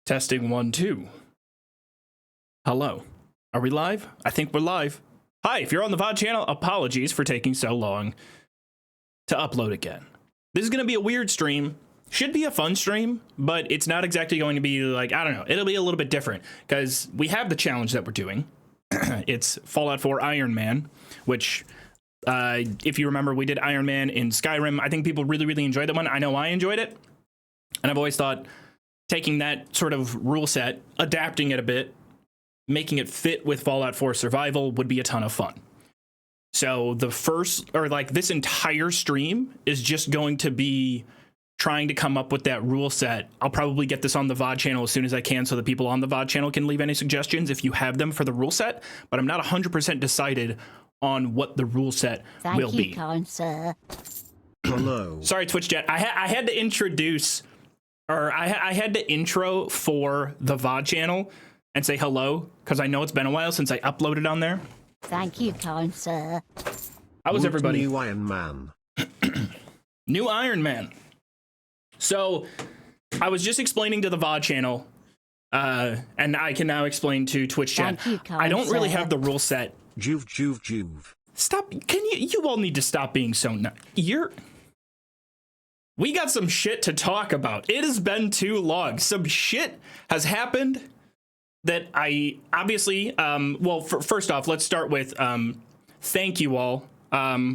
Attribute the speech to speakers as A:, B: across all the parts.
A: Testing 1, 2. Hello. Are we live? I think we're live. Hi, if you're on the VOD channel, apologies for taking so long to upload again. This is going to be a weird stream. Should be a fun stream, but it's not exactly going to be like, I don't know. It'll be a little bit different because we have the challenge that we're doing. It's Fallout 4 Iron Man, which, if you remember, we did Iron Man in Skyrim. I think people really enjoyed that one. I know I enjoyed it. And I've always thought taking that sort of rule set, adapting it a bit, making it fit with Fallout 4 Survival would be a ton of fun. So the first, or like this entire stream is just going to be trying to come up with that rule set. I'll probably get this on the VOD channel as soon as I can so that people on the VOD channel can leave any suggestions if you have them for the rule set, but I'm not 100% decided on what the rule set will be. Thank you, kind sir.
B: Hello.
A: Sorry, Twitch chat. I had to introduce, or I had to intro for the VOD channel and say hello, because I know it's been a while since I uploaded on there.
C: Thank you, kind sir.
A: How was everybody?
B: New Iron Man.
A: New Iron Man. So, I was just explaining to the VOD channel, and I can now explain to Twitch chat.
C: Thank you, kind
A: I don't really
C: sir.
A: have the rule set.
B: Joov.
A: Stop. Can you all need to stop being so We got some shit to talk about. It has been too long. Some shit has happened that I obviously, well, first off, let's start with thank you all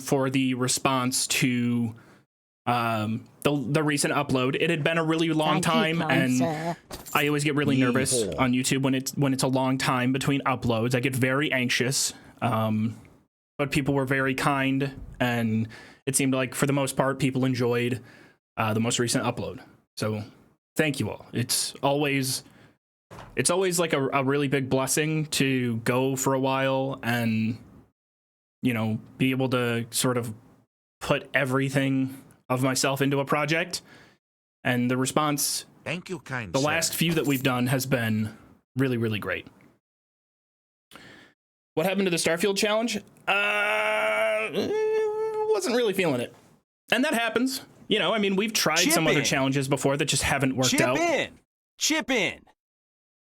A: for the response to the recent upload. It had been a really long time, and I always get really nervous on YouTube when it's a long time between uploads. I get very anxious, but people were very kind, and it seemed like for the most part people enjoyed the most recent upload. So thank you all. It's always like a really big blessing to go for a while and, you know, be able to sort of put everything of myself into a project. And the response,
D: thank you, kind
A: the
D: sir.
A: last few that we've done has been really great. What happened to the Starfield challenge? Wasn't really feeling it. And that happens. You know, I mean, we've tried some other challenges before that just haven't worked out.
D: Chip in.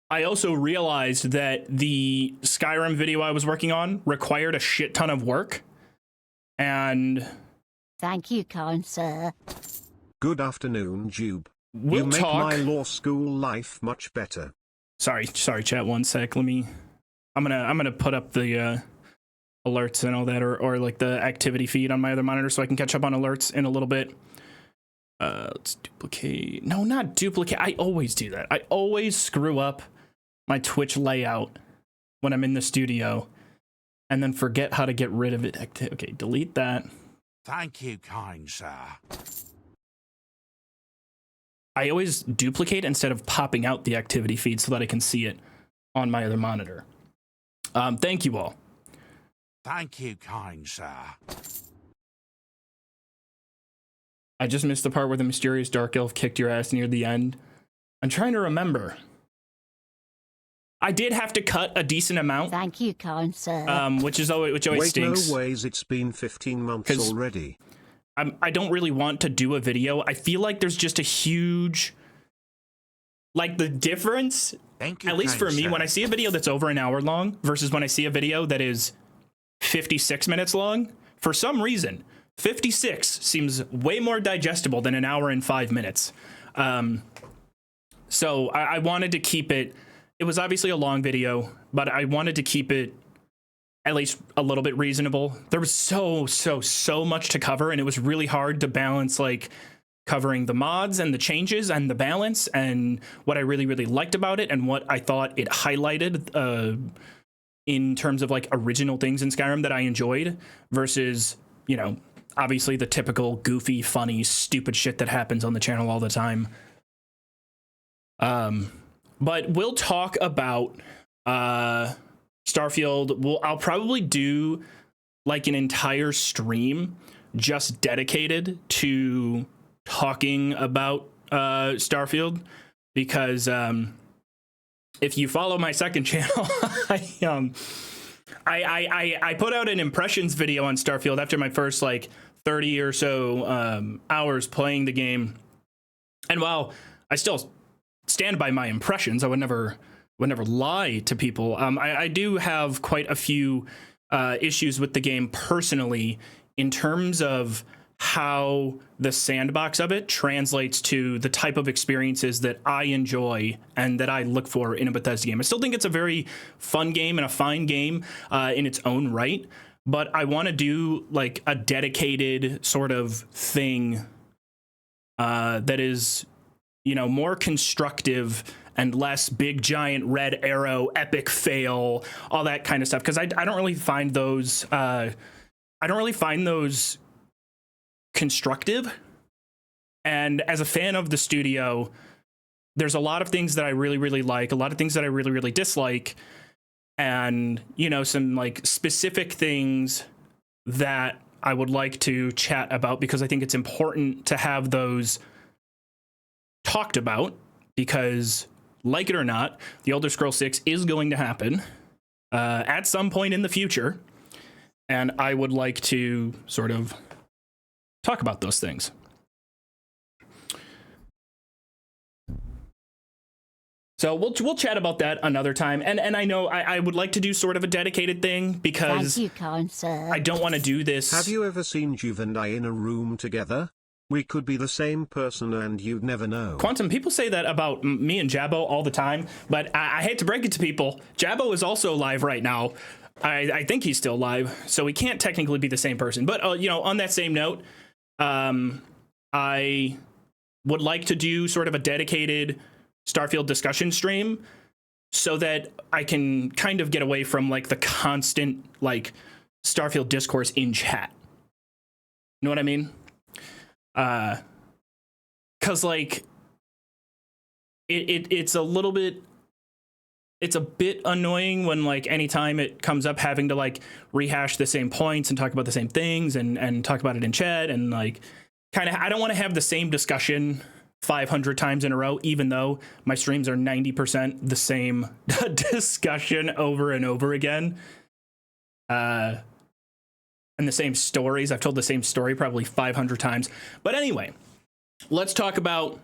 A: I also realized that the Skyrim video I was working on required a shit ton of work. And
C: thank you, kind sir.
B: Good afternoon, Joov.
A: We'll
B: you make
A: talk.
B: my law school life much better.
A: Sorry, chat. 1 sec. I'm gonna put up the alerts and all that, or like the activity feed on my other monitor, so I can catch up on alerts in a little bit. Let's duplicate. No, not duplicate. I always do that. I always screw up my Twitch layout when I'm in the studio and then forget how to get rid of it. Okay, delete that.
D: Thank you, kind sir.
A: I always duplicate instead of popping out the activity feed so that I can see it on my other monitor. Thank you all.
D: Thank you, kind sir.
A: I just missed the part where the mysterious dark elf kicked your ass near the end. I'm trying to remember. I did have to cut a decent amount.
C: Thank you, kind sir.
A: Which always
B: Wait,
A: stinks.
B: no ways, it's been 15 months already.
A: I don't really want to do a video. I feel like there's just a huge, like, the difference,
D: Thank you,
A: at least for me,
D: sir.
A: when I see a video that's over an hour long versus when I see a video that is 56 minutes long, for some reason, 56 seems way more digestible than an hour and 5 minutes. So I wanted to keep it. It was obviously a long video, but I wanted to keep it at least a little bit reasonable. There was so much to cover, and it was really hard to balance, like, covering the mods and the changes and the balance and what I really liked about it and what I thought it highlighted in terms of, like, original things in Skyrim that I enjoyed versus, you know, obviously the typical goofy, funny, stupid shit that happens on the channel all the time. But we'll talk about Starfield. I'll probably do like an entire stream just dedicated to talking about Starfield, because if you follow my second channel, I put out an impressions video on Starfield after my first like 30 or so hours playing the game, and while I still stand by my impressions. I would never lie to people. I do have quite a few issues with the game personally in terms of how the sandbox of it translates to the type of experiences that I enjoy and that I look for in a Bethesda game. I still think it's a very fun game and a fine game in its own right, but I want to do like a dedicated sort of thing that is, you know, more constructive and less big giant red arrow, epic fail, all that kind of stuff. Because I don't really find those constructive. And as a fan of the studio, there's a lot of things that I really, really like, a lot of things that I really, really dislike, and, you know, some like specific things that I would like to chat about because I think it's important to have those talked about, because like it or not, The Elder Scrolls 6 is going to happen at some point in the future, and I would like to sort of talk about those things. So we'll chat about that another time, and I know I would like to do sort of a dedicated thing because
C: Thank you, kind sir.
A: I don't want to do this.
B: Have you ever seen Joov and I in a room together? We could be the same person and you'd never know.
A: Quantum, people say that about me and Jabbo all the time, but I hate to break it to people. Jabbo is also live right now. I think he's still live, so he can't technically be the same person. But, you know, on that same note, I would like to do sort of a dedicated Starfield discussion stream so that I can kind of get away from like the constant like Starfield discourse in chat. You know what I mean? Cause like it's a bit annoying when like anytime it comes up having to like rehash the same points and talk about the same things and talk about it in chat and like kind of I don't want to have the same discussion 500 times in a row, even though my streams are 90% the same discussion over and over again. And the same stories. I've told the same story probably 500 times. But anyway, let's talk about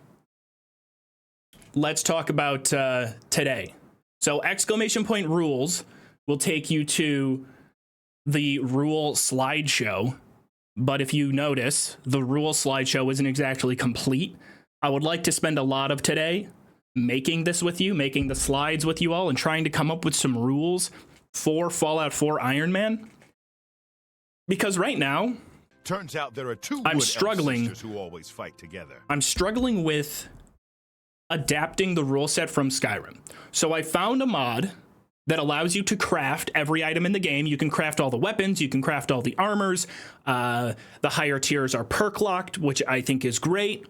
A: today. So exclamation point rules will take you to the rule slideshow. But if you notice, the rule slideshow isn't exactly complete. I would like to spend a lot of today making this with you, making the slides with you all, and trying to come up with some rules for Fallout 4 Iron Man. Because right now,
E: turns out there are two
A: I'm
E: good
A: struggling.
E: sisters who always fight together.
A: I'm struggling with adapting the rule set from Skyrim. So I found a mod that allows you to craft every item in the game. You can craft all the weapons, you can craft all the armors. The higher tiers are perk locked, which I think is great.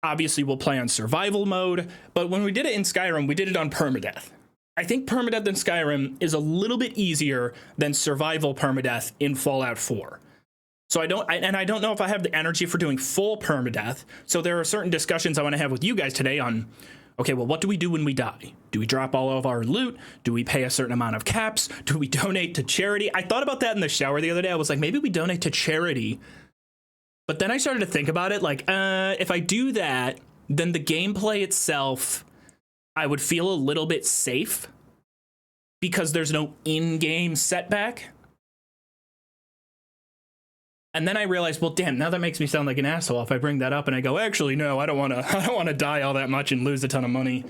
A: Obviously, we'll play on survival mode, but when we did it in Skyrim, we did it on permadeath. I think permadeath in Skyrim is a little bit easier than survival permadeath in Fallout 4. So I don't know if I have the energy for doing full permadeath. So there are certain discussions I want to have with you guys today on, okay, well, what do we do when we die? Do we drop all of our loot? Do we pay a certain amount of caps? Do we donate to charity? I thought about that in the shower the other day. I was like, maybe we donate to charity. But then I started to think about it, like, if I do that, then the gameplay itself, I would feel a little bit safe because there's no in-game setback. And then I realized, well, damn, now that makes me sound like an asshole if I bring that up and I go, actually, no, I don't want to die all that much and lose a ton of money.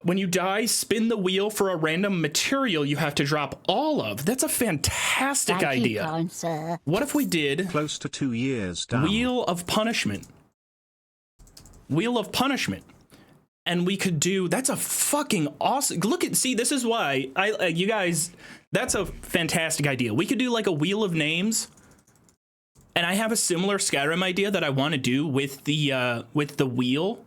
A: When you die, spin the wheel for a random material you have to drop all of. That's a fantastic idea.
C: Thank you, kind sir.
A: What if we did
B: Close to 2 years down.
A: Wheel of Punishment? Wheel of Punishment. And we could do, that's a fucking awesome, see, this is why, you guys, that's a fantastic idea. We could do like a Wheel of Names. And I have a similar Skyrim idea that I want to do with the wheel.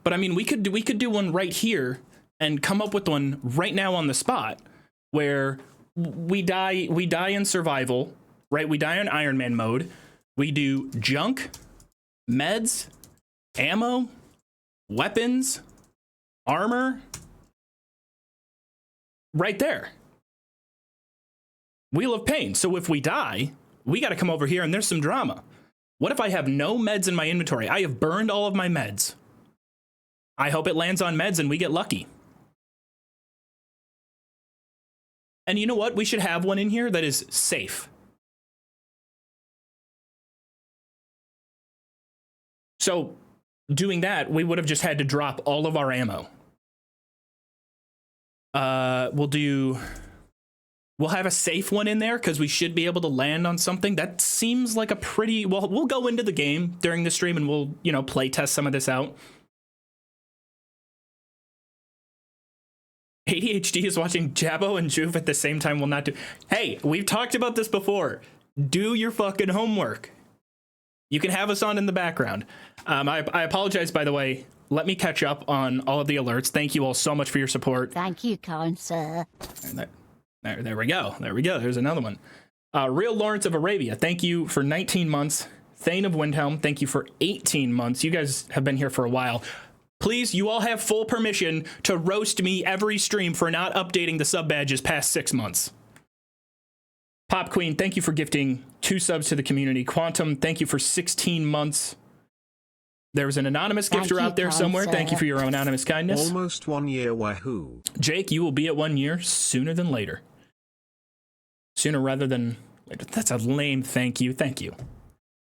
A: But I mean, we could do one right here and come up with one right now on the spot where we die in survival, right? We die in Iron Man mode. We do junk, meds, ammo, weapons, armor, right there. Wheel of Pain. So if we die, we got to come over here and there's some drama. What if I have no meds in my inventory? I have burned all of my meds. I hope it lands on meds and we get lucky. And you know what? We should have one in here that is safe. So doing that, we would have just had to drop all of our ammo. We'll have a safe one in there because we should be able to land on something. That seems like a pretty, well, we'll go into the game during the stream and we'll, you know, play test some of this out. ADHD is watching Jabbo and Joov at the same time will not do. Hey, we've talked about this before. Do your fucking homework. You can have us on in the background. I apologize, by the way. Let me catch up on all of the alerts. Thank you all so much for your support.
C: Thank you, kind sir.
A: There we go. There we go. There's another one. Real Lawrence of Arabia, thank you for 19 months. Thane of Windhelm, thank you for 18 months. You guys have been here for a while. Please, you all have full permission to roast me every stream for not updating the sub badges past 6 months. Pop Queen, thank you for gifting 2 subs to the community. Quantum, thank you for 16 months. There's an anonymous gifter out there somewhere. Thank you for your anonymous kindness.
B: Almost 1 year, wahoo.
A: Jake, you will be at 1 year sooner than later. Sooner rather than later. That's a lame thank you. Thank you.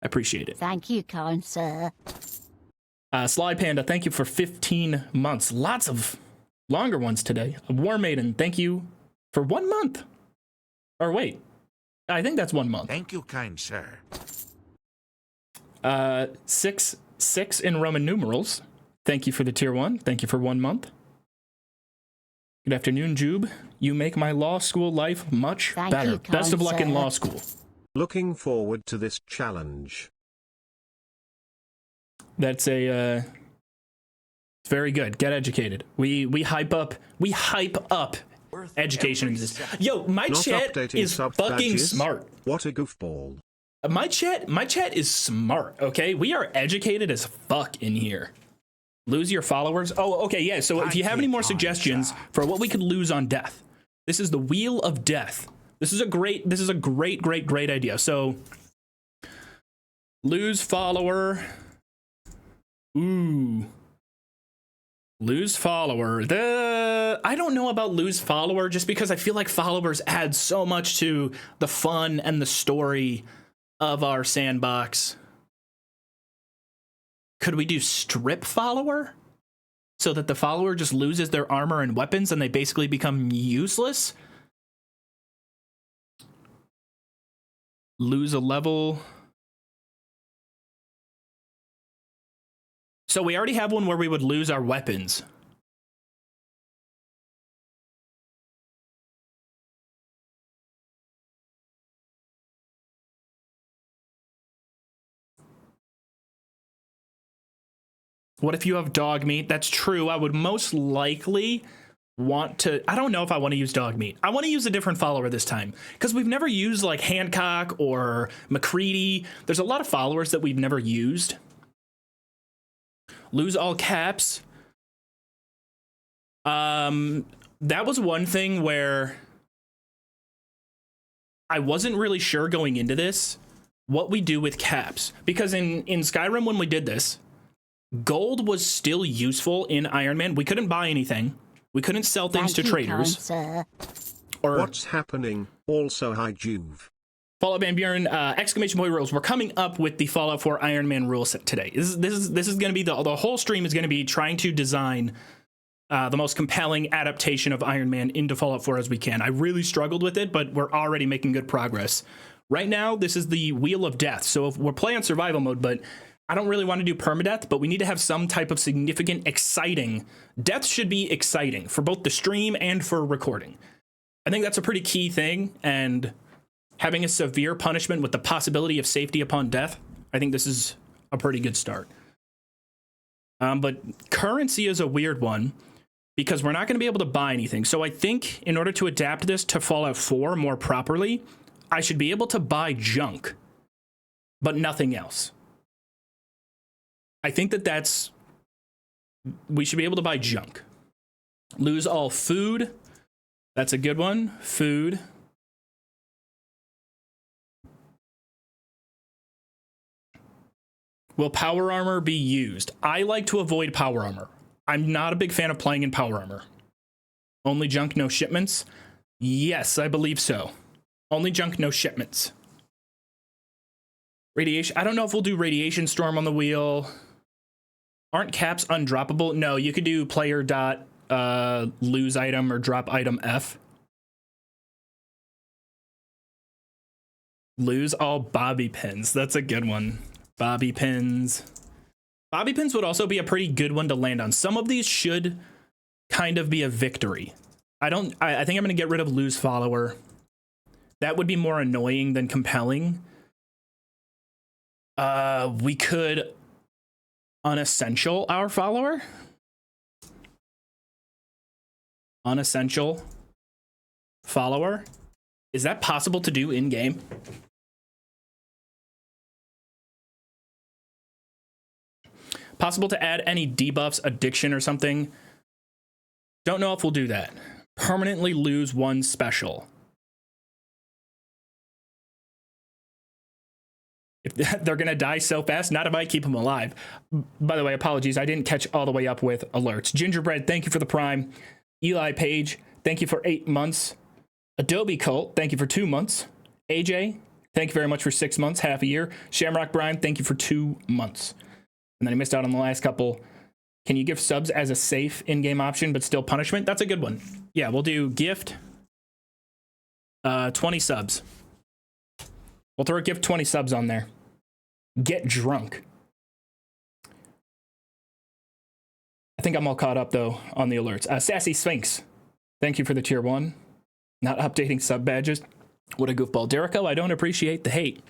A: I appreciate it.
C: Thank you, kind sir.
A: Slide Panda, thank you for 15 months. Lots of longer ones today. War Maiden, thank you for 1 month. Or wait, I think that's 1 month.
D: Thank you, kind sir.
A: 6 in Roman numerals. Thank you for the tier 1. Thank you for 1 month. Good afternoon, Jube. You make my law school life much better. Best of luck in law school.
B: Looking forward to this challenge.
A: That's a very good. Get educated. We hype up education. Yo, my
B: Not
A: chat is fucking
B: badges?
A: smart.
B: What a goofball.
A: My chat is smart, okay? We are educated as fuck in here. Lose your followers? Oh, okay, yeah. So if you have any more suggestions for what we could lose on death, this is the Wheel of Death. This is a great idea. So lose follower. Ooh. Lose follower. I don't know about lose follower just because I feel like followers add so much to the fun and the story of our sandbox. Could we do strip follower? So that the follower just loses their armor and weapons and they basically become useless? Lose a level. So we already have one where we would lose our weapons. What if you have dog meat? That's true. I would most likely want to... I don't know if I want to use dog meat. I want to use a different follower this time. Because we've never used like Hancock or McCready. There's a lot of followers that we've never used. Lose all caps. That was one thing where I wasn't really sure going into this what we do with caps. Because in Skyrim when we did this, gold was still useful in Iron Man. We couldn't buy anything. We couldn't sell things to traders.
B: Or what's happening? Also, hi Joov.
A: Fallout Van Buren, exclamation point rules. We're coming up with the Fallout 4 Iron Man rule set today. This is going to be the whole stream is going to be trying to design the most compelling adaptation of Iron Man into Fallout 4 as we can. I really struggled with it, but we're already making good progress. Right now, this is the Wheel of Death. So if we're playing survival mode, but I don't really want to do permadeath, but we need to have some type of significant, exciting. Death should be exciting for both the stream and for recording. I think that's a pretty key thing, and having a severe punishment with the possibility of safety upon death, I think this is a pretty good start. But currency is a weird one because we're not going to be able to buy anything. So I think in order to adapt this to Fallout 4 more properly, I should be able to buy junk, but nothing else. I think we should be able to buy junk. Lose all food. That's a good one. Food. Will power armor be used? I like to avoid power armor. I'm not a big fan of playing in power armor. Only junk, no shipments? Yes, I believe so. Only junk, no shipments. Radiation. I don't know if we'll do Radiation Storm on the wheel. Aren't caps undroppable? No, you could do player dot lose item or drop item F. Lose all bobby pins. That's a good one. Bobby pins. Bobby pins would also be a pretty good one to land on. Some of these should kind of be a victory. I think I'm going to get rid of lose follower. That would be more annoying than compelling. We could unessential our follower. Unessential follower. Is that possible to do in game? Possible to add any debuffs, addiction or something. Don't know if we'll do that. Permanently lose one special. If they're gonna die so fast, not if I keep them alive. By the way, apologies, I didn't catch all the way up with alerts. Gingerbread, thank you for the prime. Eli Page, thank you for 8 months. Adobe Cult, thank you for 2 months. AJ, thank you very much for 6 months, half a year. Shamrock Brian, thank you for 2 months. And then I missed out on the last couple. Can you give subs as a safe in-game option, but still punishment? That's a good one. Yeah, we'll do gift 20 subs. We'll throw a gift 20 subs on there. Get drunk. I think I'm all caught up, though, on the alerts. Sassy Sphinx, thank you for the tier 1. Not updating sub badges. What a goofball. Derico, I don't appreciate the hate.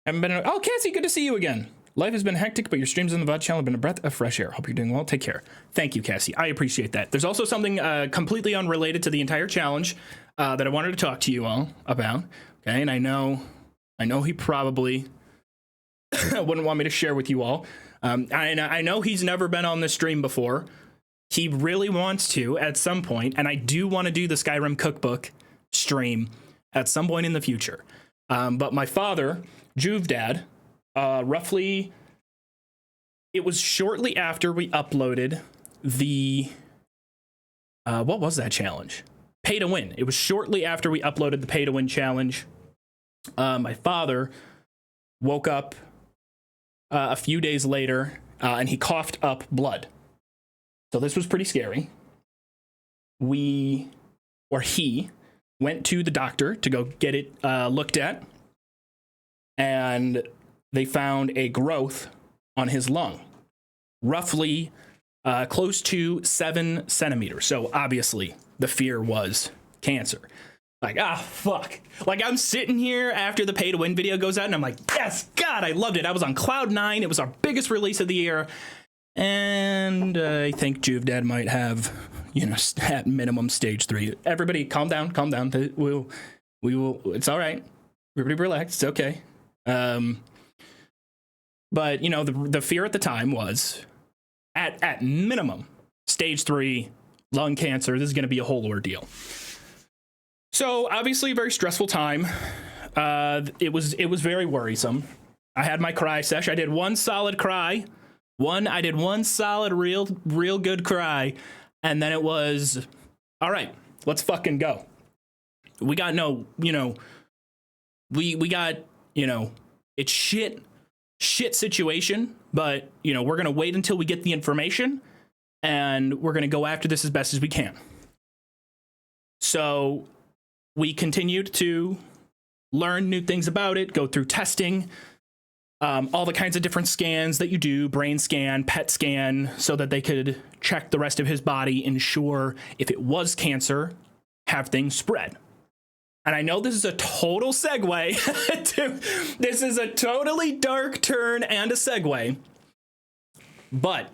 A: Haven't been. Oh, Cassie, good to see you again. Life has been hectic, but your streams on the VOD channel have been a breath of fresh air. Hope you're doing well. Take care. Thank you, Cassie. I appreciate that. There's also something completely unrelated to the entire challenge that I wanted to talk to you all about. Okay, and I know he probably wouldn't want me to share with you all. I know he's never been on this stream before. He really wants to at some point, and I do want to do the Skyrim cookbook stream at some point in the future. But my father, Joov Dad, roughly, it was shortly after we uploaded the, what was that challenge? Pay to win. It was shortly after we uploaded the pay to win challenge. My father woke up a few days later and he coughed up blood. So this was pretty scary. He went to the doctor to go get it looked at. And they found a growth on his lung, roughly close to 7 centimeters. So obviously the fear was cancer. Like, fuck. Like, I'm sitting here after the pay to win video goes out and I'm like, yes, God, I loved it. I was on cloud 9. It was our biggest release of the year. And I think Joov Dad might have, at minimum stage 3. Everybody calm down, calm down. We will, it's all right. Everybody relax. It's okay. But the fear at the time was at minimum stage 3 lung cancer. This is going to be a whole ordeal. So obviously a very stressful time. It was very worrisome. I had my cry sesh. I did one solid cry. I did one solid real good cry. And then it was, all right, let's fucking go. We got we got, it's shit situation, but, we're going to wait until we get the information and we're going to go after this as best as we can. So we continued to learn new things about it, go through testing, all the kinds of different scans that you do, brain scan, PET scan, so that they could check the rest of his body, ensure if it was cancer, have things spread. And I know this is a total segue. This is a totally dark turn and a segue. But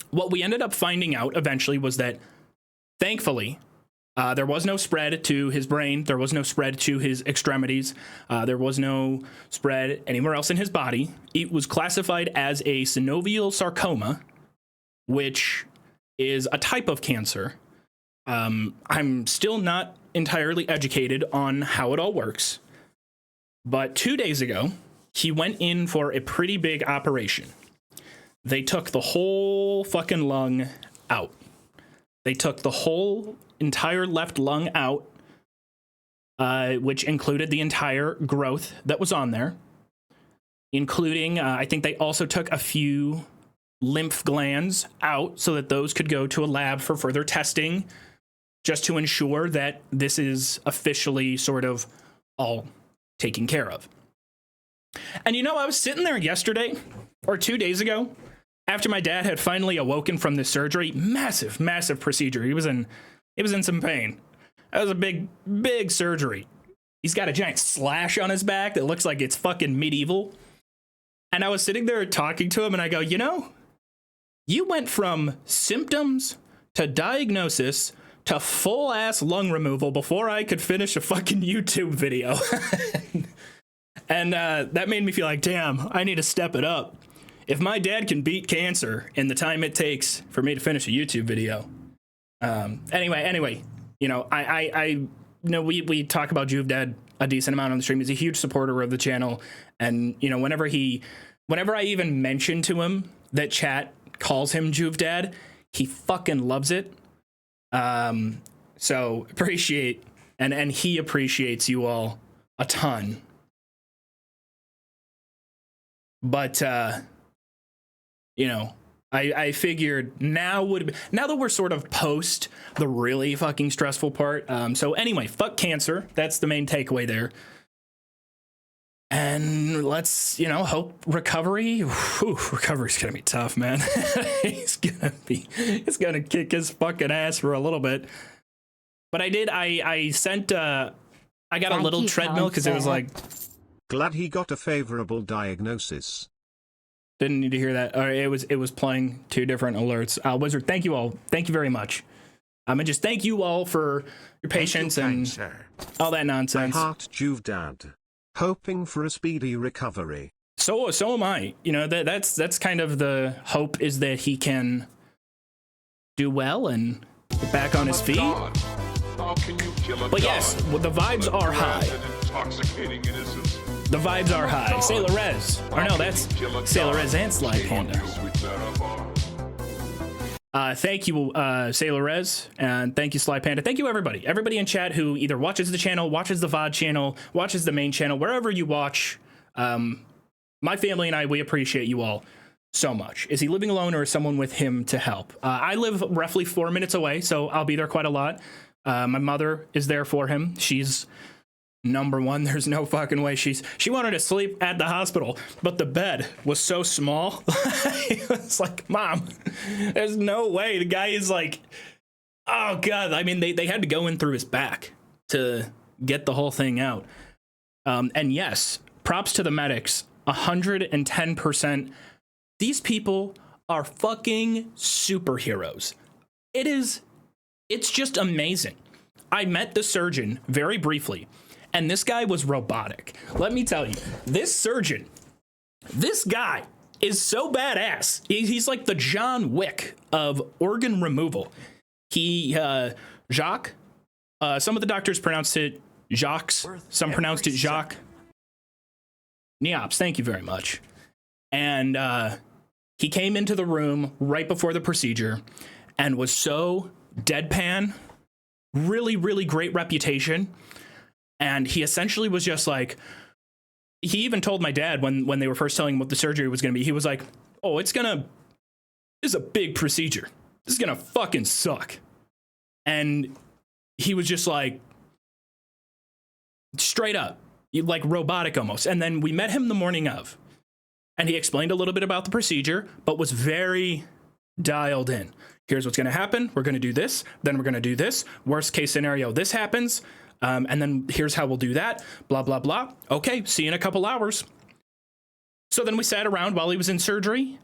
A: what we ended up finding out eventually was that, thankfully, there was no spread to his brain. There was no spread to his extremities. There was no spread anywhere else in his body. It was classified as a synovial sarcoma, which is a type of cancer. I'm still not entirely educated on how it all works. But 2 days ago, he went in for a pretty big operation. they took the whole fucking lung out. They took the whole entire left lung out, which included the entire growth that was on there, including, I think they also took a few lymph glands out so that those could go to a lab for further testing, just to ensure that this is officially sort of all taken care of. And you know, I was sitting there yesterday or 2 days ago after my dad had finally awoken from this surgery. Massive, massive procedure. He was in some pain. That was a big surgery. He's got a giant slash on his back that looks like it's fucking medieval. And I was sitting there talking to him and I go, you know, you went from symptoms to diagnosis to full ass lung removal before I could finish a fucking YouTube video. And that made me feel like, damn, I need to step it up. If my dad can beat cancer in the time it takes for me to finish a YouTube video. Anyway, you know, I know we talk about Joov Dad a decent amount on the stream. He's a huge supporter of the channel. And, you know, whenever I even mention to him that chat calls him Joov Dad, he fucking loves it. So appreciate, and he appreciates you all a ton. But, you know, I figured now that we're sort of post the really fucking stressful part. So anyway, fuck cancer. That's the main takeaway there. And let's, you know, hope recovery. Recovery's gonna be tough, man. It's gonna kick his fucking ass for a little bit. But I got a little treadmill because it was like.
B: Glad he got a favorable diagnosis.
A: Didn't need to hear that. It was playing two different alerts. Wizard, thank you all. Thank you very much. And just thank you all for your patience and all that nonsense.
B: I heart Joov Dad. Hoping for a speedy recovery.
A: So am I. You know, that's kind of the hope, is that he can do well and get back on his feet. But yes, the vibes are high. The vibes are high. Sailor Rez. Or no, that's Sailor Rez and Sly Panda. Thank you, Sailor Rez, and thank you, Sly Panda. Thank you, everybody. Everybody in chat who either watches the channel, watches the VOD channel, watches the main channel, wherever you watch. My family and I, we appreciate you all so much. Is he living alone or is someone with him to help? I live roughly 4 minutes away, so I'll be there quite a lot. My mother is there for him. She's number one. There's no fucking way. She wanted to sleep at the hospital, but the bed was so small. It's like, Mom, there's no way. The guy is like, oh God. I mean, they had to go in through his back to get the whole thing out. And yes, props to the medics, 110%. These people are fucking superheroes. It's just amazing. I met the surgeon very briefly, and this guy was robotic. Let me tell you, this guy is so badass. He's like the John Wick of organ removal. Jacques, some of the doctors pronounced it Jacques, some pronounced it Jacques. Neops, thank you very much. And he came into the room right before the procedure and was so deadpan, really, really great reputation. And he essentially was just like, he even told my dad when they were first telling him what the surgery was going to be, he was like, oh, this is a big procedure. This is going to fucking suck. And he was just like, straight up, like robotic almost. And then we met him the morning of, and he explained a little bit about the procedure, but was very dialed in. Here's what's going to happen. We're going to do this. Then we're going to do this. Worst case scenario, this happens. And then here's how we'll do that. Blah, blah, blah. Okay, see you in a couple hours. So then we sat around while he was in surgery.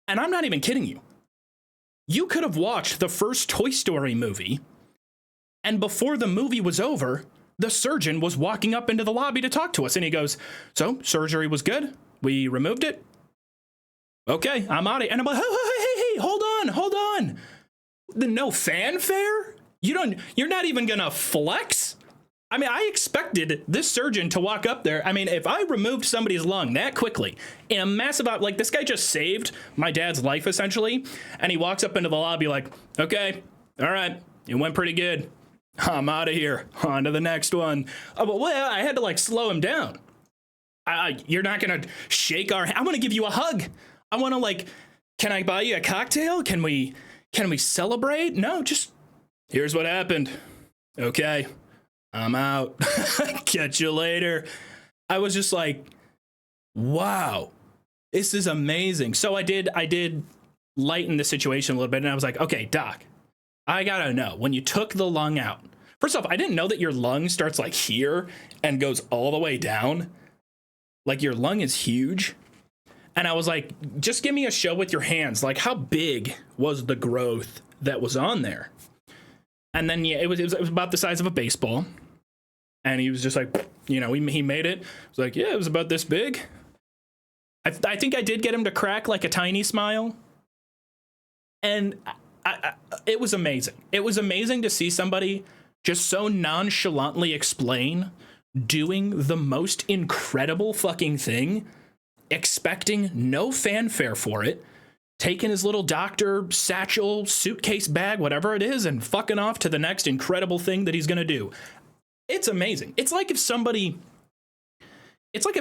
A: And I'm not even kidding you. You could have watched the first Toy Story movie, and before the movie was over, the surgeon was walking up into the lobby to talk to us. And he goes, so surgery was good. We removed it. Okay, I'm out of it. And I'm like, hey, hold on. No fanfare? You're not even gonna flex? I mean, I expected this surgeon to walk up there. I mean, if I removed somebody's lung that quickly in a massive, like, this guy just saved my dad's life, essentially. And he walks up into the lobby like, okay, all right, it went pretty good. I'm out of here. On to the next one. Oh, but well, I had to, like, slow him down. You're not going to shake our hand. I want to give you a hug. I want to, like, can I buy you a cocktail? Can we celebrate? No, just, here's what happened. Okay. I'm out. Catch you later. I was just like, wow, this is amazing. So I did lighten the situation a little bit, and I was like, okay, doc, I gotta know, when you took the lung out, first off, I didn't know that your lung starts like here and goes all the way down. Like, your lung is huge. And I was like, just give me a show with your hands. Like, how big was the growth that was on there? And then, yeah, it was about the size of a baseball. And he was just like, you know, he made it. It was like, yeah, it was about this big. I think I did get him to crack like a tiny smile. And it was amazing. It was amazing to see somebody just so nonchalantly explain doing the most incredible fucking thing, expecting no fanfare for it, taking his little doctor satchel, suitcase bag, whatever it is, and fucking off to the next incredible thing that he's going to do. It's amazing. It's like if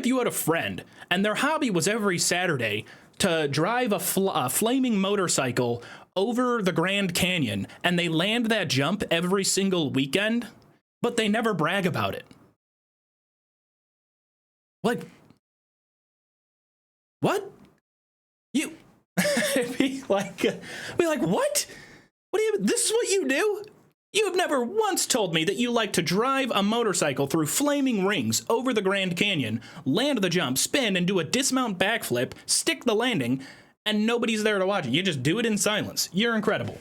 A: you had a friend and their hobby was every Saturday to drive a flaming motorcycle over the Grand Canyon, and they land that jump every single weekend, but they never brag about it. Like, what? You be like, what? What do you? This is what you do? You have never once told me that you like to drive a motorcycle through flaming rings over the Grand Canyon, land the jump, spin, and do a dismount backflip, stick the landing, and nobody's there to watch it. You just do it in silence. You're incredible.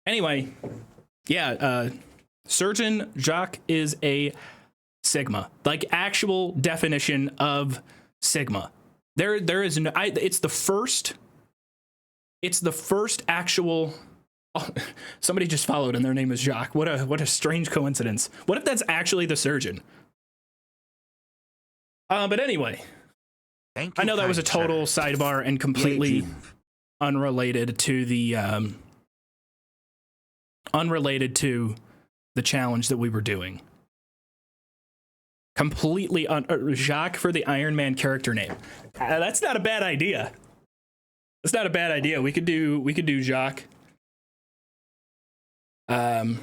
A: Anyway, yeah, Surgeon Joov is a Sigma. Like, actual definition of Sigma. There is no, it's the first actual. Oh, somebody just followed and their name is Joov. What a strange coincidence. What if that's actually the surgeon? But anyway,
D: Thank you,
A: I know that was a total sidebar and completely unrelated to the challenge that we were doing. Completely Joov for the Iron Man character name. That's not a bad idea. That's not a bad idea. We could do Joov. And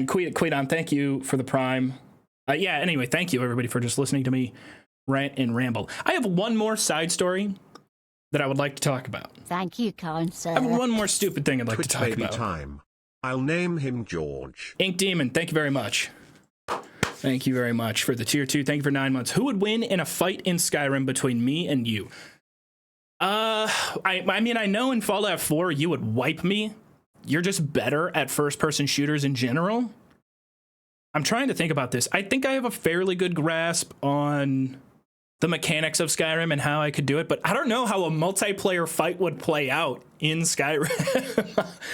A: Quidon, thank you for the Prime. Yeah, anyway, thank you everybody for just listening to me rant and ramble. I have one more side story that I would like to talk about.
C: Thank you, kind sir.
A: I have one more stupid thing I'd like to talk
B: baby
A: about.
B: Time. I'll name him George.
A: Ink Demon, thank you very much. Thank you very much for the tier 2. Thank you for 9 months. Who would win in a fight in Skyrim between me and you? I mean, I know in Fallout 4 you would wipe me. You're just better at first-person shooters in general. I'm trying to think about this. I think I have a fairly good grasp on the mechanics of Skyrim and how I could do it, but I don't know how a multiplayer fight would play out in Skyrim.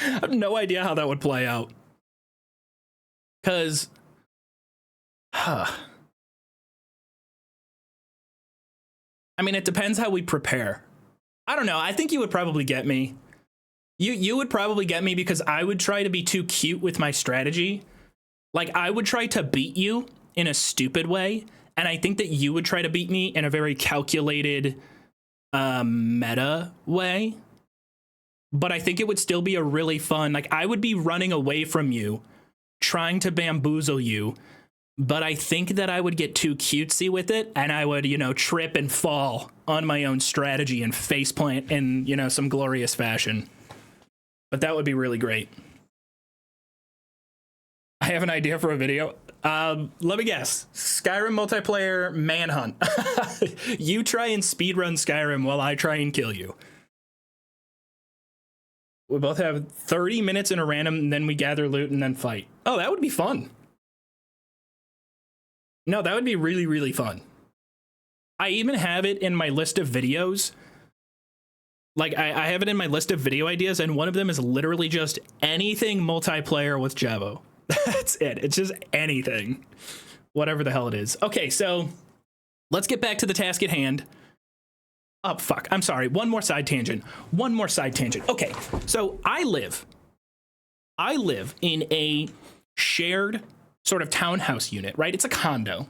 A: I have no idea how that would play out. Because, I mean, it depends how we prepare. I don't know. I think you would probably get me. You would probably get me because I would try to be too cute with my strategy. Like, I would try to beat you in a stupid way, and I think that you would try to beat me in a very calculated, meta way. But I think it would still be a really fun, like, I would be running away from you, trying to bamboozle you, but I think that I would get too cutesy with it, and I would, trip and fall on my own strategy and faceplant in, some glorious fashion. But that would be really great. I have an idea for a video. Let me guess. Skyrim multiplayer manhunt. You try and speedrun Skyrim while I try and kill you. We both have 30 minutes in a random, and then we gather loot and then fight. Oh, that would be fun. No, that would be really, really fun. I even have it in my list of videos. Like, I have it in my list of video ideas, and one of them is literally just anything multiplayer with Joov. That's it. It's just anything. Whatever the hell it is. Okay, so let's get back to the task at hand. Oh, fuck. I'm sorry. One more side tangent. Okay, so I live in a shared sort of townhouse unit, right? It's a condo.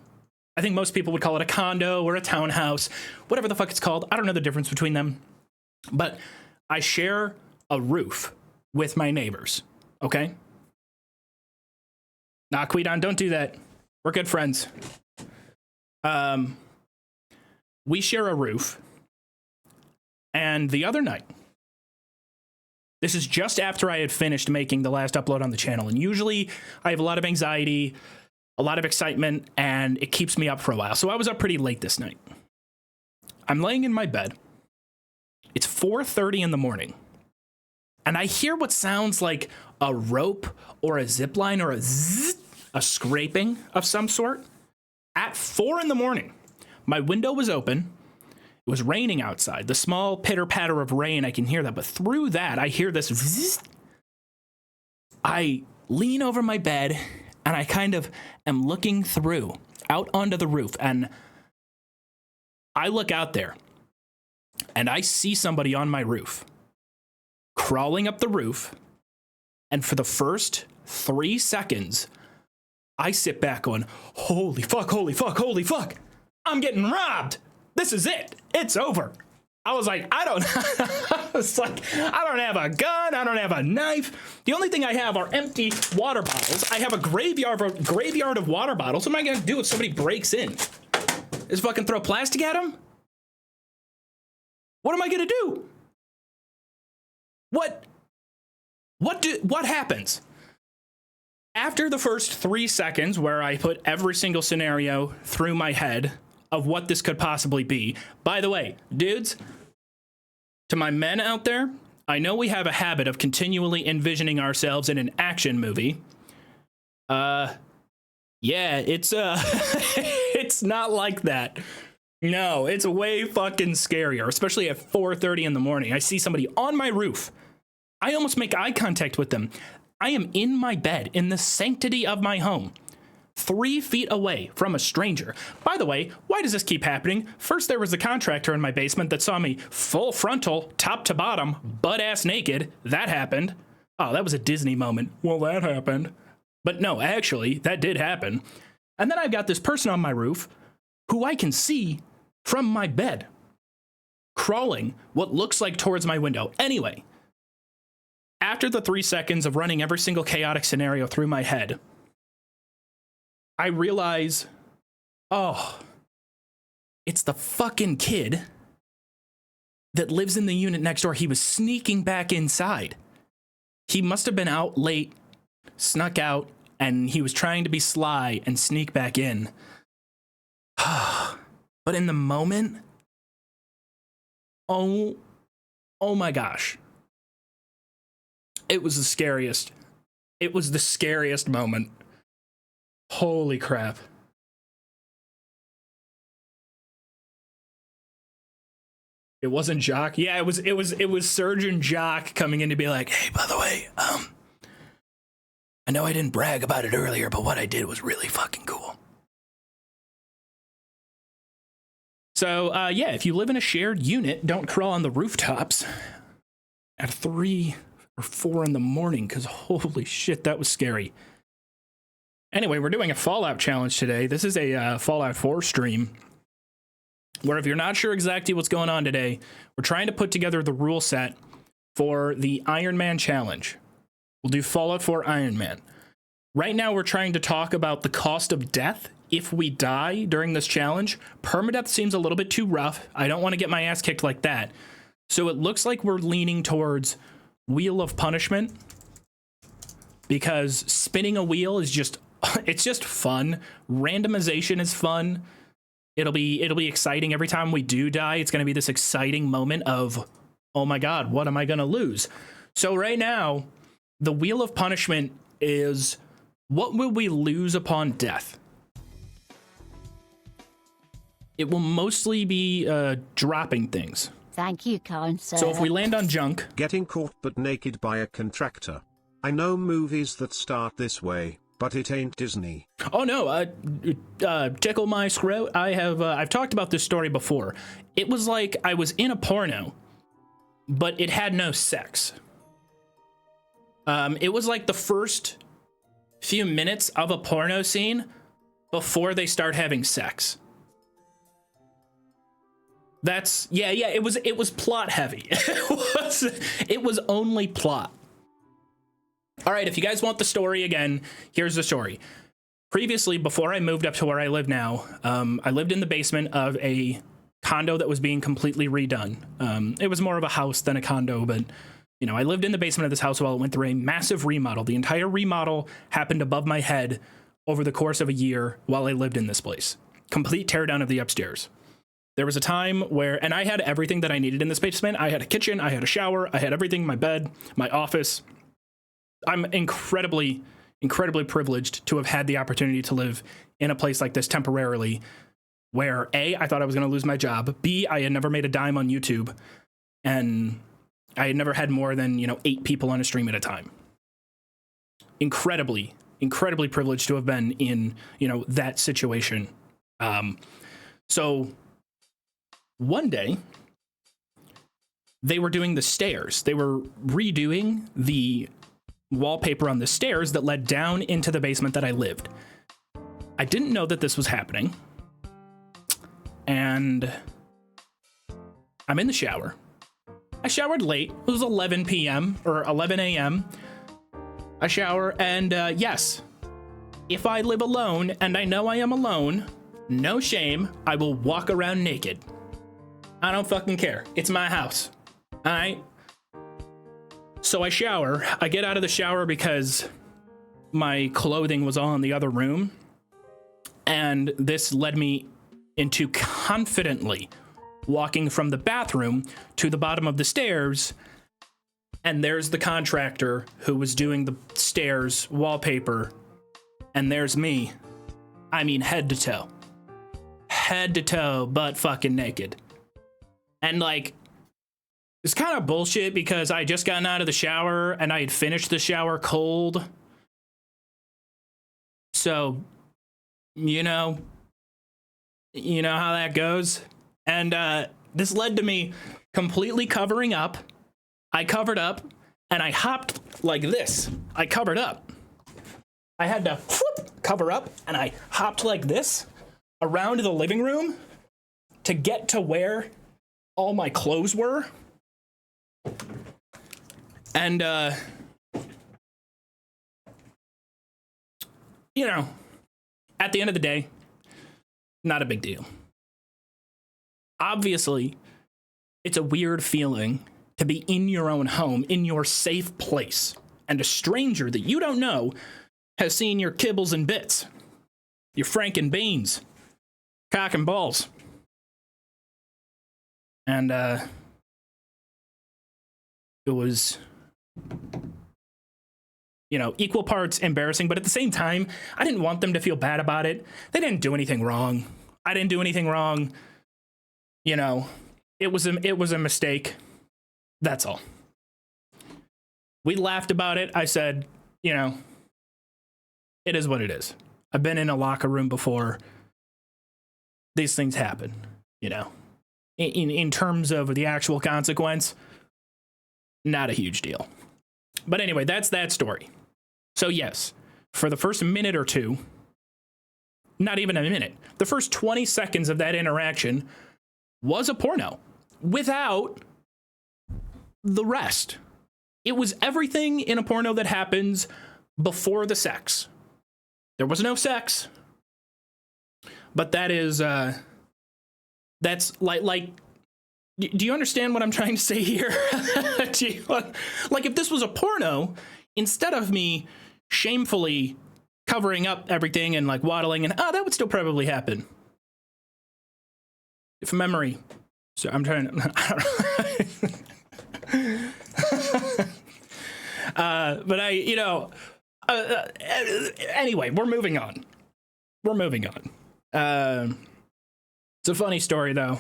A: I think most people would call it a condo or a townhouse, whatever the fuck it's called. I don't know the difference between them. But I share a roof with my neighbors, okay? Nah, Quidon, don't do that. We're good friends. We share a roof. And the other night, this is just after I had finished making the last upload on the channel. And usually I have a lot of anxiety, a lot of excitement, and it keeps me up for a while. So I was up pretty late this night. I'm laying in my bed. It's 4:30 in the morning, and I hear what sounds like a rope or a zip line or a zzz, a scraping of some sort. At 4 in the morning, my window was open. It was raining outside. The small pitter-patter of rain, I can hear that, but through that, I hear this zzz. I lean over my bed, and I kind of am looking through, out onto the roof, and I look out there. And I see somebody on my roof, crawling up the roof, and for the first 3 seconds, I sit back going, holy fuck, holy fuck, holy fuck, I'm getting robbed. This is it. It's over. I was like, I don't have a gun, I don't have a knife. The only thing I have are empty water bottles. I have a graveyard of water bottles. What am I gonna do if somebody breaks in? Just fucking throw plastic at them? What am I gonna do? What happens? After the first 3 seconds where I put every single scenario through my head of what this could possibly be. By the way, dudes, to my men out there, I know we have a habit of continually envisioning ourselves in an action movie. Yeah, it's it's not like that. No, it's way fucking scarier, especially at 4:30 in the morning. I see somebody on my roof. I almost make eye contact with them. I am in my bed, in the sanctity of my home, 3 feet away from a stranger. By the way, why does this keep happening? First, there was the contractor in my basement that saw me full frontal, top to bottom, butt-ass naked. That happened. Oh, that was a Disney moment. Well, that happened. But no, actually, that did happen. And then I've got this person on my roof who I can see from my bed, crawling what looks like towards my window. Anyway, after the 3 seconds of running every single chaotic scenario through my head, I realize, oh, it's the fucking kid that lives in the unit next door. He was sneaking back inside. He must have been out late, snuck out, and he was trying to be sly and sneak back in. But in the moment, oh my gosh. It was the scariest. It was the scariest moment. Holy crap. It wasn't Jock. Yeah, it was Surgeon Jock coming in to be like, hey, by the way, I know I didn't brag about it earlier, but what I did was really fucking cool. So, yeah, if you live in a shared unit, don't crawl on the rooftops at 3 or 4 in the morning, because holy shit, that was scary. Anyway, we're doing a Fallout challenge today. This is a Fallout 4 stream, where if you're not sure exactly what's going on today, we're trying to put together the rule set for the Iron Man challenge. We'll do Fallout 4 Iron Man. Right now, we're trying to talk about the cost of death if we die during this challenge. Permadeath seems a little bit too rough. I don't want to get my ass kicked like that. So it looks like we're leaning towards Wheel of Punishment, because spinning a wheel is just, it's just fun. Randomization is fun. It'll be exciting every time we do die. It's going to be this exciting moment of, oh my God, what am I going to lose? So right now, the Wheel of Punishment is, what will we lose upon death? It will mostly be dropping things.
C: Thank you, kind sir.
A: So if we land on junk,
B: Getting caught but naked by a contractor. I know movies that start this way, but it ain't Disney.
A: oh no, tickle my scrote. I've talked about this story before. It was like I was in a porno, but it had no sex. It was like the first few minutes of a porno scene before they start having sex. It was plot heavy. It was only plot. All right, if you guys want the story again, here's the story. Previously, before I moved up to where I live now, I lived in the basement of a condo that was being completely redone. It was more of a house than a condo, but you know, I lived in the basement of this house while it went through a massive remodel. The entire remodel happened above my head over the course of a year while I lived in this place. Complete teardown of the upstairs. There was a time where, and I had everything that I needed in this basement. I had a kitchen, I had a shower, I had everything, my bed, my office. I'm incredibly privileged to have had the opportunity to live in a place like this temporarily where A, I thought I was going to lose my job. B, I had never made a dime on YouTube. And I had never had more than, 8 people on a stream at a time. Incredibly privileged to have been in, that situation. So one day they were doing the stairs. They were redoing the wallpaper on the stairs that led down into the basement that I lived. I didn't know that this was happening. And I'm in the shower. I showered late. It was 11 p.m. or 11 a.m. I shower, and yes, if I live alone and I know I am alone, no shame, I will walk around naked. I don't fucking care. It's my house. All right? So I shower. I get out of the shower because my clothing was all in the other room, and this led me into confidently walking from the bathroom to the bottom of the stairs, and there's the contractor who was doing the stairs wallpaper, and there's me. I mean, head to toe, butt fucking naked. And like, it's kind of bullshit because I had just gotten out of the shower and I had finished the shower cold. So, you know how that goes. And this led to me completely covering up. I covered up and I hopped like this. I covered up. I had to cover up and I hopped like this around the living room to get to where all my clothes were. And, at the end of the day, not a big deal. Obviously, it's a weird feeling to be in your own home, in your safe place, and a stranger that you don't know has seen your kibbles and bits, your frank and beans, cock and balls. And, it was, equal parts embarrassing, but at the same time, I didn't want them to feel bad about it. They didn't do anything wrong. I didn't do anything wrong. It was a mistake. That's all. We laughed about it. I said, it is what it is. I've been in a locker room before. These things happen, In terms of the actual consequence, not a huge deal. But anyway, that's that story. So yes, for the first minute or two, not even a minute, the first 20 seconds of that interaction was a porno without the rest. It was everything in a porno that happens before the sex. There was no sex, but that is, that's like, do you understand what I'm trying to say here? Like if this was a porno, instead of me shamefully covering up everything and like waddling and, that would still probably happen. If memory, so I'm trying to, but anyway, we're moving on. It's a funny story though.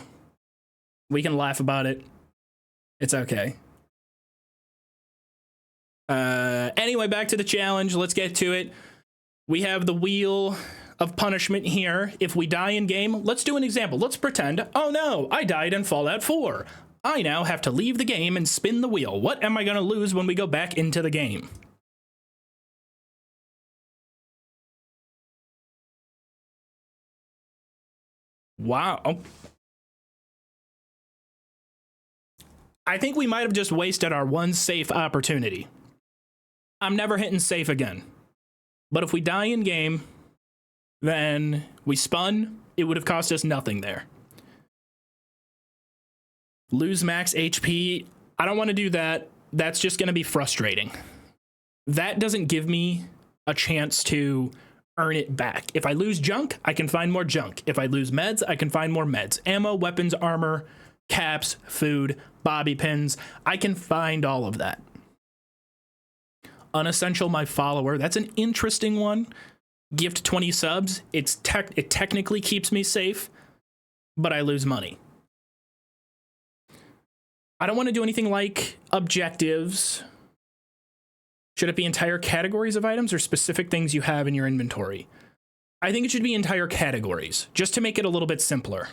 A: We can laugh about it. It's okay. Anyway, back to the challenge. Let's get to it. We have the wheel of punishment here. If we die in game, let's do an example. Let's pretend, oh no, I died in Fallout 4. I now have to leave the game and spin the wheel. What am I going to lose when we go back into the game? Wow. Oh. I think we might have just wasted our one safe opportunity. I'm never hitting safe again. But if we die in game, then we spun, it would have cost us nothing there. Lose max HP. I don't want to do that. That's just going to be frustrating. That doesn't give me a chance to earn it back. If I lose junk, I can find more junk. If I lose meds, I can find more meds. Ammo, weapons, armor, caps, food, bobby pins. I can find all of that. Unessential my follower. That's an interesting one. Gift 20 subs. It technically keeps me safe, but I lose money. I don't want to do anything like objectives. Should it be entire categories of items or specific things you have in your inventory? I think it should be entire categories, just to make it a little bit simpler.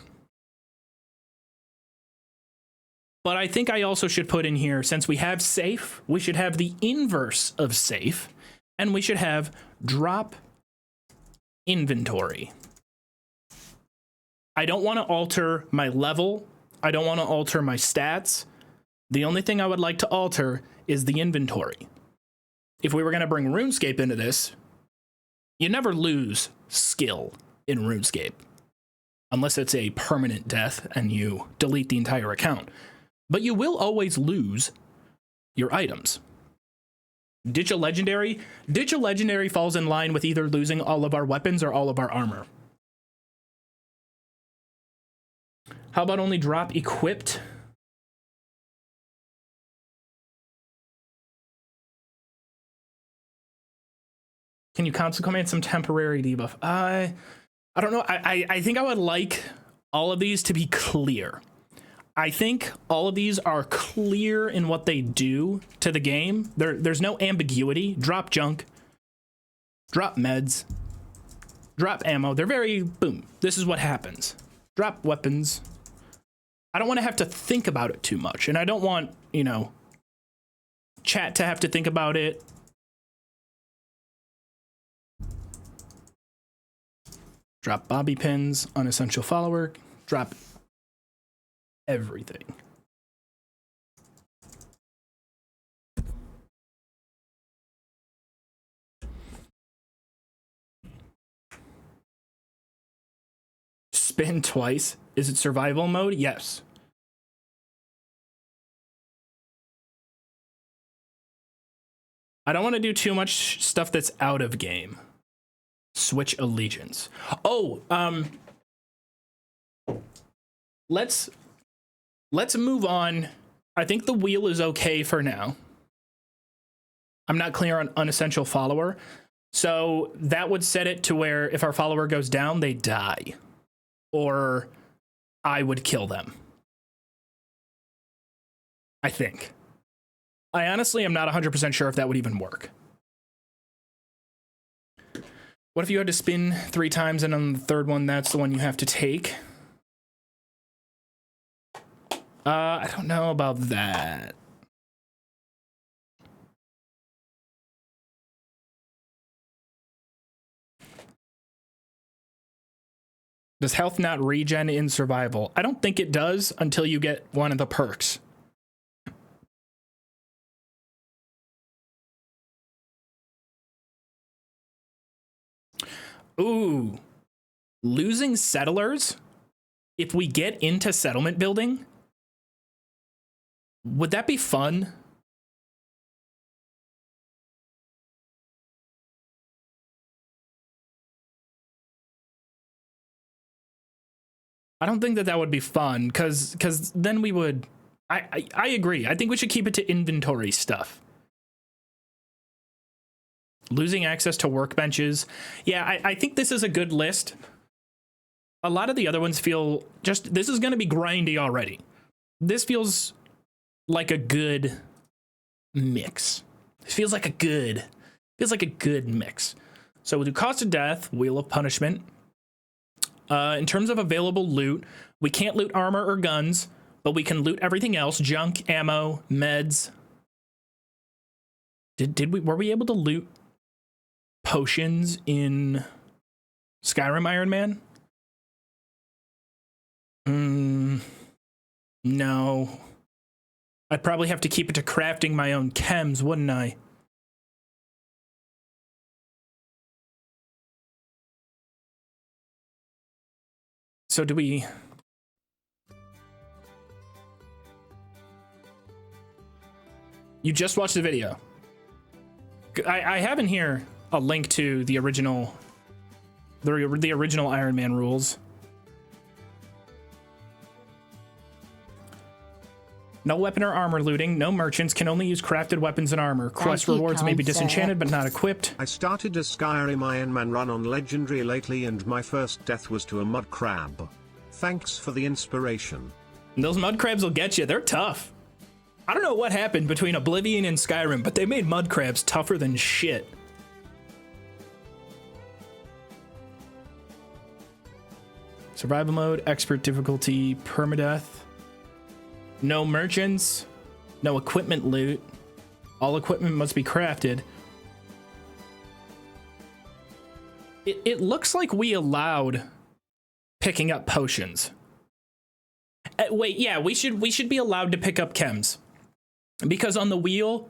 A: But I think I also should put in here, since we have safe, we should have the inverse of safe, and we should have drop inventory. I don't want to alter my level. I don't want to alter my stats. The only thing I would like to alter is the inventory. If we were going to bring RuneScape into this, you never lose skill in RuneScape, unless it's a permanent death and you delete the entire account. But you will always lose your items. Ditch a legendary. Ditch a legendary falls in line with either losing all of our weapons or all of our armor. How about only drop equipped? Can you command some temporary debuff? I don't know. I think I would like all of these to be clear. I think all of these are clear in what they do to the game. There's no ambiguity. Drop junk, drop meds, drop ammo. They're very, boom, this is what happens. Drop weapons. I don't want to have to think about it too much. And I don't want, you know, chat to have to think about it. Drop bobby pins, unessential follower, drop everything. Spin twice. Is it survival mode? Yes. I don't want to do too much stuff that's out of game. Switch allegiance. Oh, let's move on. I think the wheel is okay for now. I'm not clear on unessential follower. So that would set it to where if our follower goes down, they die. Or I would kill them. I think. I honestly am not 100% sure if that would even work. What if you had to spin 3 times and on the third one, that's the one you have to take? I don't know about that. Does health not regen in survival? I don't think it does until you get one of the perks. Ooh. Losing settlers? If we get into settlement building? Would that be fun? I don't think that would be fun, because then we would... I agree. I think we should keep it to inventory stuff. Losing access to workbenches. Yeah, I think this is a good list. A lot of the other ones feel just... This is going to be grindy already. This feels like a good mix. It feels like a good mix. So we'll do cost of death, wheel of punishment. In terms of available loot, we can't loot armor or guns, but we can loot everything else: junk, ammo, meds. Were we able to loot potions in Skyrim Iron Man? No. I'd probably have to keep it to crafting my own chems, wouldn't I? So do we... You just watched the video. I have in here a link to the original Iron Man rules. No weapon or armor looting, no merchants, can only use crafted weapons and armor. Quest rewards may be disenchanted but not enchanted.
B: I started a Skyrim Iron Man run on Legendary lately and my first death was to a mud crab. Thanks for the inspiration.
A: And those mud crabs will get you, they're tough. I don't know what happened between Oblivion and Skyrim, but they made mud crabs tougher than shit. Survival mode, expert difficulty, permadeath. No merchants, no equipment loot. All equipment must be crafted. It looks like we allowed picking up potions. Wait, yeah, we should be allowed to pick up chems. Because on the wheel,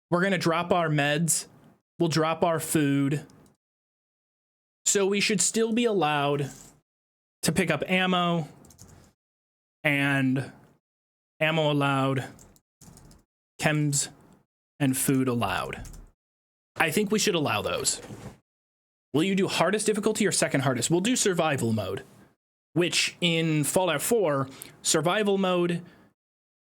A: we're gonna drop our meds, we'll drop our food. So we should still be allowed to pick up ammo, and ammo allowed, chems, and food allowed. I think we should allow those. Will you do hardest difficulty or second hardest? We'll do survival mode, which in Fallout 4, survival mode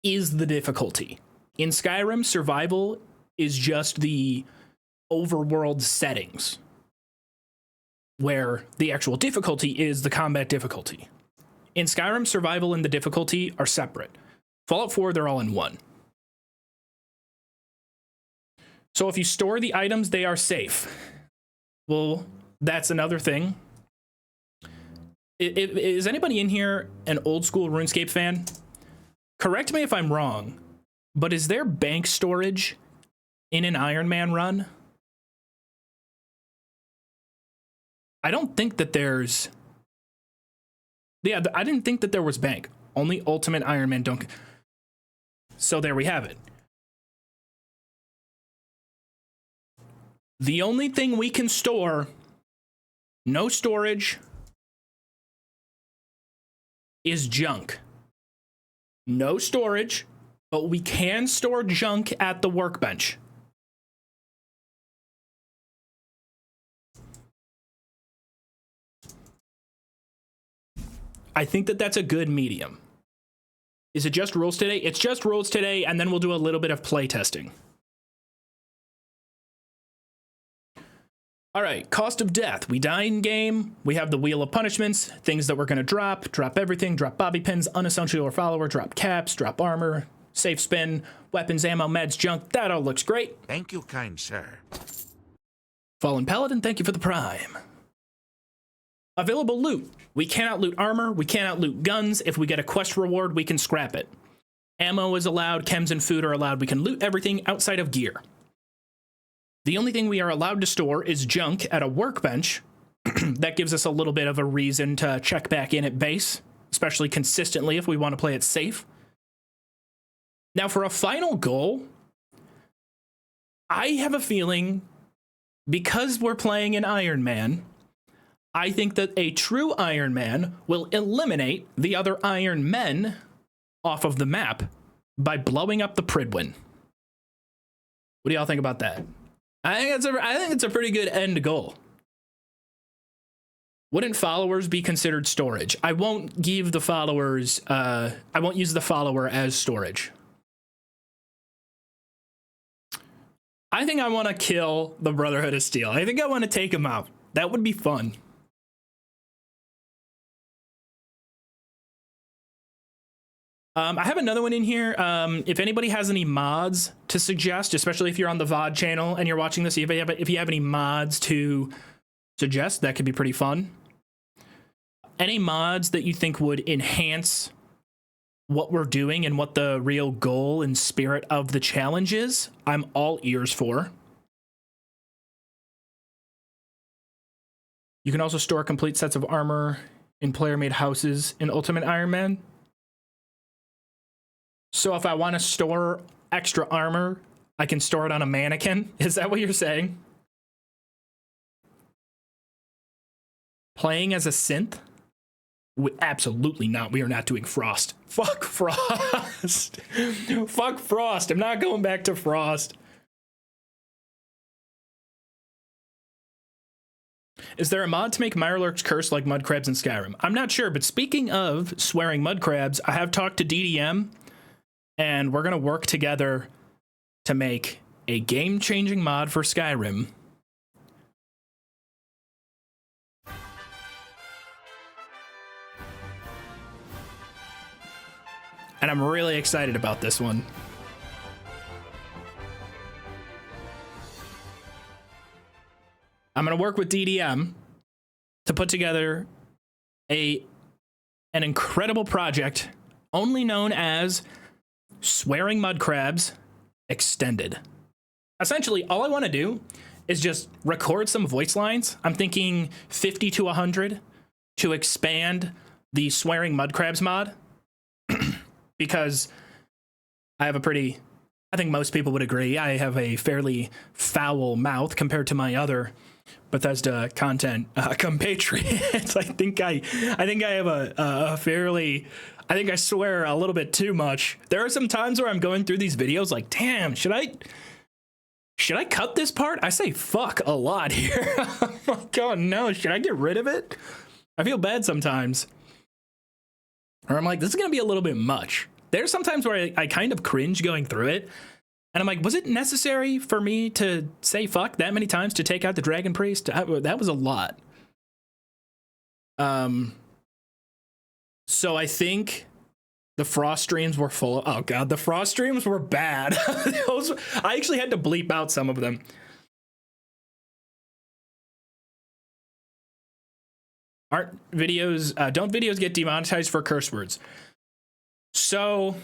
A: is the difficulty. In Skyrim, survival is just the overworld settings, where the actual difficulty is the combat difficulty. In Skyrim, survival and the difficulty are separate. Fallout 4, they're all in one. So if you store the items, they are safe. Well, that's another thing. Is anybody in here an old school RuneScape fan? Correct me if I'm wrong, but is there bank storage in an Iron Man run? I don't think that there's... Yeah, I didn't think that there was bank. Only Ultimate Iron Man don't... So there we have it. The only thing we can store, no storage, is junk. No storage, but we can store junk at the workbench. I think that that's a good medium. Is it just rules today? It's just rules today, and then we'll do a little bit of play testing. All right, cost of death. We die in game. We have the wheel of punishments, things that we're going to drop everything, drop bobby pins, unessential or follower, drop caps, drop armor, safe spin, weapons, ammo, meds, junk. That all looks great.
D: Thank you, kind sir.
A: Fallen Paladin, thank you for the prime. Available loot. We cannot loot armor. We cannot loot guns. If we get a quest reward, we can scrap it. Ammo is allowed. Chems and food are allowed. We can loot everything outside of gear. The only thing we are allowed to store is junk at a workbench. That gives us a little bit of a reason to check back in at base, especially consistently if we want to play it safe. Now, for a final goal, I have a feeling, because we're playing an Iron Man, I think that a true Iron Man will eliminate the other Iron Men off of the map by blowing up the Pridwin. What do y'all think about that? I think it's a pretty good end goal. Wouldn't followers be considered storage? I won't give the followers, I won't use the follower as storage. I think I want to kill the Brotherhood of Steel. I think I want to take them out. That would be fun. I have another one in here. If anybody has any mods to suggest, especially if you're on the VOD channel and you're watching this, if you have any mods to suggest, that could be pretty fun. Any mods that you think would enhance what we're doing and what the real goal and spirit of the challenge is, I'm all ears for. You can also store complete sets of armor in player-made houses in Ultimate Iron Man. So if I want to store extra armor, I can store it on a mannequin. Is that what you're saying? Playing as a synth? Absolutely not. We are not doing Frost. Fuck Frost. Fuck Frost. I'm not going back to Frost. Is there a mod to make Mirelurk's curse like mud crabs in Skyrim? I'm not sure, but speaking of swearing mud crabs, I have talked to DDM, and we're going to work together to make a game-changing mod for Skyrim. And I'm really excited about this one. I'm going to work with DDM to put together an incredible project only known as Swearing Mud Crabs Extended. Essentially, all I want to do is just record some voice lines. I'm thinking 50 to 100 to expand the Swearing Mud Crabs mod. Because I have I think most people would agree, I have a fairly foul mouth compared to my other Bethesda content compatriots. I think I have a fairly, I think I swear a little bit too much. There are some times where I'm going through these videos like, damn, should I cut this part? I say fuck a lot here. I'm like, oh no, should I get rid of it? I feel bad sometimes. Or I'm like, this is going to be a little bit much. There's sometimes where I kind of cringe going through it. And I'm like, was it necessary for me to say fuck that many times to take out the Dragon Priest? That was a lot. So I think the Frost streams were full of, oh God, the Frost streams were bad. I actually had to bleep out some of them. Don't videos get demonetized for curse words? So,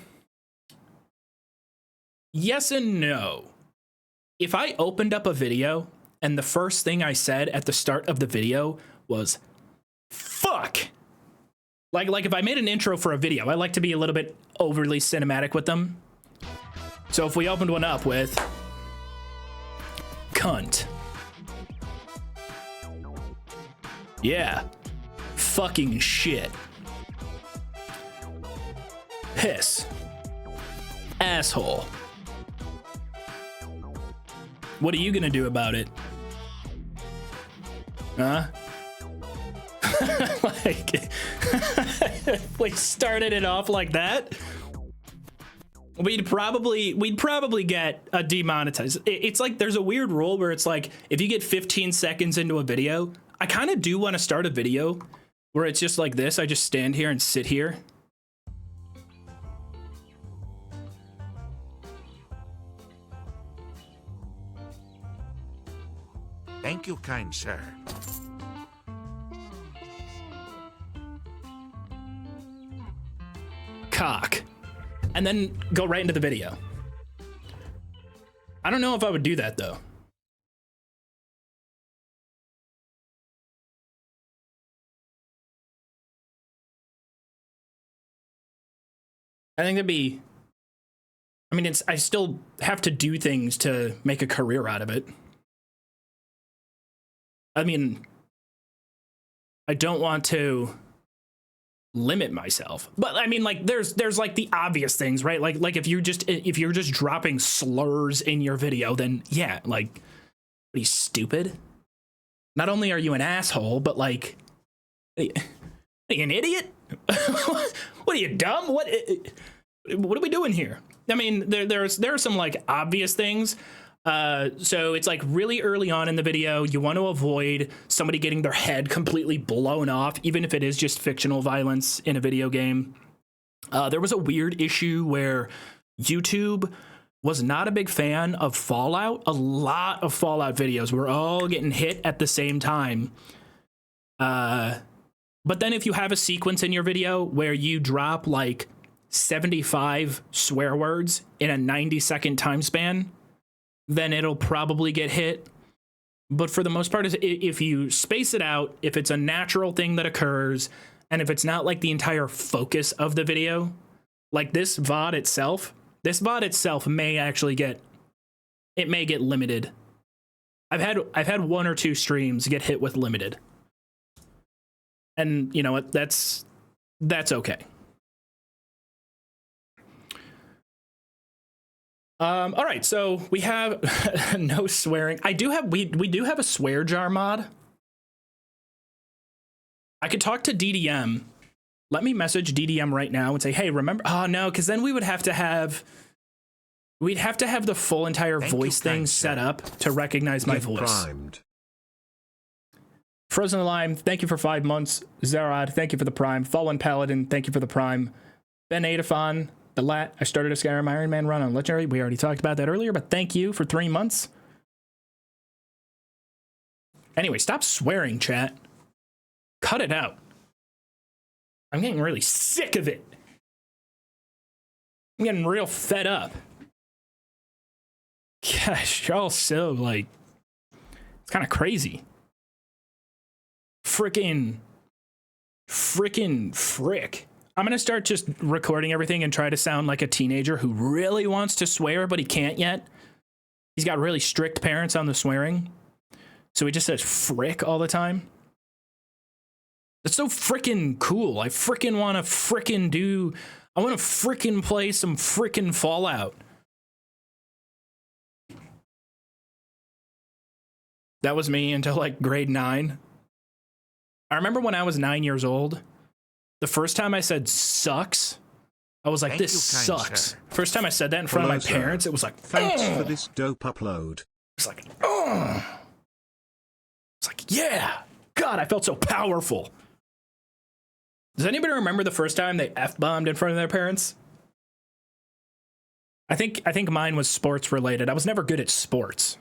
A: yes and no. If I opened up a video and the first thing I said at the start of the video was fuck, like if I made an intro for a video, I like to be a little bit overly cinematic with them. So if we opened one up with cunt, yeah, fucking shit, piss, asshole, what are you gonna do about it? Huh? Like, if we started it off like that, we'd probably get a demonetized. It's like there's a weird rule where it's like if you get 15 seconds into a video, I kind of do want to start a video where it's just like this. I just stand here and sit here.
D: Thank you, kind sir.
A: Cock. And then go right into the video. I don't know if I would do that though. I think that'd be, I mean, I still have to do things to make a career out of it. I mean, I don't want to limit myself, but I mean, like there's like the obvious things, right? Like if you're just dropping slurs in your video, then yeah, like, are you stupid? Not only are you an asshole, but like, are you an idiot? What are you, dumb? What are we doing here? I mean, there are some like obvious things. So it's like really early on in the video, you want to avoid somebody getting their head completely blown off, even if it is just fictional violence in a video game. There was a weird issue where YouTube was not a big fan of Fallout. A lot of Fallout videos were all getting hit at the same time. But then if you have a sequence in your video where you drop like 75 swear words in a 90-second time span, then it'll probably get hit. But for the most part, if you space it out, if it's a natural thing that occurs, and if it's not like the entire focus of the video, like this VOD itself may actually get limited. I've had 1 or 2 streams get hit with limited. And you know what? That's okay. All right, so we have no swearing. We do have a swear jar mod. I could talk to DDM. Let me message DDM right now and say, hey, remember? Oh no, because then we'd have to have the full entire voice thing set up to recognize my voice.
B: Primed.
A: Frozen Lime, thank you for 5 months. Zarad, thank you for the prime. Fallen Paladin, thank you for the prime. Ben Adafon, the Lat, I started a Skyrim Iron Man run on Legendary. We already talked about that earlier, but thank you for 3 months. Anyway, stop swearing, chat. Cut it out. I'm getting really sick of it. I'm getting real fed up. Gosh, y'all so, like, it's kind of crazy. Frickin' frick. I'm gonna start just recording everything and try to sound like a teenager who really wants to swear, but he can't yet. He's got really strict parents on the swearing. So he just says frick all the time. It's so frickin' cool. I frickin' wanna I wanna frickin' play some frickin' Fallout. That was me until like grade 9. I remember when I was 9 years old, the first time I said sucks, I was like,
D: Thank
A: this
D: you, kind
A: sucks.
D: sir.
A: First time I said that in front of my parents, it was like,
B: Thanks for this dope upload.
A: It's like, oh. It's like, yeah. God, I felt so powerful. Does anybody remember the first time they F-bombed in front of their parents? I think mine was sports related. I was never good at sports.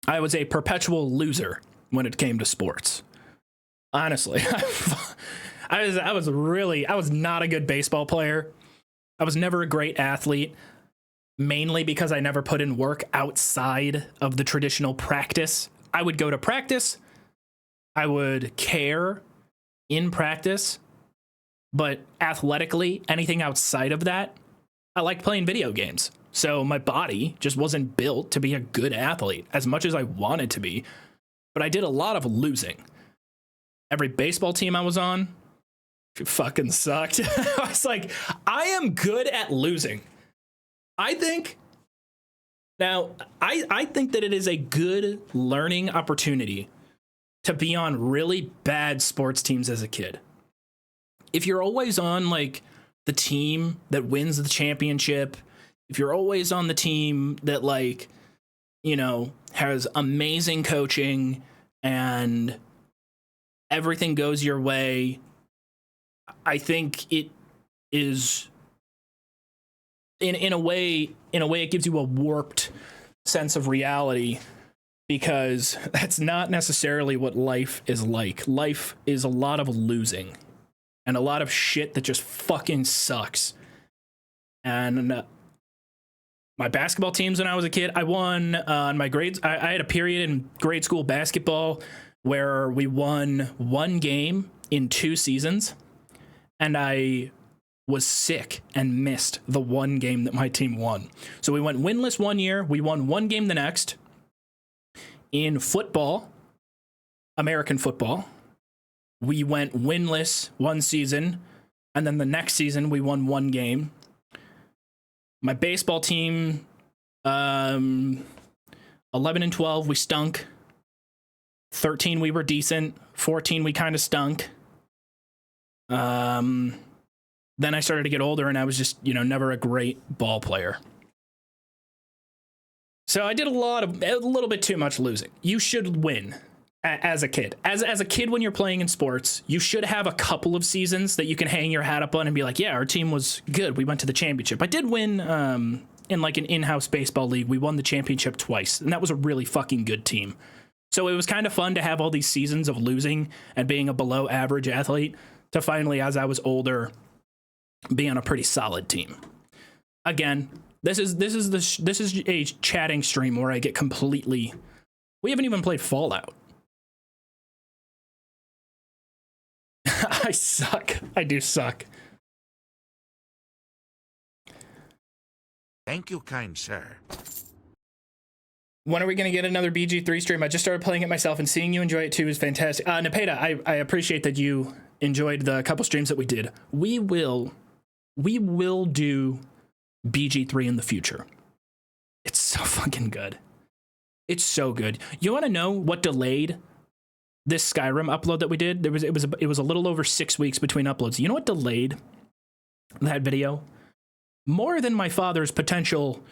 A: I was a perpetual loser when it came to sports. Honestly, I was not a good baseball player. I was never a great athlete, mainly because I never put in work outside of the traditional practice. I would go to practice. I would care in practice, but athletically, anything outside of that, I liked playing video games. So my body just wasn't built to be a good athlete as much as I wanted to be, but I did a lot of losing. Every baseball team I was on, it fucking sucked. I was like, I am good at losing. I think that it is a good learning opportunity to be on really bad sports teams as a kid. If you're always on like the team that wins the championship, if you're always on the team that like, you know, has amazing coaching and everything goes your way, I think it is in a way it gives you a warped sense of reality, because that's not necessarily what life is like. Life is a lot of losing and a lot of shit that just fucking sucks. And my basketball teams when I was a kid, I won on my grades. I had a period in grade school basketball where we won 1 game in 2 seasons, and I was sick and missed the 1 game that my team won. So we went winless 1 year, we won 1 game the next. In football, American football, we went winless 1 season, and then the next season we won 1 game. My baseball team, 11 and 12, we stunk. 13, we were decent. 14, we kind of stunk. Then I started to get older, and I was just, never a great ball player. So I did a little bit too much losing. You should win. as a kid. As a kid, when you're playing in sports, you should have a couple of seasons that you can hang your hat up on and be like, yeah, our team was good. We went to the championship. I did win in like an in-house baseball league. We won the championship twice, and that was a really fucking good team. So it was kind of fun to have all these seasons of losing and being a below average athlete to finally, as I was older, be on a pretty solid team. Again, this is a chatting stream where I get completely. We haven't even played Fallout. I suck. I do suck.
D: Thank you, kind sir.
A: When are we going to get another BG3 stream? I just started playing it myself, and seeing you enjoy it too is fantastic. Nepeta, I appreciate that you enjoyed the couple streams that we did. We will do BG3 in the future. It's so fucking good. It's so good. You want to know what delayed this Skyrim upload that we did? It was a little over 6 weeks between uploads. You know what delayed that video? More than my father's potential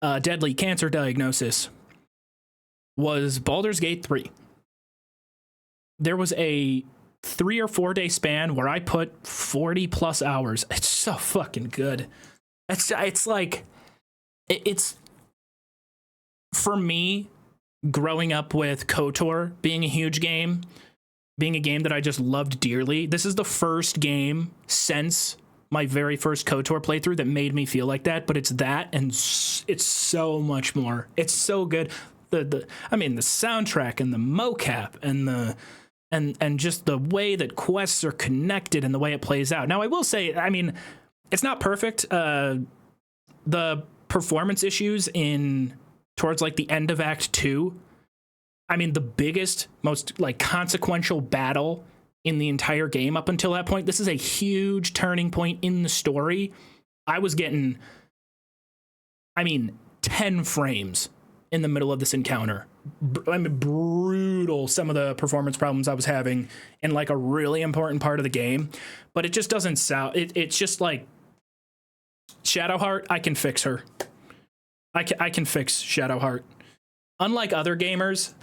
A: deadly cancer diagnosis was Baldur's Gate 3. There was a 3 or 4 day span where I put 40 plus hours. It's so fucking good. It's like, it's for me, growing up with KOTOR being a huge game, being a game that I just loved dearly. This is the first game since my very first KOTOR playthrough that made me feel like that, but it's that, and it's so much more. It's so good. The soundtrack and the mocap and just the way that quests are connected and the way it plays out. Now, I will say, I mean, it's not perfect. The performance issues towards like the end of Act 2. I mean, the biggest, most like consequential battle in the entire game up until that point. This is a huge turning point in the story. I was getting, 10 frames in the middle of this encounter. Brutal, some of the performance problems I was having in like a really important part of the game. But it just doesn't sound, it's just like Shadowheart, I can fix her. I can fix Shadowheart. Unlike other gamers,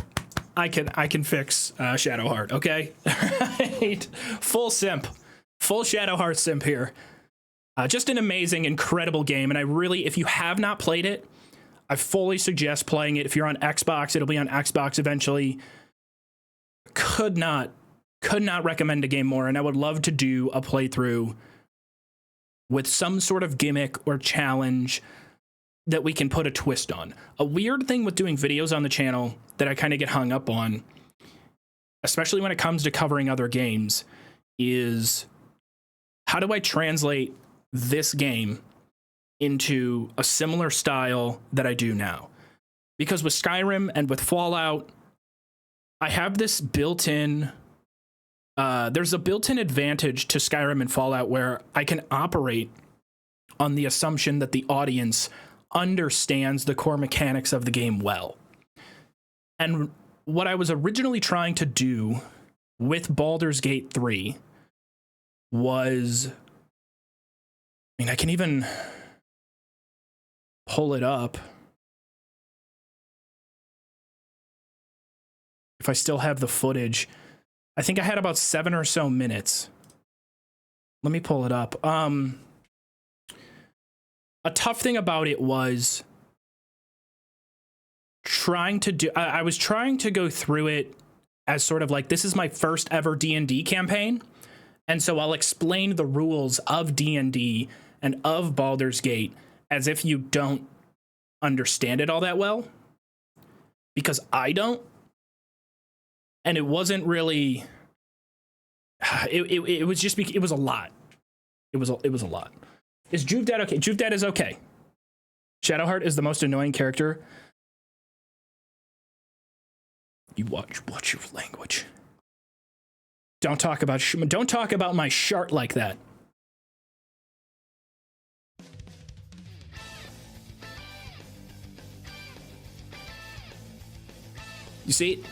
A: I can fix Shadowheart, okay? Right? Full simp. Full Shadowheart simp here. Just an amazing, incredible game. And I really, if you have not played it, I fully suggest playing it. If you're on Xbox, it'll be on Xbox eventually. Could not recommend a game more. And I would love to do a playthrough with some sort of gimmick or challenge that we can put a twist on. A weird thing with doing videos on the channel that I kind of get hung up on, especially when it comes to covering other games, is how do I translate this game into a similar style that I do now? Because with Skyrim and with Fallout, I have this built-in, there's a built-in advantage to Skyrim and Fallout where I can operate on the assumption that the audience understands the core mechanics of the game well. And what I was originally trying to do with Baldur's Gate 3 was, I can even pull it up if I still have the footage. I think I had about 7 or so minutes. Let me pull it up. A tough thing about it was I was trying to go through it as sort of like, this is my first ever D&D campaign. And so I'll explain the rules of D&D and of Baldur's Gate as if you don't understand it all that well. Because I don't. And it wasn't really, it was just, it was a lot. It was a lot. Is Joov dead okay? Joov dead is okay. Shadowheart is the most annoying character. You watch your language. Don't talk about my shart like that. You see?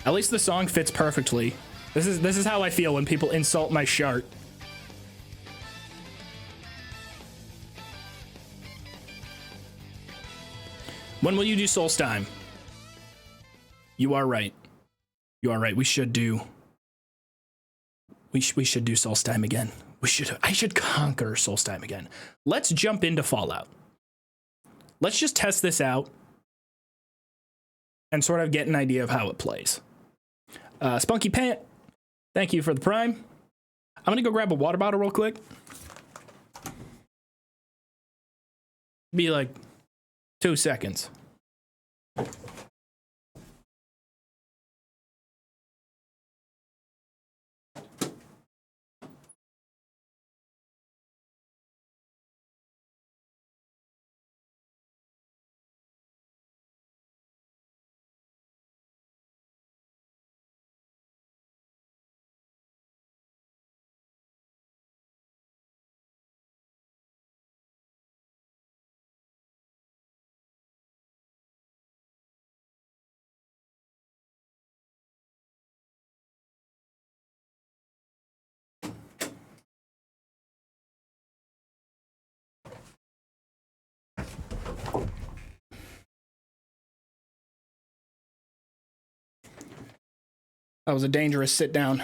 A: At least the song fits perfectly. This is how I feel when people insult my shart. When will you do Solstheim? You are right. You are right. We should do Solstheim again. I should conquer Solstheim again. Let's jump into Fallout. Let's just test this out and sort of get an idea of how it plays. Spunky Pant, thank you for the prime. I'm gonna go grab a water bottle real quick. Be like 2 seconds. That was a dangerous sit down.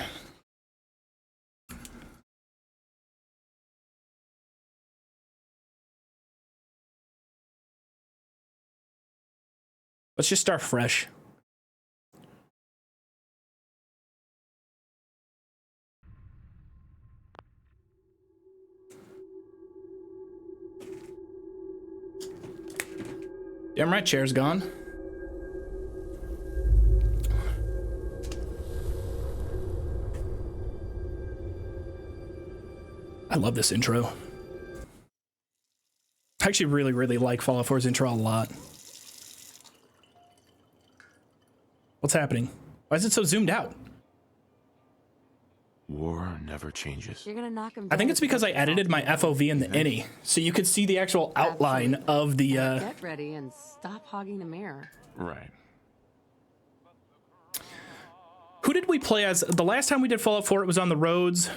A: Let's just start fresh. Damn right, chair's gone. I love this intro. I actually really like Fallout 4's intro a lot. What's happening? Why is it so zoomed out?
F: War never changes.
G: You're gonna knock him down.
A: I think it's because I edited my FOV in the innie, so you could see the actual outline of the
G: Get ready and stop hogging the mirror.
F: Right.
A: Who did we play as? The last time we did Fallout 4, it was on the roads.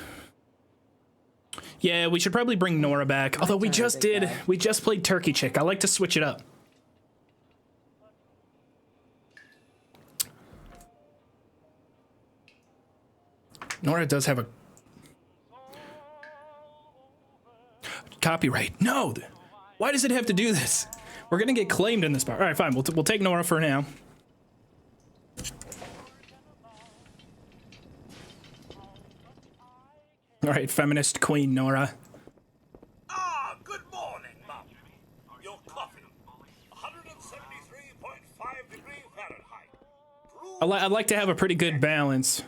A: Yeah, we should probably bring Nora back. Although we just played Turkey Chick. I like to switch it up. Nora does have a copyright. No, why does it have to do this? We're gonna get claimed in this part. All right, fine. We'll take Nora for now. All right, feminist queen Nora.
D: Ah, good morning, Mum. Your coffee. 173.5 degrees Fahrenheit.
A: I like to have a pretty good balance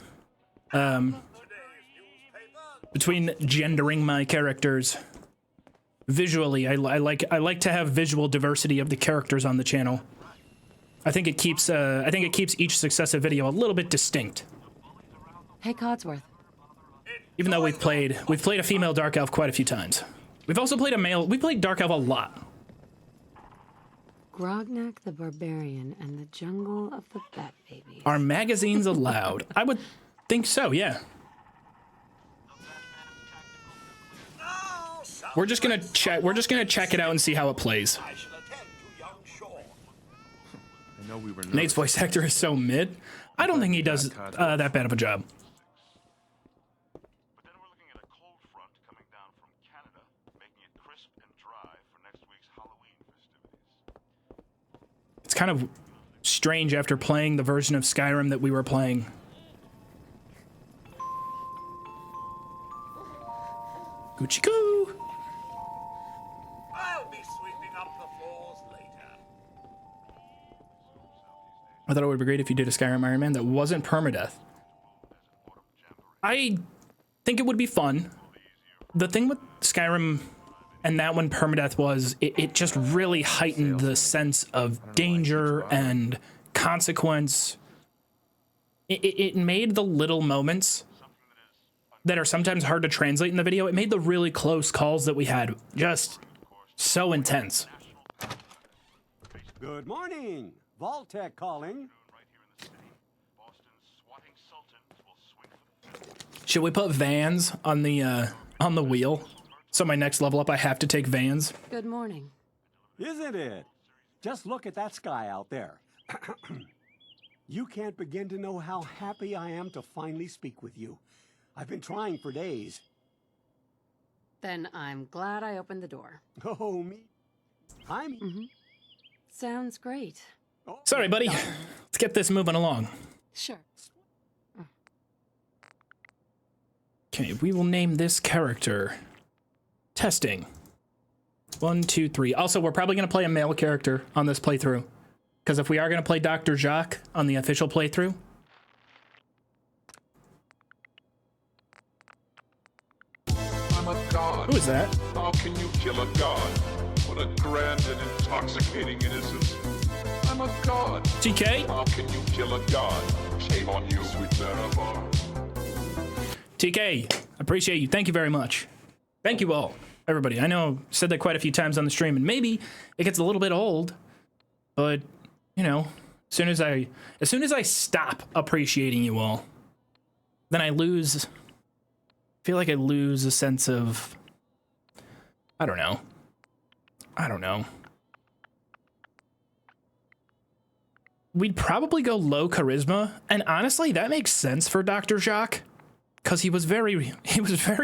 A: between gendering my characters. Visually, I like to have visual diversity of the characters on the channel. I think it keeps each successive video a little bit distinct.
G: Hey, Codsworth.
A: Even though we've played a female Dark Elf quite a few times. We've also played a male. We played Dark Elf a lot.
G: Grognak the Barbarian and the Jungle of the Bat Babies.
A: Are magazines allowed? I would think so. Yeah. We're just gonna check it out and see how it plays.
D: I shall attend to young Shaw.
F: I know we were
A: Nate's voice actor is so mid. I don't think he does that bad of a job.
F: But then we're looking at a cold front coming down from Canada, making it crisp and dry for next week's Halloween festivities.
A: It's kind of strange after playing the version of Skyrim that we were playing. Gucci goo.
D: I'll be sweeping up the floors later.
A: I thought it would be great if you did a Skyrim Iron Man that wasn't permadeath. I think it would be fun. The thing with Skyrim and that one permadeath was it just really heightened the sense of danger and consequence. It made the little moments that are sometimes hard to translate in the video. It made the really close calls that we had just so intense.
H: Good morning. Vaultec calling.
A: Should we put Vans on the wheel? So my next level up, I have to take Vans.
G: Good morning.
H: Isn't it? Just look at that sky out there. You can't begin to know how happy I am to finally speak with you. I've been trying for days.
G: Then I'm glad I opened the door.
H: Oh, me. I'm...
G: Sounds great.
H: Oh,
A: Sorry, buddy. Let's get this moving along.
G: Sure.
A: Okay, we will name this character Testing. 1, 2, 3. Also, we're probably going to play a male character on this playthrough. Because if we are going to play Dr. Jacques on the official playthrough...
I: I'm a god.
A: Who is that?
I: How can you kill a god? What a grand and intoxicating innocence. I'm a god.
A: TK?
I: How can you kill a god? Shame on you, sweet Marabar.
A: TK, appreciate you. Thank you very much. Thank you all, everybody. I know I've said that quite a few times on the stream, and maybe it gets a little bit old, but, you know, as soon as I stop appreciating you all, then I feel like I lose a sense of, I don't know. We'd probably go low charisma, and honestly, that makes sense for Dr. Jacques, because he was very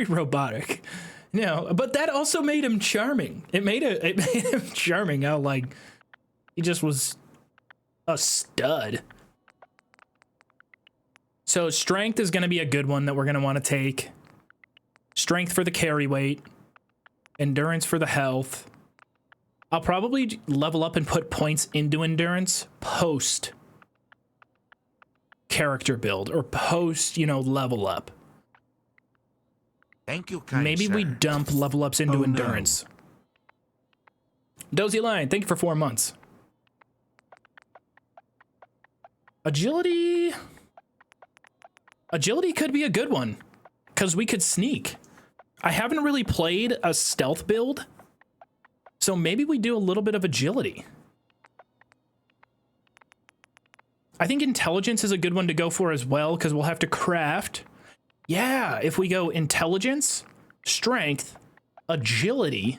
A: robotic. You know, but that also made him charming. It made him charming how, like, he just was a stud. So strength is going to be a good one that we're going to want to take. Strength for the carry weight. Endurance for the health. I'll probably level up and put points into endurance post character build or post, you know, level up.
J: Thank you, kind
A: Maybe
J: sir.
A: we dump level ups into
B: Oh, no.
A: endurance. Dozy Lion, thank you for 4 months. Agility could be a good one, because we could sneak. I haven't really played a stealth build, so maybe we do a little bit of agility. I think intelligence is a good one to go for as well, because we'll have to craft. Yeah, if we go intelligence, strength, agility,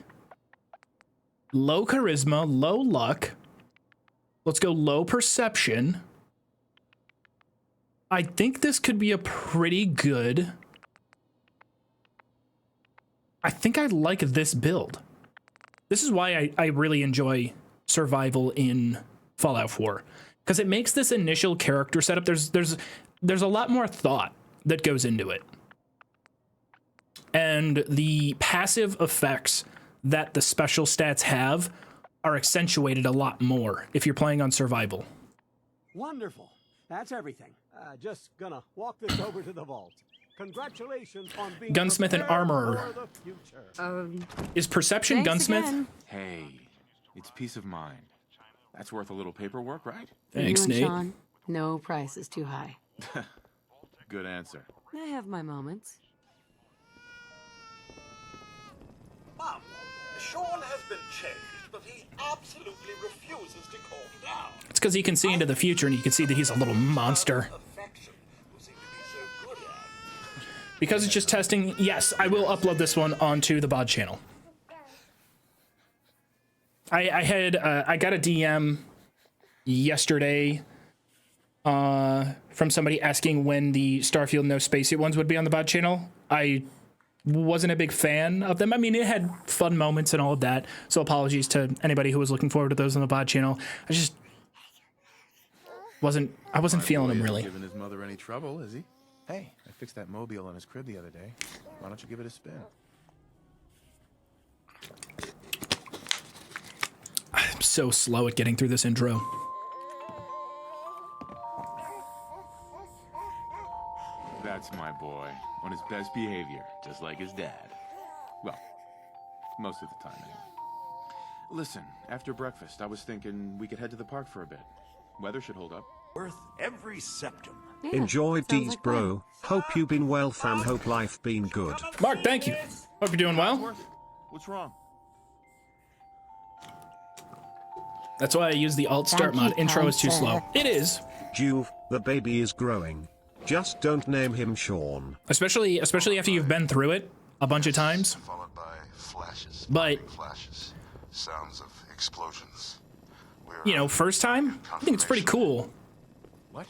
A: low charisma, low luck. Let's go low perception. I think this could be a pretty good... I think I like this build. This is why I really enjoy survival in Fallout 4. Because it makes this initial character setup, there's a lot more thought that goes into it. And the passive effects that the special stats have are accentuated a lot more if you're playing on survival.
H: Wonderful. That's everything. Just gonna walk this over to the vault. Congratulations on being
A: Gunsmith and
H: prepared
A: armorer.
H: for the future.
A: Is perception
G: Thanks
A: gunsmith?
G: again.
J: Hey, it's peace of mind. That's worth a little paperwork, right?
A: Thanks,
G: You and
A: Nate.
G: Sean, no price is too high.
J: Good answer.
G: I have my moments.
D: Mum, Sean has been changed, but he absolutely refuses to calm down.
A: It's because he can see into the future and you can see that he's a little monster.
D: Affection, who seem to be so good at.
A: Because it's just testing, yes, I will upload this one onto the VOD channel. I got a DM yesterday from somebody asking when the Starfield No Spacesuit ones would be on the VOD channel. I wasn't a big fan of them. I mean, it had fun moments and all of that, so apologies to anybody who was looking forward to those on the VOD channel. I just wasn't feeling them really.
J: Giving his mother any trouble, is he? Hey, I fixed that mobile on his crib the other day. Why don't you give it a spin?
A: I'm so slow at getting through this intro.
J: That's my boy, on his best behavior, just like his dad. Well, most of the time anyway. Listen, after breakfast, I was thinking we could head to the park for a bit. Weather should hold up.
D: Worth every septum.
G: Yeah,
B: Enjoy
G: sounds
B: D's
G: like
B: bro. Hope you been well fam. Hope life been good.
A: Mark, thank you. Hope you're doing well.
J: Worth it. What's wrong?
A: That's why I use the alt start
C: Thank you,
A: mod. Intro is too
C: kind
A: slow.
C: sir.
A: It is.
B: Joov, the baby is growing. Just don't name him Sean.
A: Especially after you've been through it a bunch of times.
F: Followed by flashes.
A: But,
F: Flashes. Sounds of explosions.
A: you know, first time, I think it's pretty cool.
J: What?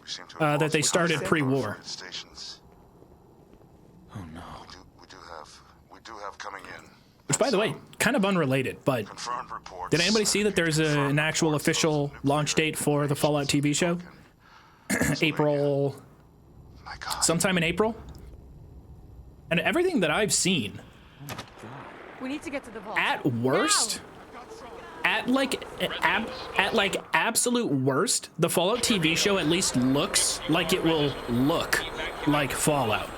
A: that they started pre-war.
J: Oh no.
F: We do have coming in.
A: Which, by the way, kind of unrelated, but
F: Confirmed reports.
A: did anybody see that there's an actual official launch date for the Fallout TV show? April,
F: My God.
A: sometime in April. And everything that I've seen,
G: We need to get to the vault.
A: at worst, at like absolute worst, the Fallout TV show at least looks like it will look like Fallout.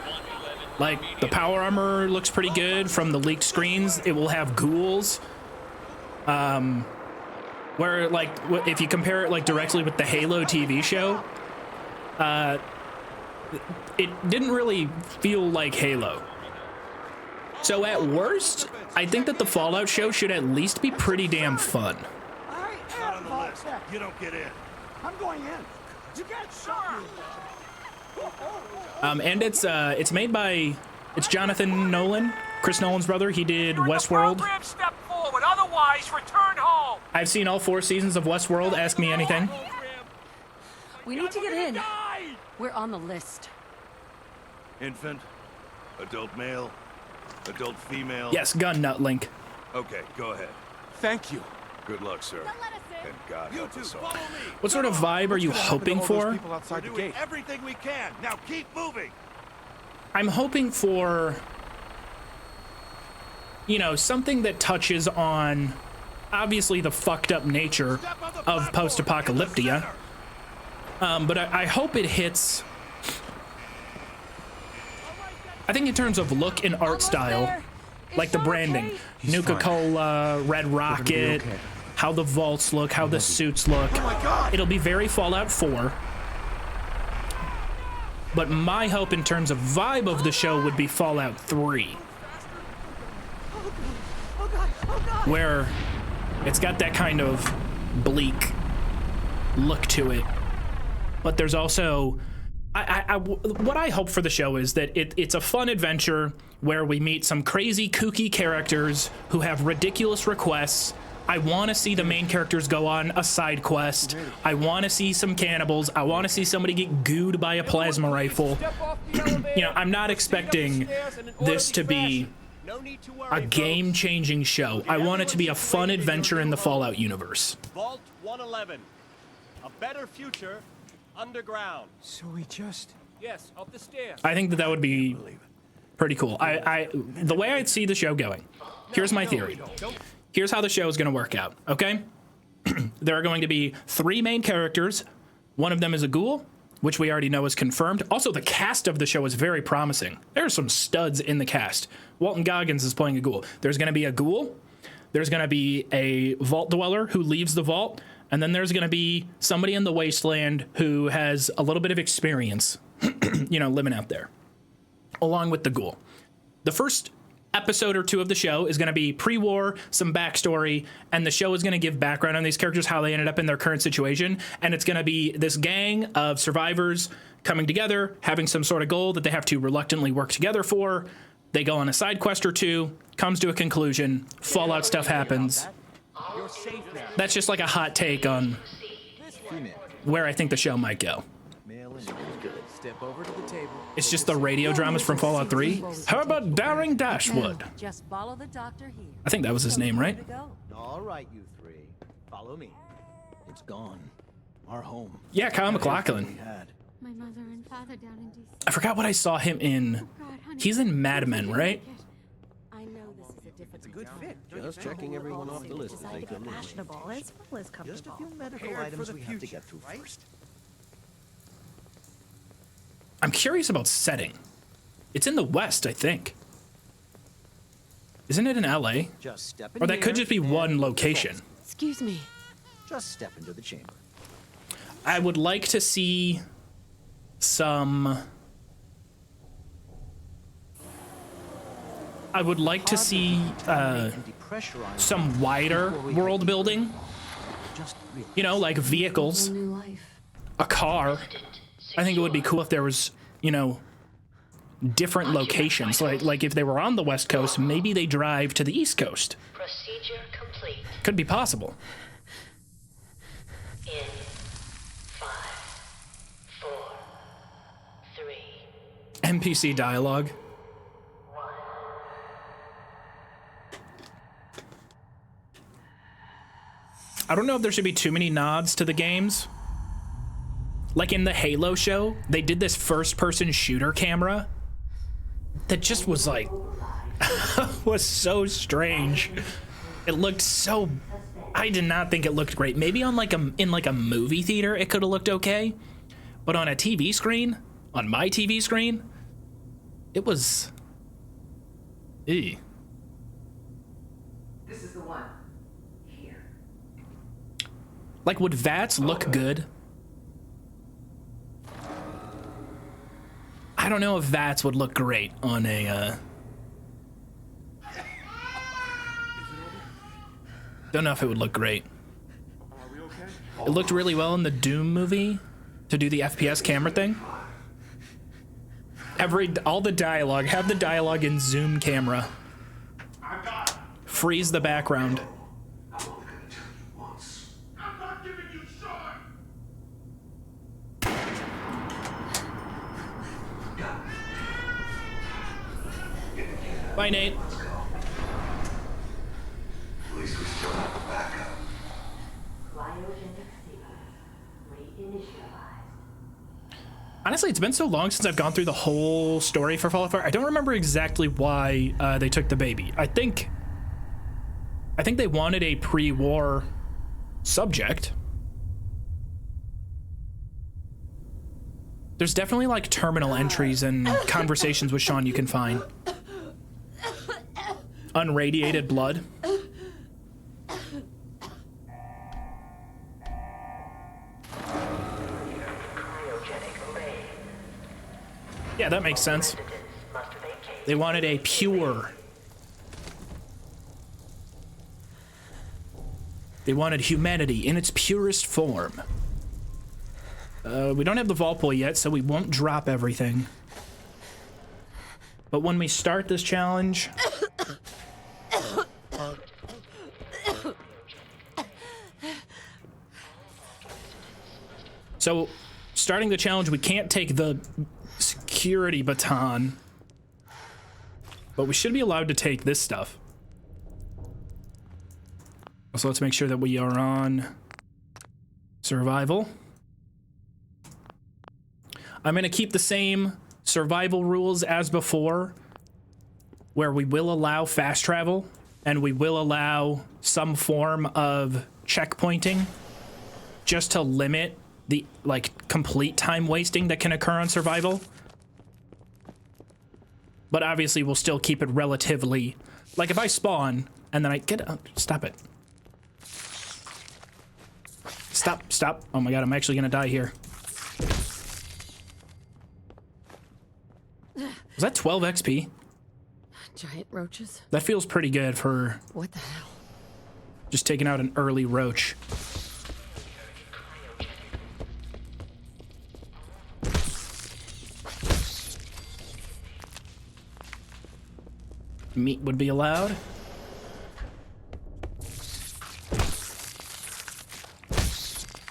A: Like, the power armor looks pretty good from the leaked screens. It will have ghouls. Where, like, if you compare it, like, directly with the Halo TV show, it didn't really feel like Halo. So at worst, I think that the Fallout show should at least be pretty damn fun.
H: I am Vault Tech.
D: You don't get in.
H: I'm going in. You can't shut me.
A: And it's made by, it's Jonathan Nolan, Chris Nolan's brother. He did Westworld.
H: Step forward, otherwise return home.
A: I've seen all 4 seasons of Westworld. Ask me anything.
G: We need to get in. We're on the list.
D: Infant, adult male, adult female.
A: Yes, gun nut link.
D: Okay, go ahead.
J: Thank you.
D: Good luck, sir. And God help us all.
A: What sort of vibe are you hoping for?
J: People outside the gate.
D: Everything we can. Now keep moving.
A: I'm hoping for, you know, something that touches on, obviously, the fucked up nature of post-apocalyptia. But I hope it hits, I think in terms of look and art style, like the branding, Nuka-Cola, Red Rocket, how the vaults look, how the suits look. It'll be very Fallout 4. But my hope in terms of vibe of the show would be Fallout 3. Where it's got that kind of bleak look to it. But there's also, what I hope for the show is that it's a fun adventure where we meet some crazy, kooky characters who have ridiculous requests. I want to see the main characters go on a side quest. I want to see some cannibals. I want to see somebody get gooed by a plasma rifle. You know, I'm not expecting this to be a game-changing show. I want it to be a fun adventure in the Fallout universe.
H: Vault 111. A better future underground.
J: So we just...
H: Yes, up the stairs.
A: I think that would be pretty cool. The way I'd see the show going, here's my theory. Here's how the show is going to work out, okay? There are going to be 3 main characters. One of them is a ghoul, which we already know is confirmed. Also, the cast of the show is very promising. There are some studs in the cast. Walton Goggins is playing a ghoul. There's going to be a ghoul. There's going to be a vault dweller who leaves the vault. And then there's going to be somebody in the wasteland who has a little bit of experience, you know, living out there, along with the ghoul. The first episode or 2 of the show is going to be pre-war, some backstory, and the show is going to give background on these characters, how they ended up in their current situation. And it's going to be this gang of survivors coming together, having some sort of goal that they have to reluctantly work together for. They go on a side quest or 2, comes to a conclusion, Fallout stuff happens. That's just like a hot take on where I think the show might go. It's just the radio dramas from Fallout 3. How about Daring Dashwood?
G: Just follow the doctor here.
A: I think that was his name, right?
K: All right, you 3. Follow me. It's gone. Our home.
A: Yeah, Kyle MacLachlan.
C: My mother and father down in D.C.
A: I forgot what I saw him in. He's in Mad Men, right?
C: I know this is a difficult
K: Good fit. Just checking everyone off the list as they come in.
C: fashionable as well as comfortable.
K: Just a few medical items we have to get through first.
A: I'm curious about setting. It's in the West, I think. Isn't it in LA?
K: Just step in
A: Or that could
K: here
A: just be one location.
G: Excuse me.
K: Just step into the chamber.
A: I would like to see some... I would like to see some wider world building. You know, like vehicles, a car. I think it would be cool if there was, you know, different locations. Like if they were on the West Coast, maybe they drive to the East Coast.
L: Procedure complete.
A: Could be possible.
L: In 5,
A: NPC dialogue. I don't know if there should be too many nods to the games. Like in the Halo show, they did this first-person shooter camera that just was like, was so strange. It looked so, I did not think it looked great. Maybe on like in like a movie theater, it could have looked okay. But on a TV screen, on my TV screen, it was, ew.
L: This is the one. Here.
A: Like, would VATS look good? I don't know if VATS would look great on a, don't know if it would look great. It looked really well in the Doom movie to do the FPS camera thing. All the dialogue, have the dialogue in zoom camera. Freeze the background. Bye, Nate. Honestly, it's been so long since I've gone through the whole story for Fallout 4. I don't remember exactly why they took the baby. I think they wanted a pre-war subject. There's definitely like terminal entries and conversations with Sean you can find. Unradiated blood. Yeah, that makes sense. They wanted a pure. They wanted humanity in its purest form. We don't have the vault pool yet, so we won't drop everything. But when we start this challenge... So, starting the challenge, we can't take the security baton, but we should be allowed to take this stuff. So let's make sure that we are on survival. I'm going to keep the same survival rules as before, where we will allow fast travel and we will allow some form of checkpointing just to limit the like complete time wasting that can occur on survival. But obviously we'll still keep it relatively, like if I spawn and then I get, stop it. Stop. Oh my God, I'm actually gonna die here. Was that 12 XP?
G: Giant roaches?
A: That feels pretty good for...
G: What the hell?
A: Just taking out an early roach. Meat would be allowed.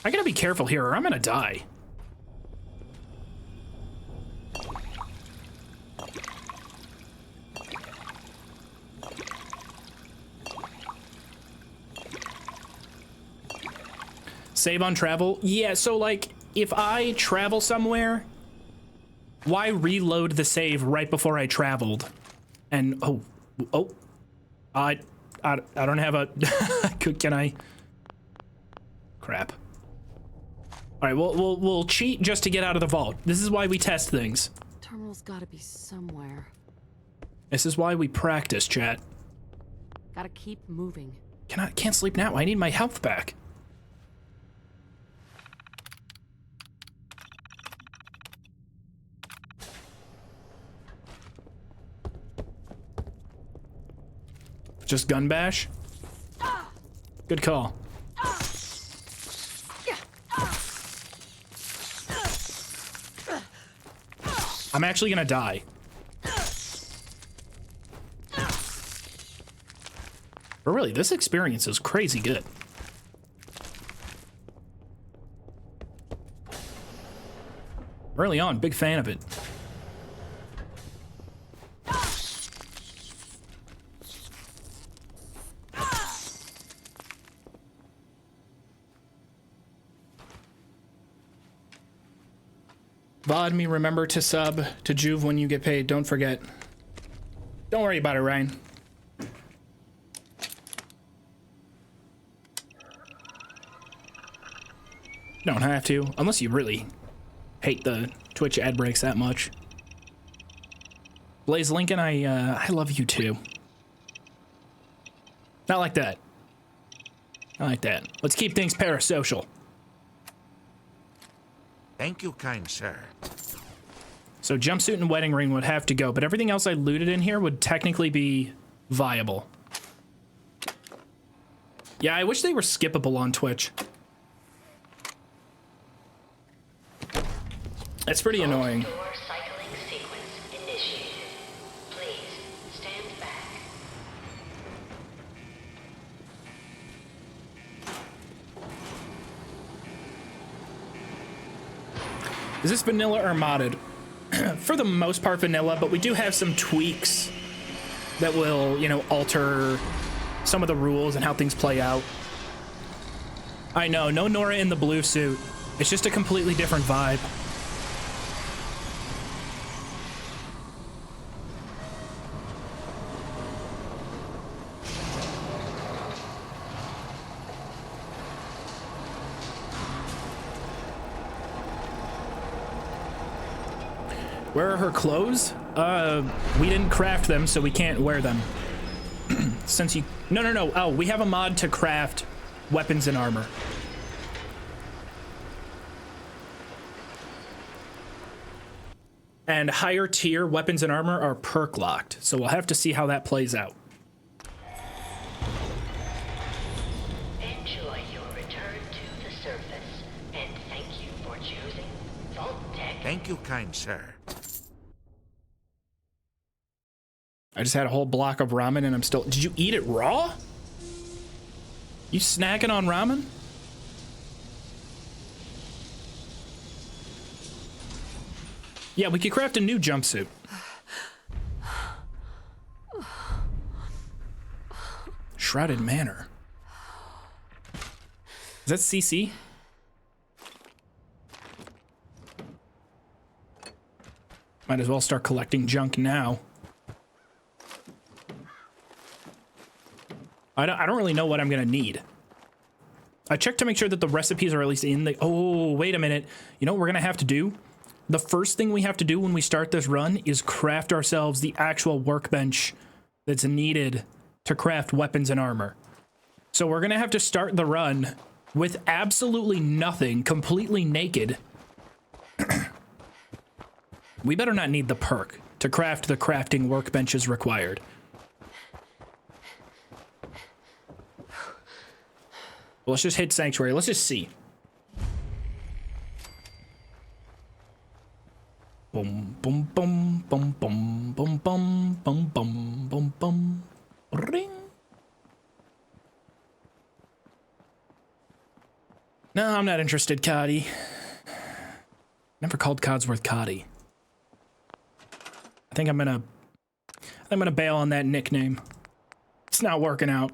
A: I gotta be careful here or I'm gonna die. Save on travel? Yeah, so like, if I travel somewhere, why reload the save right before I traveled? And, I don't have a, can I? Crap. All right, we'll cheat just to get out of the vault. This is why we test things.
G: Terminal's gotta be somewhere.
A: This is why we practice, chat.
G: Gotta keep moving.
A: Can't sleep now. I need my health back. Just gun bash? Good call. I'm actually gonna die. But really, this experience is crazy good. Early on, big fan of it. VOD me, remember to sub to Joov when you get paid. Don't forget. Don't worry about it, Ryan. Don't have to, unless you really hate the Twitch ad breaks that much. Blaze Lincoln, I love you too. Not like that. Not like that. Let's keep things parasocial.
E: Thank you, kind sir.
A: So jumpsuit and wedding ring would have to go, but everything else I looted in here would technically be viable. Yeah, I wish they were skippable on Twitch. That's pretty annoying.
L: Door cycling sequence initiated. Please stand back.
A: Is this vanilla or modded? For the most part vanilla, but we do have some tweaks that will, you know, alter some of the rules and how things play out. I know, no Nora in the blue suit. It's just a completely different vibe. Where are her clothes? We didn't craft them, so we can't wear them. Since you... No. Oh, we have a mod to craft weapons and armor. And higher tier weapons and armor are perk locked, so we'll have to see how that plays out.
L: Enjoy your return to the surface, and thank you for choosing Vault Tech.
E: Thank you, kind sir.
A: I just had a whole block of ramen and I'm still... Did you eat it raw? You snacking on ramen? Yeah, we could craft a new jumpsuit. Shrouded Manor. Is that CC? Might as well start collecting junk now. I don't really know what I'm gonna need. I checked to make sure that the recipes are at least in the... Oh, wait a minute. You know what we're gonna have to do? The first thing we have to do when we start this run is craft ourselves the actual workbench that's needed to craft weapons and armor. So we're gonna have to start the run with absolutely nothing, completely naked. We better not need the perk to craft the crafting workbenches required. Well, let's just hit Sanctuary. Let's just see. Boom, boom, boom, boom, boom, boom, boom, boom, boom, boom, boom. Ring. No, I'm not interested, Coddy. Never called Codsworth Coddy. I think I'm gonna bail on that nickname. It's not working out.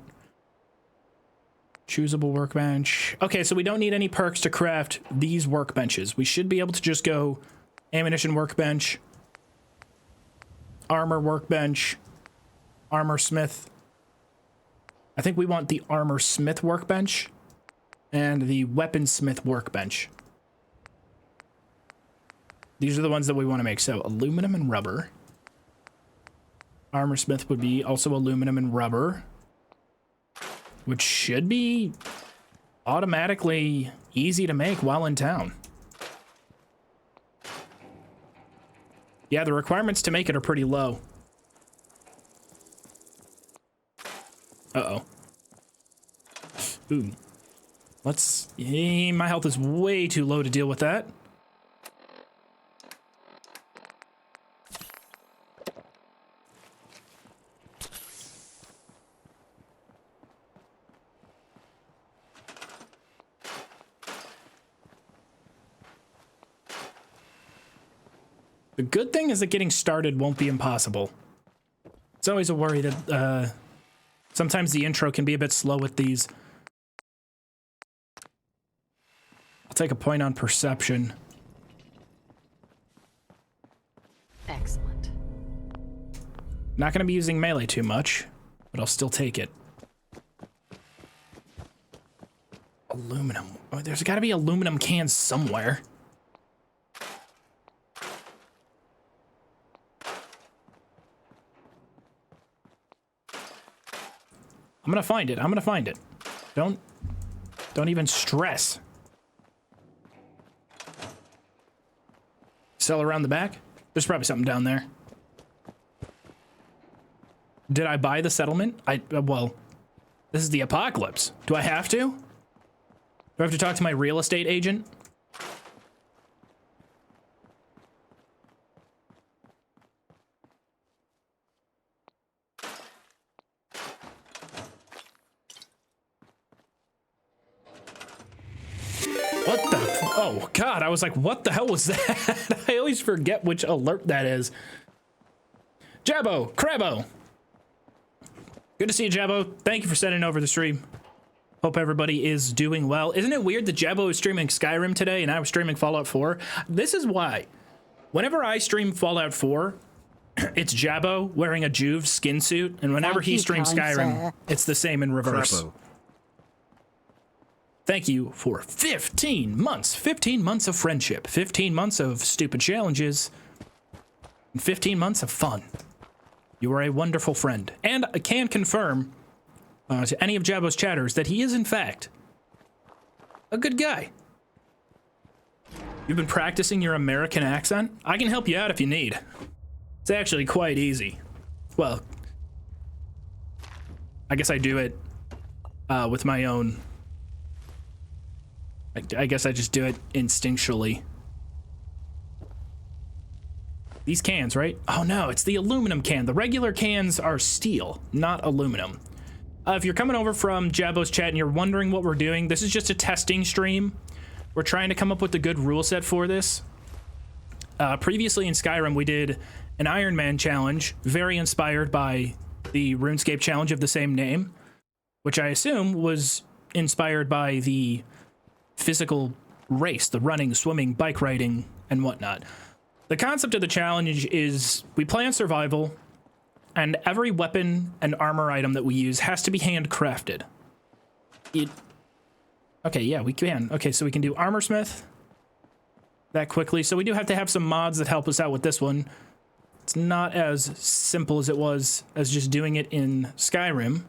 A: Choosable workbench. Okay, so we don't need any perks to craft these workbenches. We should be able to just go ammunition workbench, armor workbench, armor smith. I think we want the armor smith workbench and the weaponsmith workbench. These are the ones that we want to make. So aluminum and rubber. Armor smith would be also aluminum and rubber, which should be automatically easy to make while in town. Yeah, the requirements to make it are pretty low. Uh-oh. Ooh. Let's... my health is way too low to deal with that. The good thing is that getting started won't be impossible. It's always a worry that sometimes the intro can be a bit slow with these. I'll take a point on perception.
G: Excellent.
A: Not going to be using melee too much, but I'll still take it. Aluminum. Oh, there's got to be aluminum cans somewhere. I'm gonna find it. I'm gonna find it. Don't even stress. Cell around the back? There's probably something down there. Did I buy the settlement? Well, this is the apocalypse. Do I have to? Do I have to talk to my real estate agent? What the? Oh, God, I was like, what the hell was that? I always forget which alert that is. Jabbo, Crabbo. Good to see you, Jabbo. Thank you for sending over the stream. Hope everybody is doing well. Isn't it weird that Jabbo is streaming Skyrim today and I was streaming Fallout 4? This is why. Whenever I stream Fallout 4, it's Jabbo wearing a Joov skin suit, and whenever he streams Skyrim, it's the same in reverse.
B: Crabbo.
A: Thank you for 15 months. 15 months of friendship. 15 months of stupid challenges. And 15 months of fun. You are a wonderful friend. And I can confirm to any of Jabbo's chatters that he is, in fact, a good guy. You've been practicing your American accent? I can help you out if you need. It's actually quite easy. Well, I guess I do it with my own... I guess I just do it instinctually. These cans, right? Oh no, it's the aluminum can. The regular cans are steel, not aluminum. If you're coming over from Jabbo's chat and you're wondering what we're doing, this is just a testing stream. We're trying to come up with a good rule set for this. Previously in Skyrim, we did an Iron Man challenge, very inspired by the RuneScape challenge of the same name, which I assume was inspired by the physical race, the running, swimming, bike riding, and whatnot. The concept of the challenge is we play on survival, and every weapon and armor item that we use has to be handcrafted. Okay, yeah, we can. Okay, so we can do Armorsmith that quickly. So we do have to have some mods that help us out with this one. It's not as simple as it was as just doing it in Skyrim.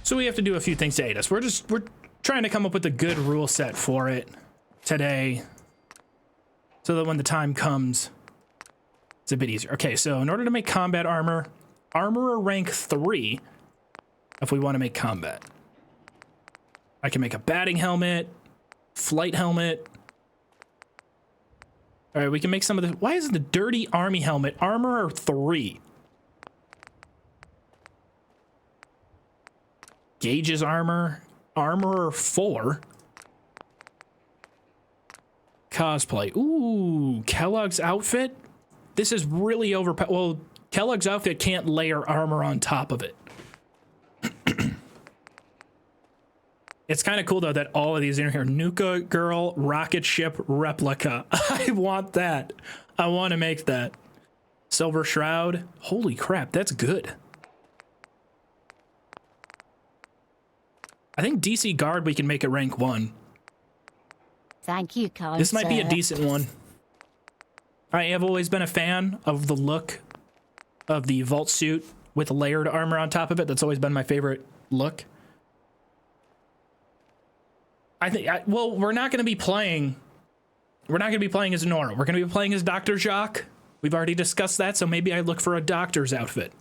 A: So we have to do a few things to aid us. We're trying to come up with a good rule set for it today so that when the time comes, it's a bit easier. Okay, so in order to make combat armor, armorer rank 3, if we want to make combat. I can make a batting helmet, flight helmet. All right, we can make some of the... Why is the dirty army helmet armorer 3? Gauge's armor, armorer 4. Cosplay. Ooh, Kellogg's outfit. This is really overpowered. Well, Kellogg's outfit can't layer armor on top of it. It's kind of cool, though, that all of these are in here. Nuka Girl rocket ship replica. I want that. I want to make that. Silver Shroud. Holy crap, that's good. I think DC Guard we can make at rank 1.
C: Thank you, kind
A: This might be a
C: sir.
A: decent one. I have always been a fan of the look of the vault suit with layered armor on top of it. That's always been my favorite look. I think, well, we're not going to be playing as Nora. We're going to be playing as Dr. Jacques. We've already discussed that, so maybe I look for a doctor's outfit.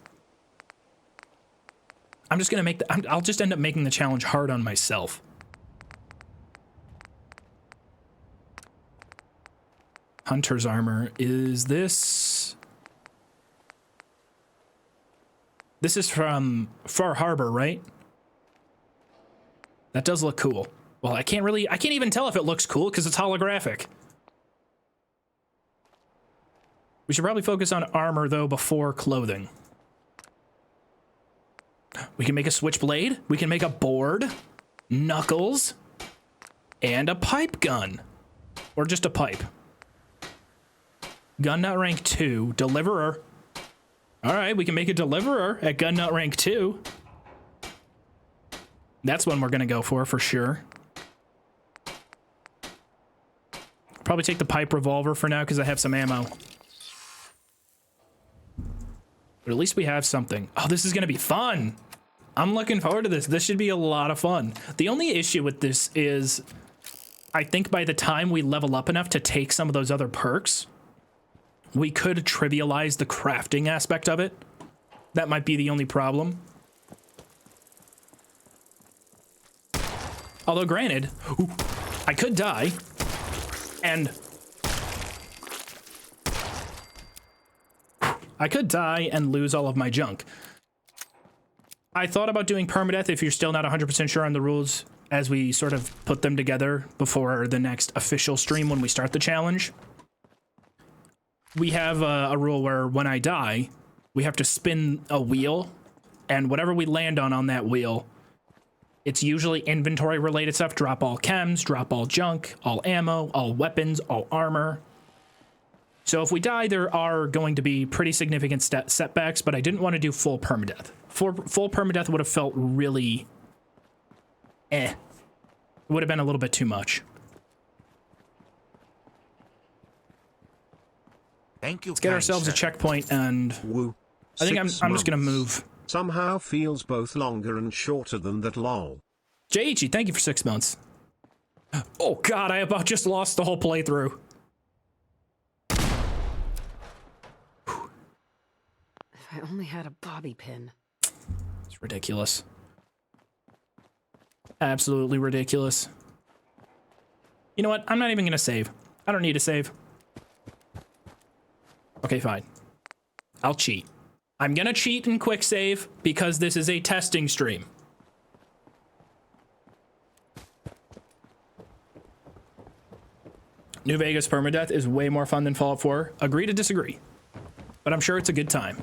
A: I'm just going to I'll just end up making the challenge hard on myself. Hunter's armor. Is this... This is from Far Harbor, right? That does look cool. Well, I can't even tell if it looks cool because it's holographic. We should probably focus on armor, though, before clothing. We can make a switchblade. We can make a board, knuckles, and a pipe gun. Or just a pipe. Gun nut rank 2. Deliverer. All right, we can make a deliverer at gun nut rank 2. That's one we're going to go for sure. Probably take the pipe revolver for now because I have some ammo. But at least we have something. Oh, this is going to be fun. I'm looking forward to this. This should be a lot of fun. The only issue with this is I think by the time we level up enough to take some of those other perks, we could trivialize the crafting aspect of it. That might be the only problem. Although granted, ooh, I could die and lose all of my junk. I thought about doing permadeath if you're still not 100% sure on the rules as we sort of put them together before the next official stream when we start the challenge. We have a rule where when I die, we have to spin a wheel, and whatever we land on that wheel, it's usually inventory related stuff. Drop all chems, drop all junk, all ammo, all weapons, all armor. So if we die, there are going to be pretty significant setbacks, but I didn't want to do full permadeath. Full permadeath would have felt really It would have been a little bit too much.
E: Thank you.
B: Let's
A: get ourselves a checkpoint, and
B: Woo.
A: I think I'm just gonna move.
B: Somehow feels both longer and shorter than that, lol.
A: Jaichi, thank you for 6 months. Oh god, I about just lost the whole playthrough.
G: If I only had a bobby pin.
A: It's ridiculous. Absolutely ridiculous. You know what? I'm not even gonna save. I don't need to save. Okay, fine. I'll cheat. I'm gonna cheat and quick save because this is a testing stream. New Vegas permadeath is way more fun than Fallout 4. Agree to disagree. But I'm sure it's a good time.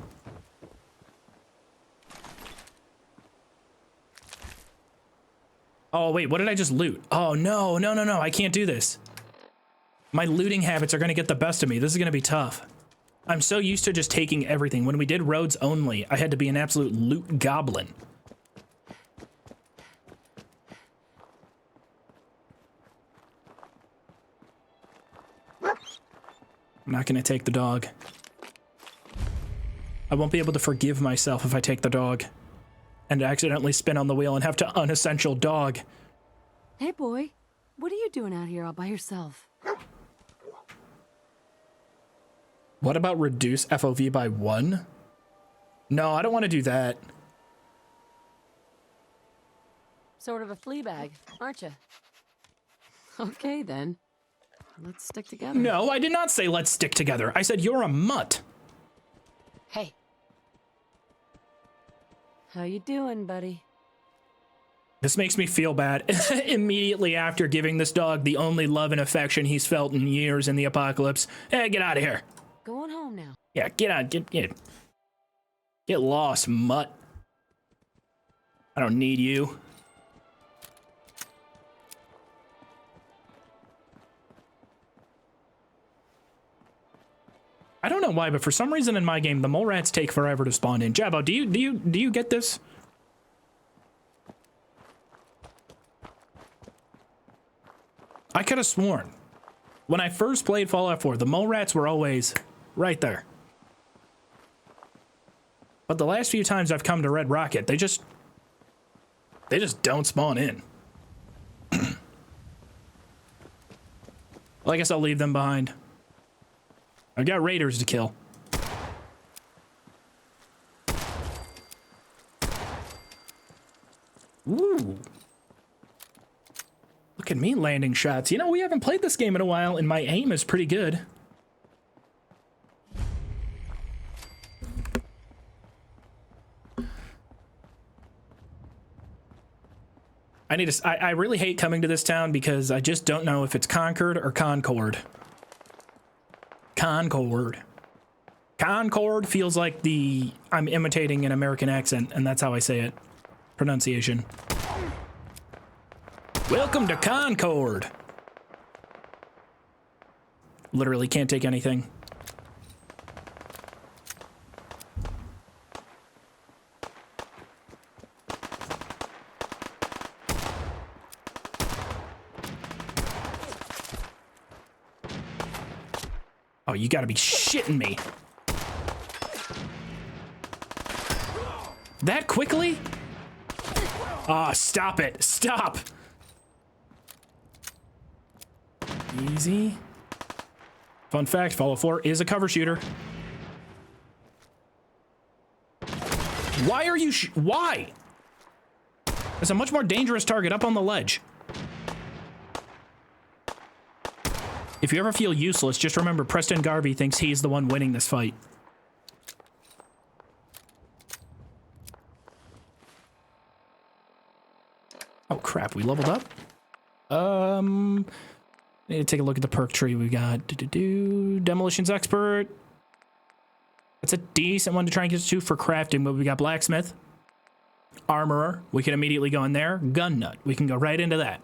A: Oh, wait, what did I just loot? Oh, no, no, no, no, I can't do this. My looting habits are gonna get the best of me. This is gonna be tough. I'm so used to just taking everything. When we did roads only, I had to be an absolute loot goblin. I'm not gonna take the dog. I won't be able to forgive myself if I take the dog and accidentally spin on the wheel and have to unessential dog.
G: Hey boy, what are you doing out here all by yourself?
A: What about reduce FOV by 1? No, I don't want to do that.
G: Sort of a flea bag, aren't you? Okay then, let's stick together.
A: No, I did not say let's stick together. I said you're a mutt.
G: Hey. How you doing, buddy?
A: This makes me feel bad. Immediately after giving this dog the only love and affection he's felt in years in the apocalypse. Hey, get out of here.
G: Going home now.
A: Yeah, get out. Get lost, mutt. I don't need you. I don't know why, but for some reason in my game, the mole rats take forever to spawn in. Jabbo, do you get this? I could have sworn when I first played Fallout 4, the mole rats were always right there. But the last few times I've come to Red Rocket, they just don't spawn in. Well, I guess I'll leave them behind. I've got raiders to kill. Ooh. Look at me landing shots. You know, we haven't played this game in a while, and my aim is pretty good. I really hate coming to this town because I just don't know if it's Concord or Concord. Concord. Concord feels like I'm imitating an American accent, and that's how I say it. Pronunciation. Welcome to Concord. Literally can't take anything. Oh, you gotta be shitting me. That quickly? Ah, stop it. Stop. Easy. Fun fact, Fallout 4 is a cover shooter. Why are you why? There's a much more dangerous target up on the ledge. If you ever feel useless, just remember Preston Garvey thinks he's the one winning this fight. Oh crap, we leveled up? Need to take a look at the perk tree we got. Demolitions Expert. It's a decent one to try and get to for crafting, but we got Blacksmith. Armorer, we can immediately go in there. Gun Nut, we can go right into that.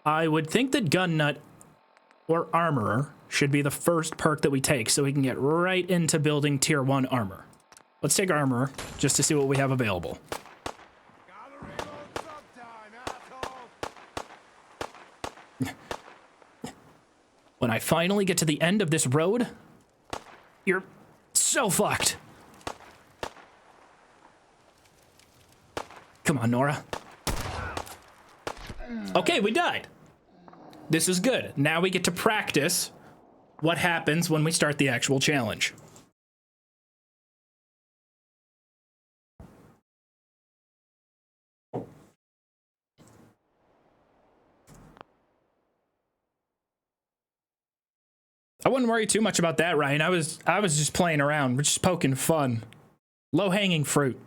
A: I would think that Gun Nut or Armorer should be the first perk that we take so we can get right into building tier 1 armor. Let's take Armorer just to see what we have available. When I finally get to the end of this road, you're so fucked. Come on, Nora. Okay, we died. This is good. Now we get to practice what happens when we start the actual challenge. I wouldn't worry too much about that, Ryan. I was just playing around. We're just poking fun. Low-hanging fruit.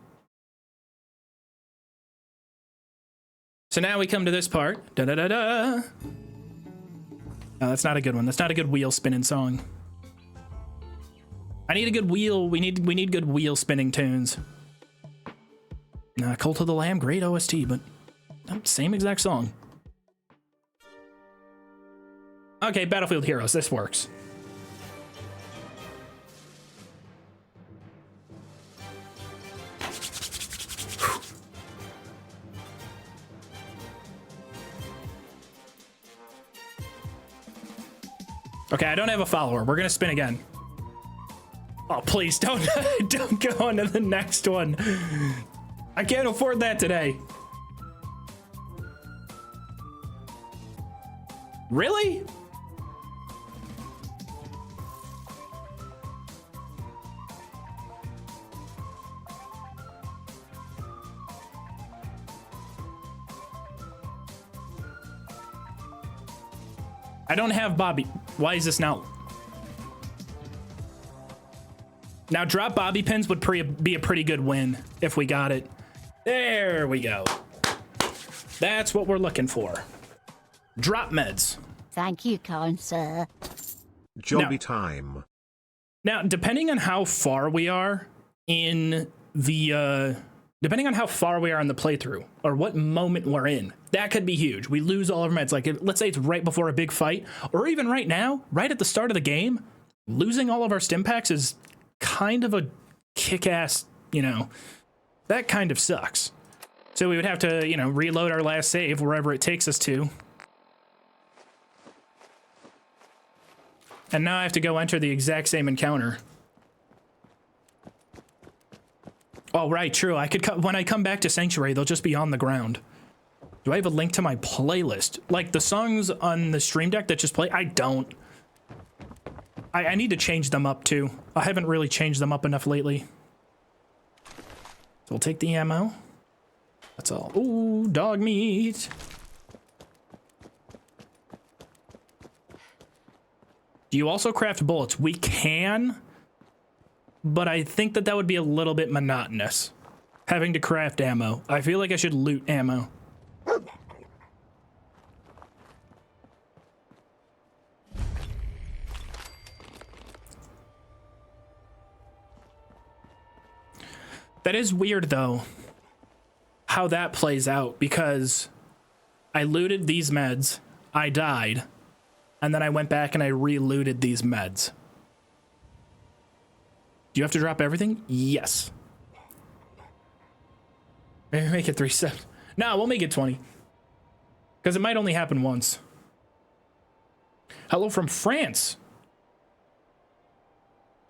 A: So now we come to this part. Da-da-da-da. No, that's not a good one. That's not a good wheel spinning song. I need a good wheel. We need good wheel spinning tunes. Cult of the Lamb, great OST, but same exact song. Okay, Battlefield Heroes, this works. Okay, I don't have a follower. We're gonna spin again. Oh, please don't don't go on to the next one. I can't afford that today. Really? I don't have Bobby. Why is this now? Now drop Bobby pins would be a pretty good win if we got it. There we go. That's what we're looking for. Drop meds.
C: Thank you, kind sir.
B: Jobby time.
A: Now, depending on how far we are in the depending on how far we are in the playthrough or what moment we're in, that could be huge. We lose all of our meds. Like, let's say it's right before a big fight, or even right now, right at the start of the game, losing all of our stim packs is kind of a kick-ass, that kind of sucks. So we would have to, reload our last save wherever it takes us to. And now I have to go enter the exact same encounter. Oh, right, true. I could when I come back to Sanctuary, they'll just be on the ground. Do I have a link to my playlist? Like the songs on the stream deck that just play? I don't. I need to change them up too. I haven't really changed them up enough lately. So we'll take the ammo. That's all. Ooh, dog meat. Do you also craft bullets? We can, but I think that would be a little bit monotonous. Having to craft ammo. I feel like I should loot ammo. That is weird though, how that plays out, because I looted these meds, I died, and then I went back and I re-looted these meds. Do you have to drop everything? Yes. Maybe make it 3 steps. No, we'll make it 20. Because it might only happen once. Hello from France.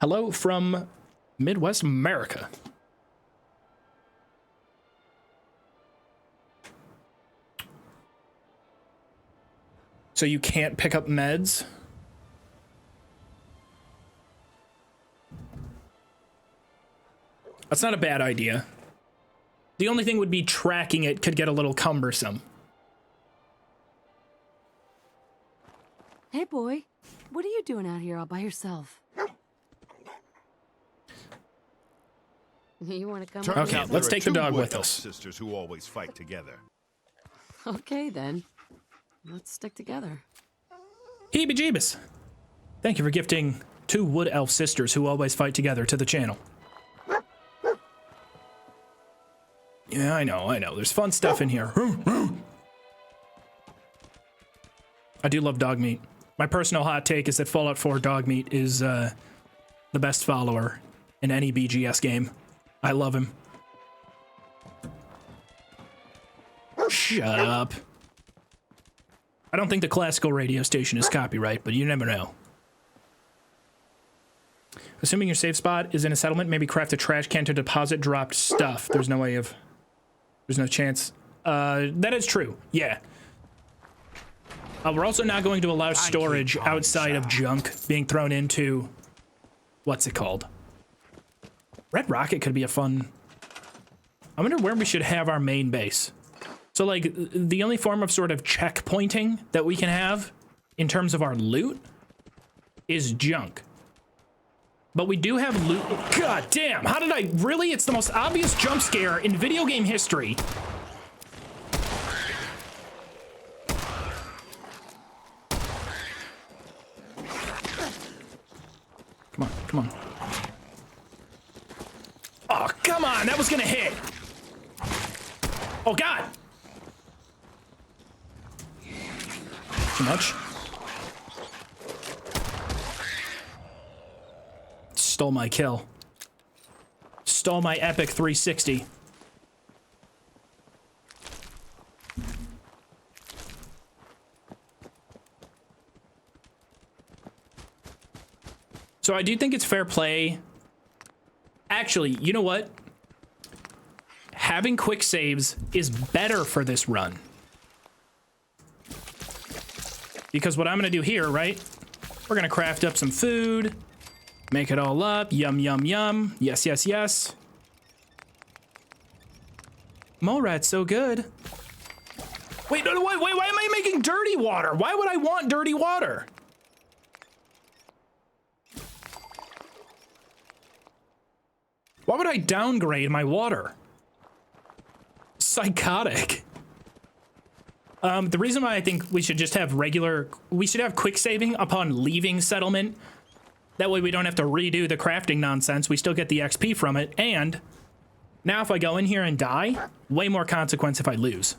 A: Hello from Midwest America. So you can't pick up meds? That's not a bad idea. The only thing would be tracking it could get a little cumbersome.
G: Hey, boy. What are you doing out here all by yourself? You want to come?
A: Okay, let's take the dog with us.
M: Sisters who always fight together.
G: Okay, then. Let's stick together.
A: Heebie-jeebus. Thank you for gifting 2 wood elf sisters who always fight together to the channel. Yeah, I know. There's fun stuff in here. I do love dog meat. My personal hot take is that Fallout 4 dog meat is the best follower in any BGS game. I love him. Shut up. I don't think the classical radio station is copyright, but you never know. Assuming your safe spot is in a settlement, maybe craft a trash can to deposit dropped stuff. There's no chance. That is true. Yeah. We're also not going to allow storage outside of junk being thrown into... What's it called? Red Rocket could be a fun... I wonder where we should have our main base. So, like, the only form of sort of checkpointing that we can have in terms of our loot is junk. But we do have loot. God damn, how did I... Really? It's the most obvious jump scare in video game history. Come on. Oh, come on, that was gonna hit. Oh, God. Too much. Stole my kill. Stole my epic 360. So I do think it's fair play. Actually, you know what? Having quick saves is better for this run. Because what I'm gonna do here, right? We're gonna craft up some food. Make it all up. Yum, yum, yum. Yes, yes, yes. Mole rat's so good. Wait, no, wait, why am I making dirty water? Why would I want dirty water? Why would I downgrade my water? Psychotic. The reason why I think we should just have we should have quick saving upon leaving settlement. That way we don't have to redo the crafting nonsense. We still get the XP from it. And now if I go in here and die, way more consequence if I lose.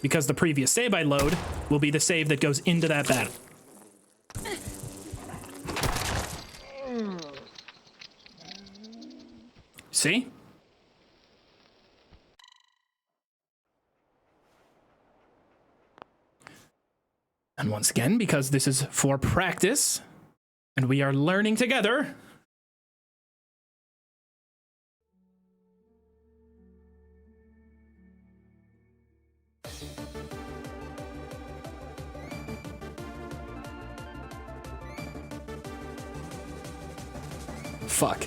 A: Because the previous save I load will be the save that goes into that battle. See? And once again, because this is for practice, and we are learning together. Fuck.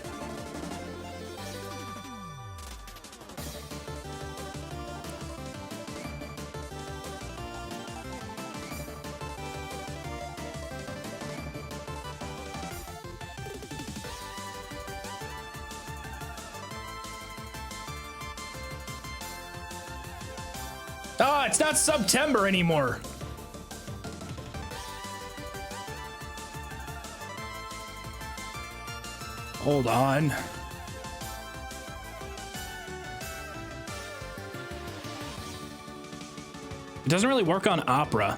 A: Oh, it's not September anymore. Hold on. It doesn't really work on Opera.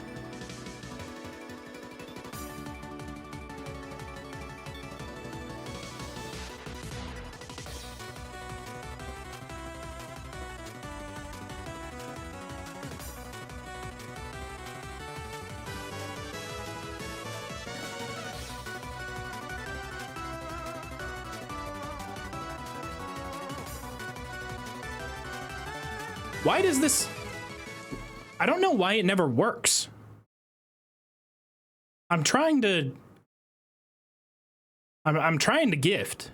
A: Why does this... I don't know why it never works. I'm trying to... I'm trying to gift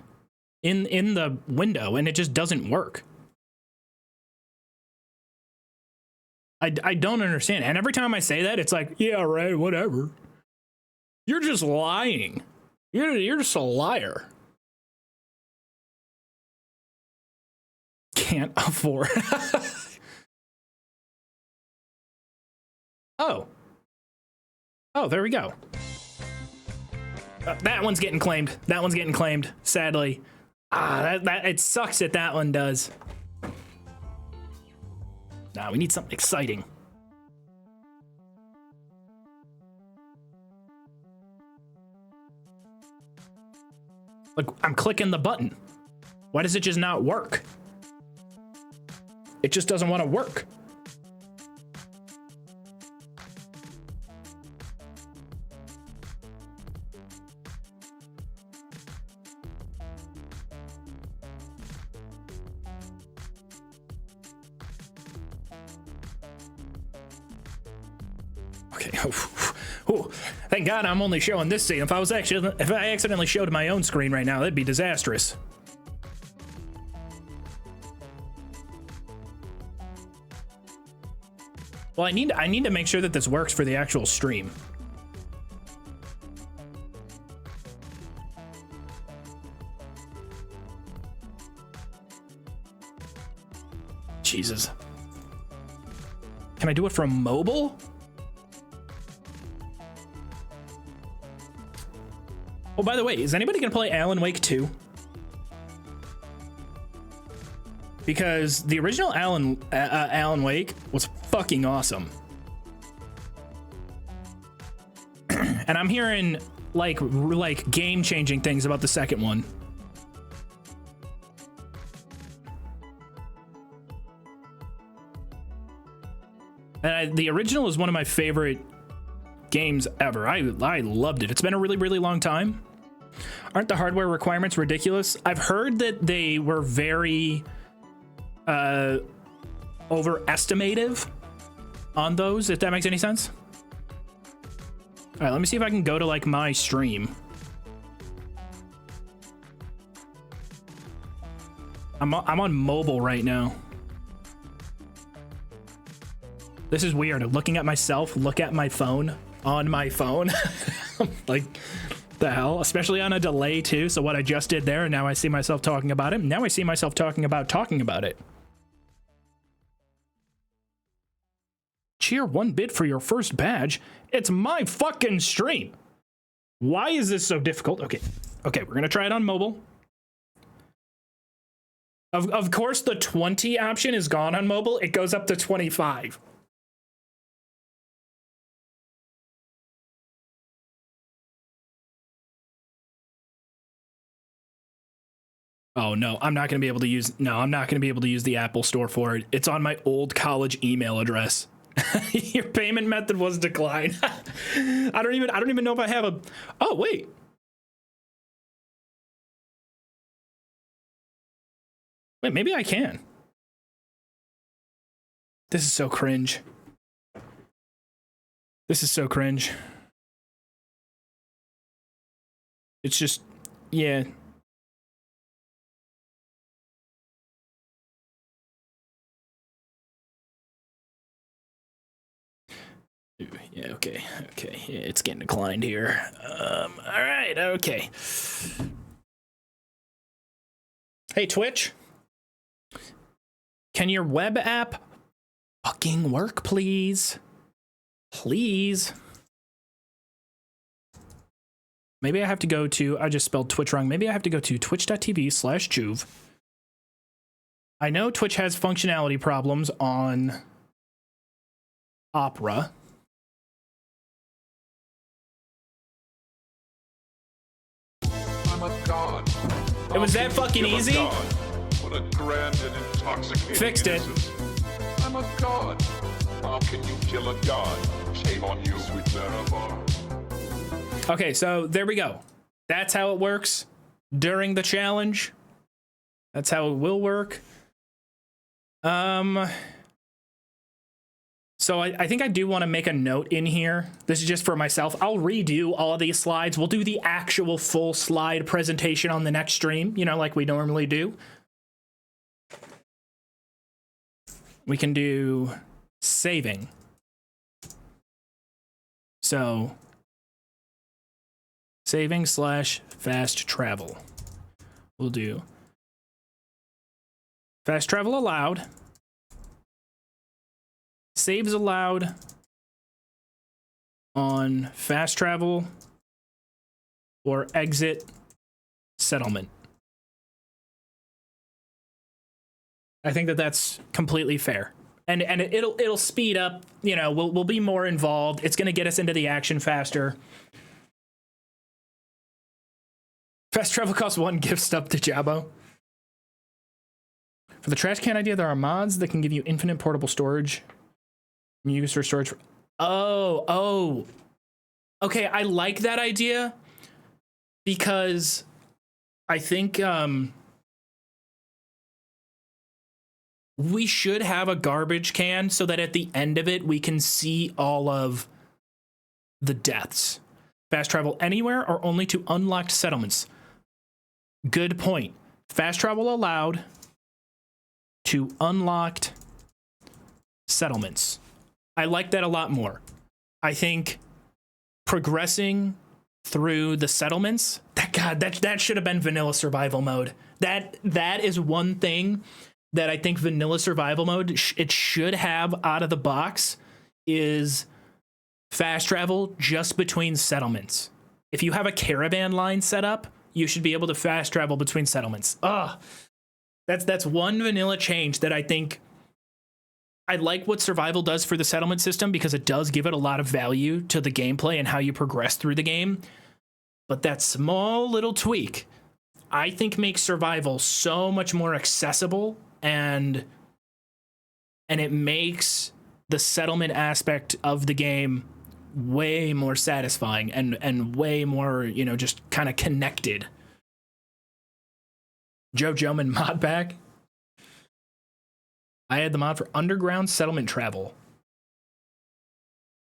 A: in the window, and it just doesn't work. I don't understand. And every time I say that, it's like, yeah, right, whatever. You're just lying. You're just a liar. Can't afford. Oh, there we go. That one's getting claimed. That one's getting claimed, sadly. That it sucks that that one does. Nah, we need something exciting. Like, I'm clicking the button. Why does it just not work? It just doesn't want to work. Okay. Oh, thank God I'm only showing this scene. If I accidentally showed my own screen right now, that'd be disastrous. Well, I need to make sure that this works for the actual stream. Jesus. Can I do it from mobile? Oh, by the way, is anybody gonna play Alan Wake 2? Because the original Alan Wake was fucking awesome. And I'm hearing like game-changing things about the second one. And the original is one of my favorite games ever. I loved it. It's been a really, really long time. Aren't the hardware requirements ridiculous? I've heard that they were very overestimative on those, if that makes any sense. All right, let me see if I can go to like my stream. I'm on mobile right now. This is weird. Looking at myself, look at my phone on my phone. Like, the hell? Especially on a delay too. So what I just did there, and now I see myself talking about it. Now I see myself talking about it. Cheer 1 bit for your first badge. It's my fucking stream. Why is this so difficult? Okay, we're gonna try it on mobile. Of course, the 20 option is gone on mobile. It goes up to 25. Oh no, I'm not gonna be able to use. No, I'm not gonna be able to use the Apple Store for it. It's on my old college email address. Your payment method was declined. I don't even know if I have a. Oh wait. Wait, maybe I can. This is so cringe. This is so cringe. It's just, yeah. Yeah, okay, yeah, it's getting declined here. All right, okay. Hey, Twitch. Can your web app fucking work, please? Please. Maybe I have to go to, I just spelled Twitch wrong. Maybe I have to go to twitch.tv/Joov. I know Twitch has functionality problems on Opera.
I: I'm a god.
A: It was that fucking
I: Kill a
A: easy?
I: god. What a grand and intoxicating
A: Fixed it.
I: innocence. I'm a god. How can you kill a god? Shame on you, sweet Zarabar.
A: Okay, so there we go. That's how it works during the challenge. That's how it will work. So I think I do want to make a note in here. This is just for myself. I'll redo all of these slides. We'll do the actual full slide presentation on the next stream, you know, like we normally do. We can do saving. So saving / fast travel. We'll do fast travel allowed. Saves allowed on fast travel or exit settlement. I think that that's completely fair. And it'll speed up, you know, we'll be more involved. It's going to get us into the action faster. Fast travel costs 1 gift stub to Jabbo. For the trash can idea, there are mods that can give you infinite portable storage. Use for storage. Oh. Okay, I like that idea because I think we should have a garbage can so that at the end of it we can see all of the deaths. Fast travel anywhere or only to unlocked settlements. Good point. Fast travel allowed to unlocked settlements. I like that a lot more. I think progressing through the settlements, that should have been vanilla survival mode. That is one thing that I think vanilla survival mode it should have out of the box is fast travel just between settlements. If you have a caravan line set up, you should be able to fast travel between settlements. That's one vanilla change that I think I like what survival does for the settlement system because it does give it a lot of value to the gameplay and how you progress through the game. But that small little tweak, I think makes survival so much more accessible and it makes the settlement aspect of the game way more satisfying and way more, you know, just kind of connected. Joe Joman mod pack. I had the mod for underground settlement travel.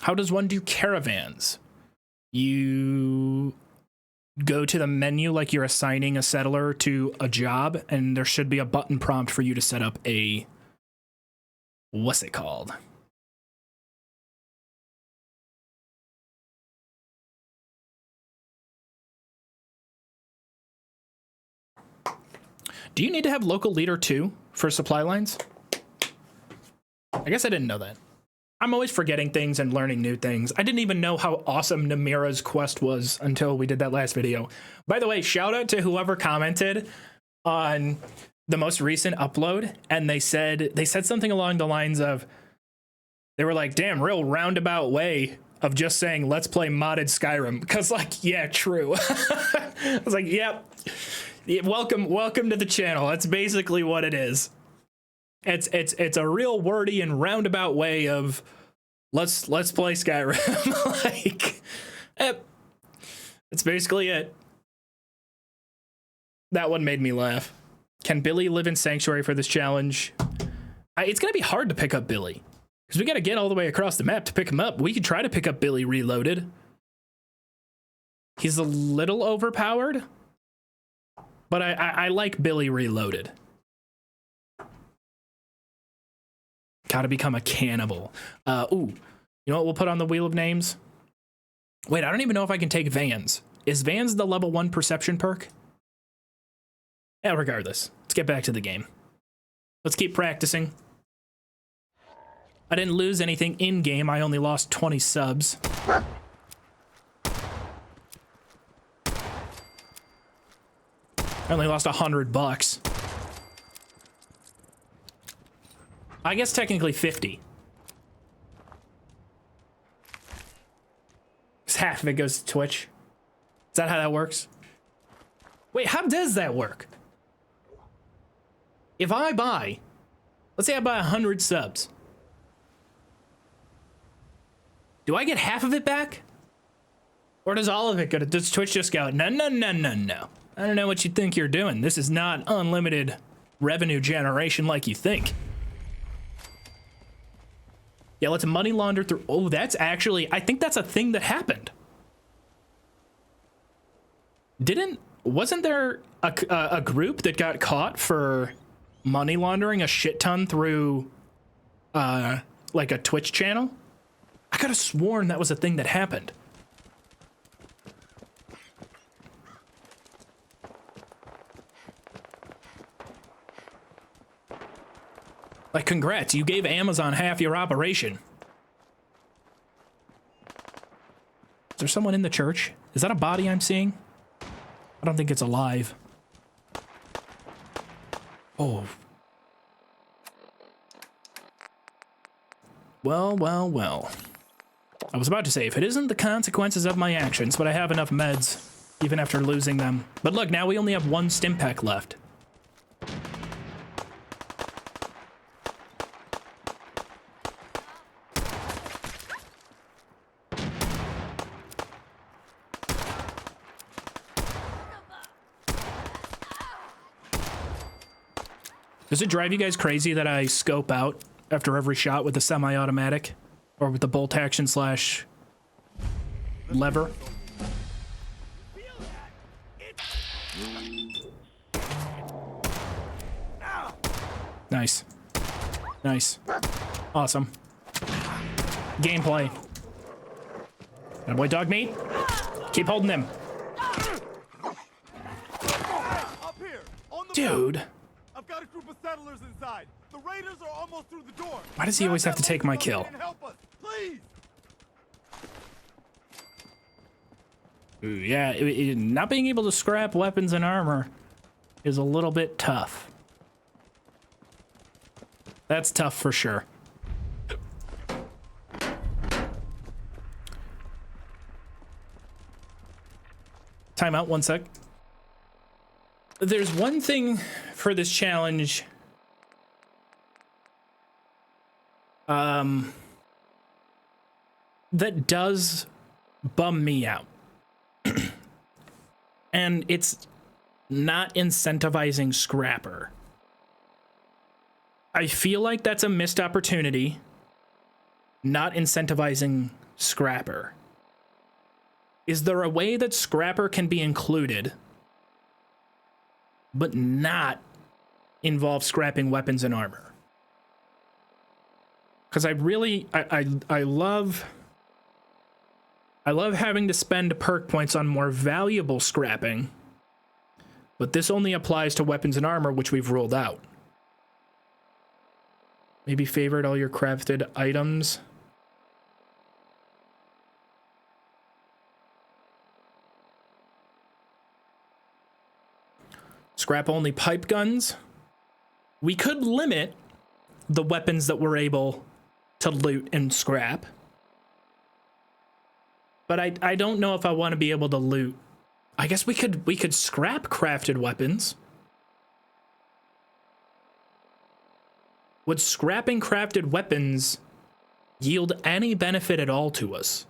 A: How does one do caravans? You go to the menu like you're assigning a settler to a job, and there should be a button prompt for you to set up a... what's it called? Do you need to have local leader too for supply lines? I guess I didn't know that. I'm always forgetting things and learning new things. I didn't even know how awesome Namira's quest was until we did that last video. By the way, shout out to whoever commented on the most recent upload, and they said something along the lines of, they were like, damn, real roundabout way of just saying, let's play modded Skyrim. Because, like, yeah, true. I was like, yep. Welcome to the channel. That's basically what it is. It's a real wordy and roundabout way of let's play Skyrim. Like, that's basically it. That one made me laugh. Can Billy live in Sanctuary for this challenge? It's gonna be hard to pick up Billy because we gotta get all the way across the map to pick him up. We could try to pick up Billy Reloaded. He's a little overpowered, but I like Billy Reloaded. Gotta become a cannibal. Ooh, you know what we'll put on the Wheel of Names? Wait, I don't even know if I can take Vans. Is Vans the level 1 perception perk? Yeah, regardless. Let's get back to the game. Let's keep practicing. I didn't lose anything in-game. I only lost 20 subs. I only lost $100. I guess technically 50. Because half of it goes to Twitch. Is that how that works? Wait, how does that work? If I buy, let's say I buy 100 subs. Do I get half of it back? Or does all of it go to, does Twitch just go, no, no, no, no, no. I don't know what you think you're doing. This is not unlimited revenue generation like you think. Yeah, let's money launder through. Oh, that's actually, I think that's a thing that happened. Wasn't there a group that got caught for money laundering a shit ton through, like a Twitch channel? I could have sworn that was a thing that happened. Like, congrats, you gave Amazon half your operation. Is there someone in the church? Is that a body I'm seeing? I don't think it's alive. Oh. Well. I was about to say, if it isn't the consequences of my actions, but I have enough meds, even after losing them. But look, now we only have one stim pack left. Does it drive you guys crazy that I scope out after every shot with the semi-automatic? Or with the bolt action slash lever? Nice. Nice. Awesome. Gameplay. That boy dog meat. Keep holding him. Dude.
N: I've got a group of settlers inside. The raiders are almost through the door.
A: Why does he always have to take my kill?
N: Help us, please.
A: Ooh, yeah, not being able to scrap weapons and armor is a little bit tough. That's tough for sure. Time out 1 sec. There's one thing for this challenge that does bum me out. And it's not incentivizing Scrapper. I feel like that's a missed opportunity, not incentivizing Scrapper. Is there a way that Scrapper can be included, but not involve scrapping weapons and armor? Because I really, I love having to spend perk points on more valuable scrapping, but this only applies to weapons and armor, which we've ruled out. Maybe favorite all your crafted items. Scrap only pipe guns. We could limit the weapons that we're able to loot and scrap. But I don't know if I want to be able to loot. I guess we could scrap crafted weapons. Would scrapping crafted weapons yield any benefit at all to us?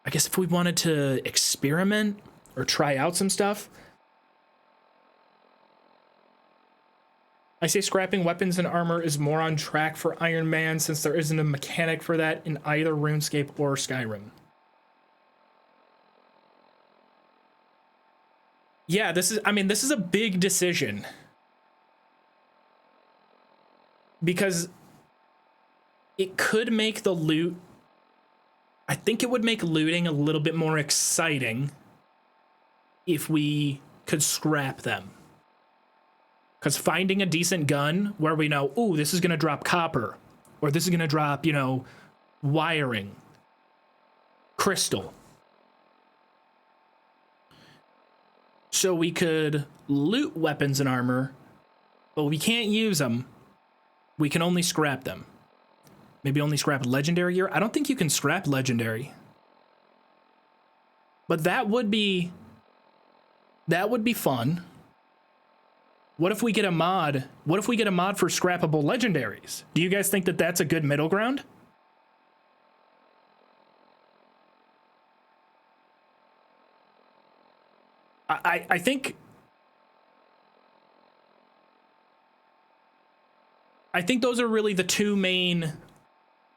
A: I guess if we wanted to experiment or try out some stuff. I say scrapping weapons and armor is more on track for Iron Man since there isn't a mechanic for that in either RuneScape or Skyrim. Yeah, this is a big decision. Because it could make the loot, I think it would make looting a little bit more exciting if we could scrap them. Because finding a decent gun where we know, ooh, this is going to drop copper, or this is going to drop, you know, wiring, crystal. So we could loot weapons and armor, but we can't use them. We can only scrap them. Maybe only scrap legendary gear. I don't think you can scrap legendary. But that would be fun. What if we get a mod? What if we get a mod for scrappable legendaries? Do you guys think that that's a good middle ground? I think I think those are really the two main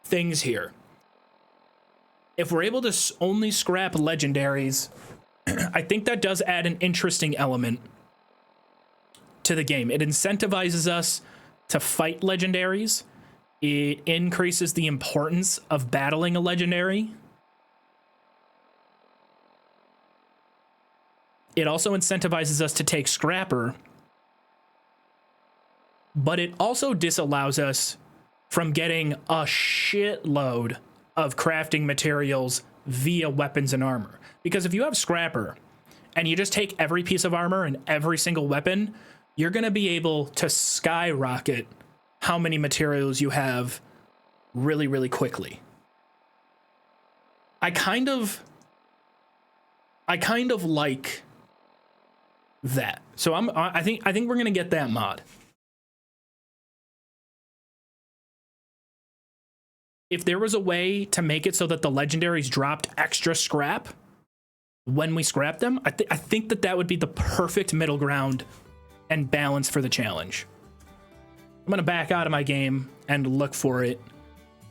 A: things here. If we're able to only scrap legendaries, I think that does add an interesting element to the game. It incentivizes us to fight legendaries. It increases the importance of battling a legendary. It also incentivizes us to take Scrapper, but it also disallows us from getting a shitload of crafting materials via weapons and armor. Because if you have Scrapper and you just take every piece of armor and every single weapon, you're going to be able to skyrocket how many materials you have really, really quickly. I kind of like that. So I think we're going to get that mod. If there was a way to make it so that the legendaries dropped extra scrap when we scrap them, I think that would be the perfect middle ground and balance for the challenge. I'm gonna back out of my game and look for it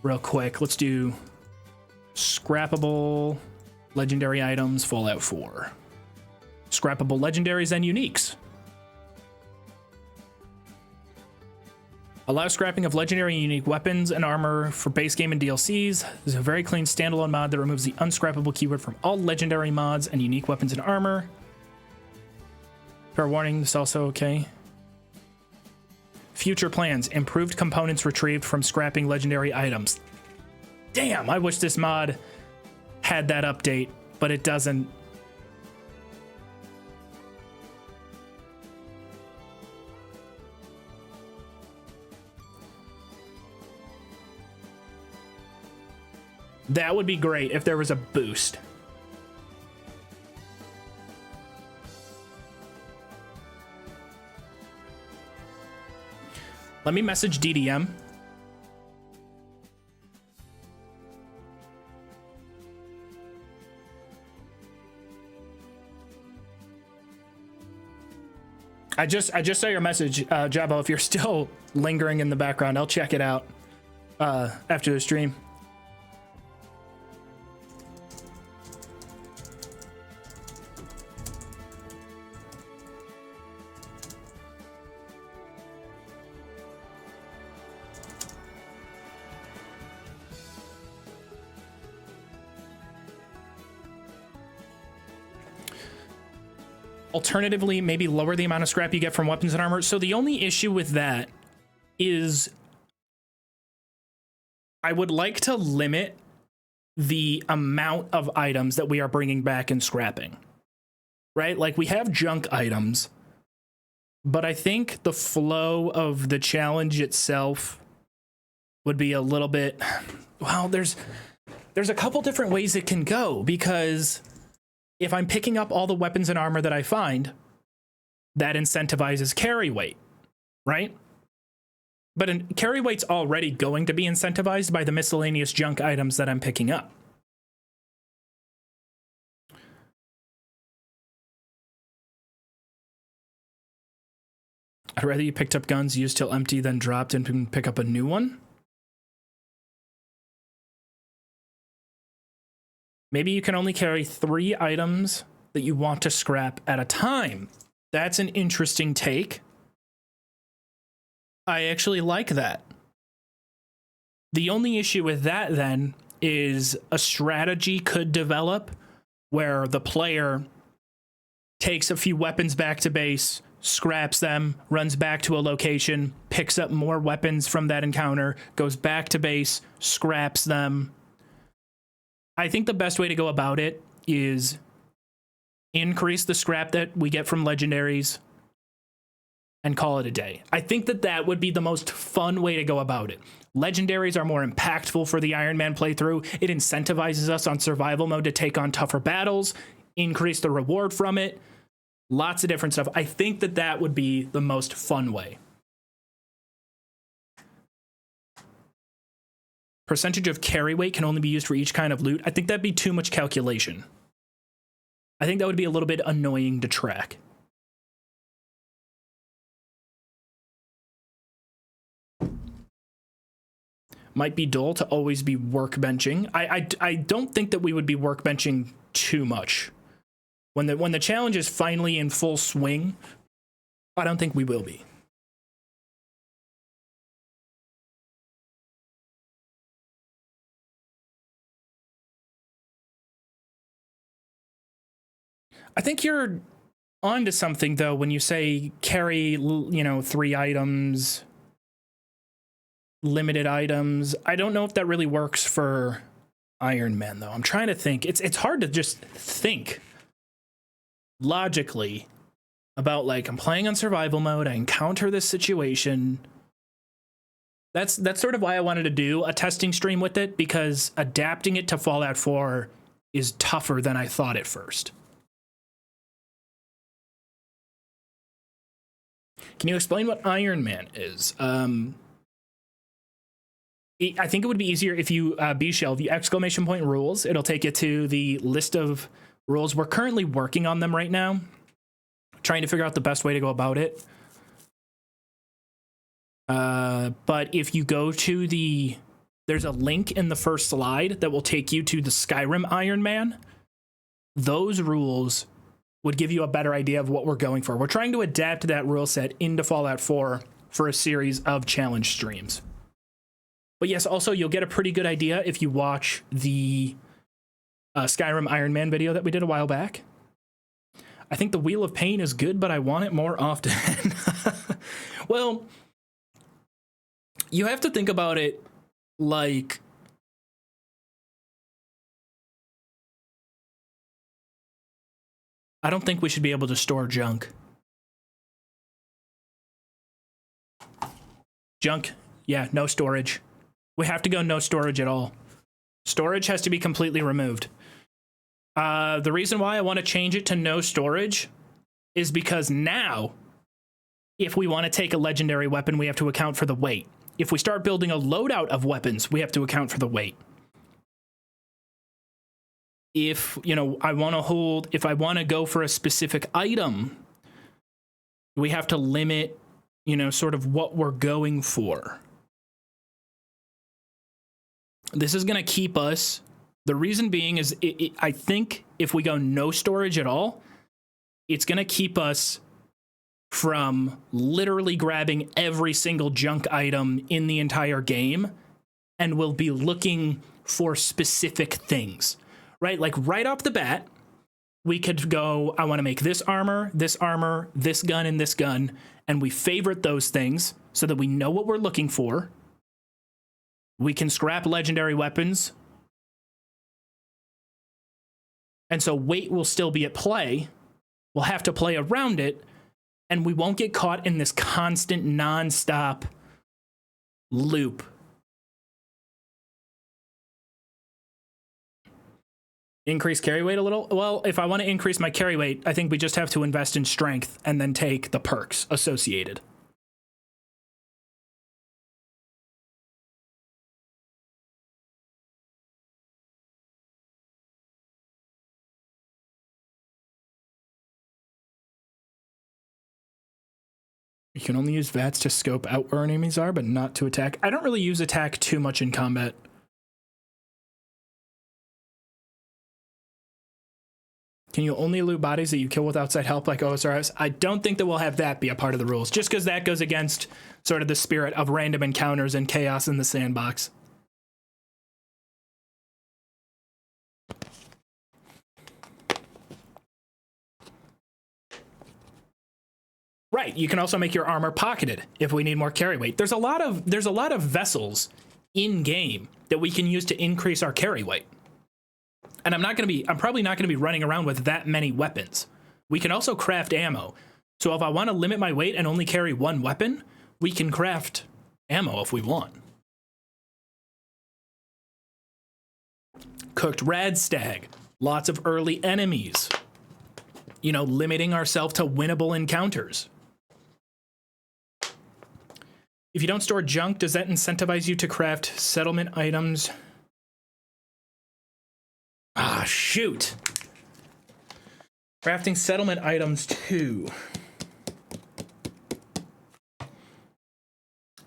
A: real quick. Let's do scrappable legendary items, Fallout 4. Scrappable legendaries and uniques. Allow scrapping of legendary and unique weapons and armor for base game and DLCs. This is a very clean standalone mod that removes the unscrappable keyword from all legendary mods and unique weapons and armor. Fair warning, this is also okay. Future plans. Improved components retrieved from scrapping legendary items. Damn, I wish this mod had that update, but it doesn't. That would be great if there was a boost. Let me message DDM. I just saw your message, Jabbo. If you're still lingering in the background, I'll check it out after the stream. Alternatively, maybe lower the amount of scrap you get from weapons and armor. So the only issue with that is I would like to limit the amount of items that we are bringing back and scrapping, right? Like we have junk items, but I think the flow of the challenge itself would be a little bit, well, there's a couple different ways it can go, because if I'm picking up all the weapons and armor that I find, that incentivizes carry weight, right? But carry weight's already going to be incentivized by the miscellaneous junk items that I'm picking up. I'd rather you picked up guns used till empty than dropped and can pick up a new one. Maybe you can only carry 3 items that you want to scrap at a time. That's an interesting take. I actually like that. The only issue with that then is a strategy could develop where the player takes a few weapons back to base, scraps them, runs back to a location, picks up more weapons from that encounter, goes back to base, scraps them. I think the best way to go about it is increase the scrap that we get from legendaries and call it a day. I think that would be the most fun way to go about it. Legendaries are more impactful for the Iron Man playthrough. It incentivizes us on survival mode to take on tougher battles, increase the reward from it, lots of different stuff. I think that would be the most fun way. Percentage of carry weight can only be used for each kind of loot. I think that'd be too much calculation. I think that would be a little bit annoying to track. might be dull to always be workbenching. I don't think that we would be workbenching too much. When the challenge is finally in full swing, I don't think we will be. I think you're onto something, though, when you say carry, 3 items, limited items. I don't know if that really works for Iron Man, though. I'm trying to think. It's hard to just think logically about, like, I'm playing on survival mode, I encounter this situation. That's sort of why I wanted to do a testing stream with it, because adapting it to Fallout 4 is tougher than I thought at first. Can you explain what Iron Man is? I think it would be easier if you, B-Shell, if you exclamation point rules, it'll take you to the list of rules. We're currently working on them right now, trying to figure out the best way to go about it. But if you go to there's a link in the first slide that will take you to the Skyrim Iron Man. Those rules would give you a better idea of what we're going for. We're trying to adapt that rule set into Fallout 4 for a series of challenge streams. But yes, also, you'll get a pretty good idea if you watch the Skyrim Iron Man video that we did a while back. I think the Wheel of Pain is good, but I want it more often. Well, you have to think about it like... I don't think we should be able to store junk. Junk, yeah, no storage. We have to go no storage at all. Storage has to be completely removed. The reason why I want to change it to no storage is because now, if we want to take a legendary weapon, we have to account for the weight. If we start building a loadout of weapons, we have to account for the weight. If, I want to go for a specific item, we have to limit, sort of what we're going for. This is going to keep us, the reason being is, I think if we go no storage at all, it's going to keep us from literally grabbing every single junk item in the entire game, and we'll be looking for specific things. Right? Like right off the bat, we could go, I want to make this armor, this gun, and this gun. And we favorite those things so that we know what we're looking for. We can scrap legendary weapons. And so weight will still be at play. We'll have to play around it. And we won't get caught in this constant, non-stop loop. Increase carry weight a little? Well, if I want to increase my carry weight, I think we just have to invest in strength and then take the perks associated. You can only use VATS to scope out where enemies are, but not to attack. I don't really use attack too much in combat. Can you only loot bodies that you kill with outside help like OSRS? I don't think that we'll have that be a part of the rules, just because that goes against sort of the spirit of random encounters and chaos in the sandbox. Right, you can also make your armor pocketed if we need more carry weight. There's a lot of vessels in game that we can use to increase our carry weight. And I'm probably not going to be running around with that many weapons. We can also craft ammo. So if I want to limit my weight and only carry one weapon, we can craft ammo if we want. Cooked Radstag. Lots of early enemies. Limiting ourselves to winnable encounters. If you don't store junk, does that incentivize you to craft settlement items? Ah, shoot. Crafting settlement items too.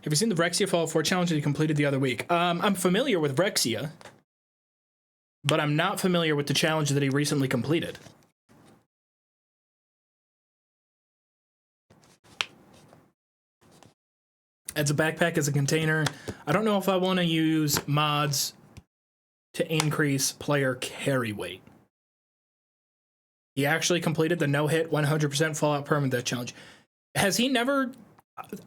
A: Have you seen the Vrexia Fallout 4 challenge that he completed the other week? I'm familiar with Vrexia, but I'm not familiar with the challenge that he recently completed. Adds a backpack as a container. I don't know if I want to use mods to increase player carry weight. He actually completed the no-hit 100% Fallout permadeath challenge. Has he never...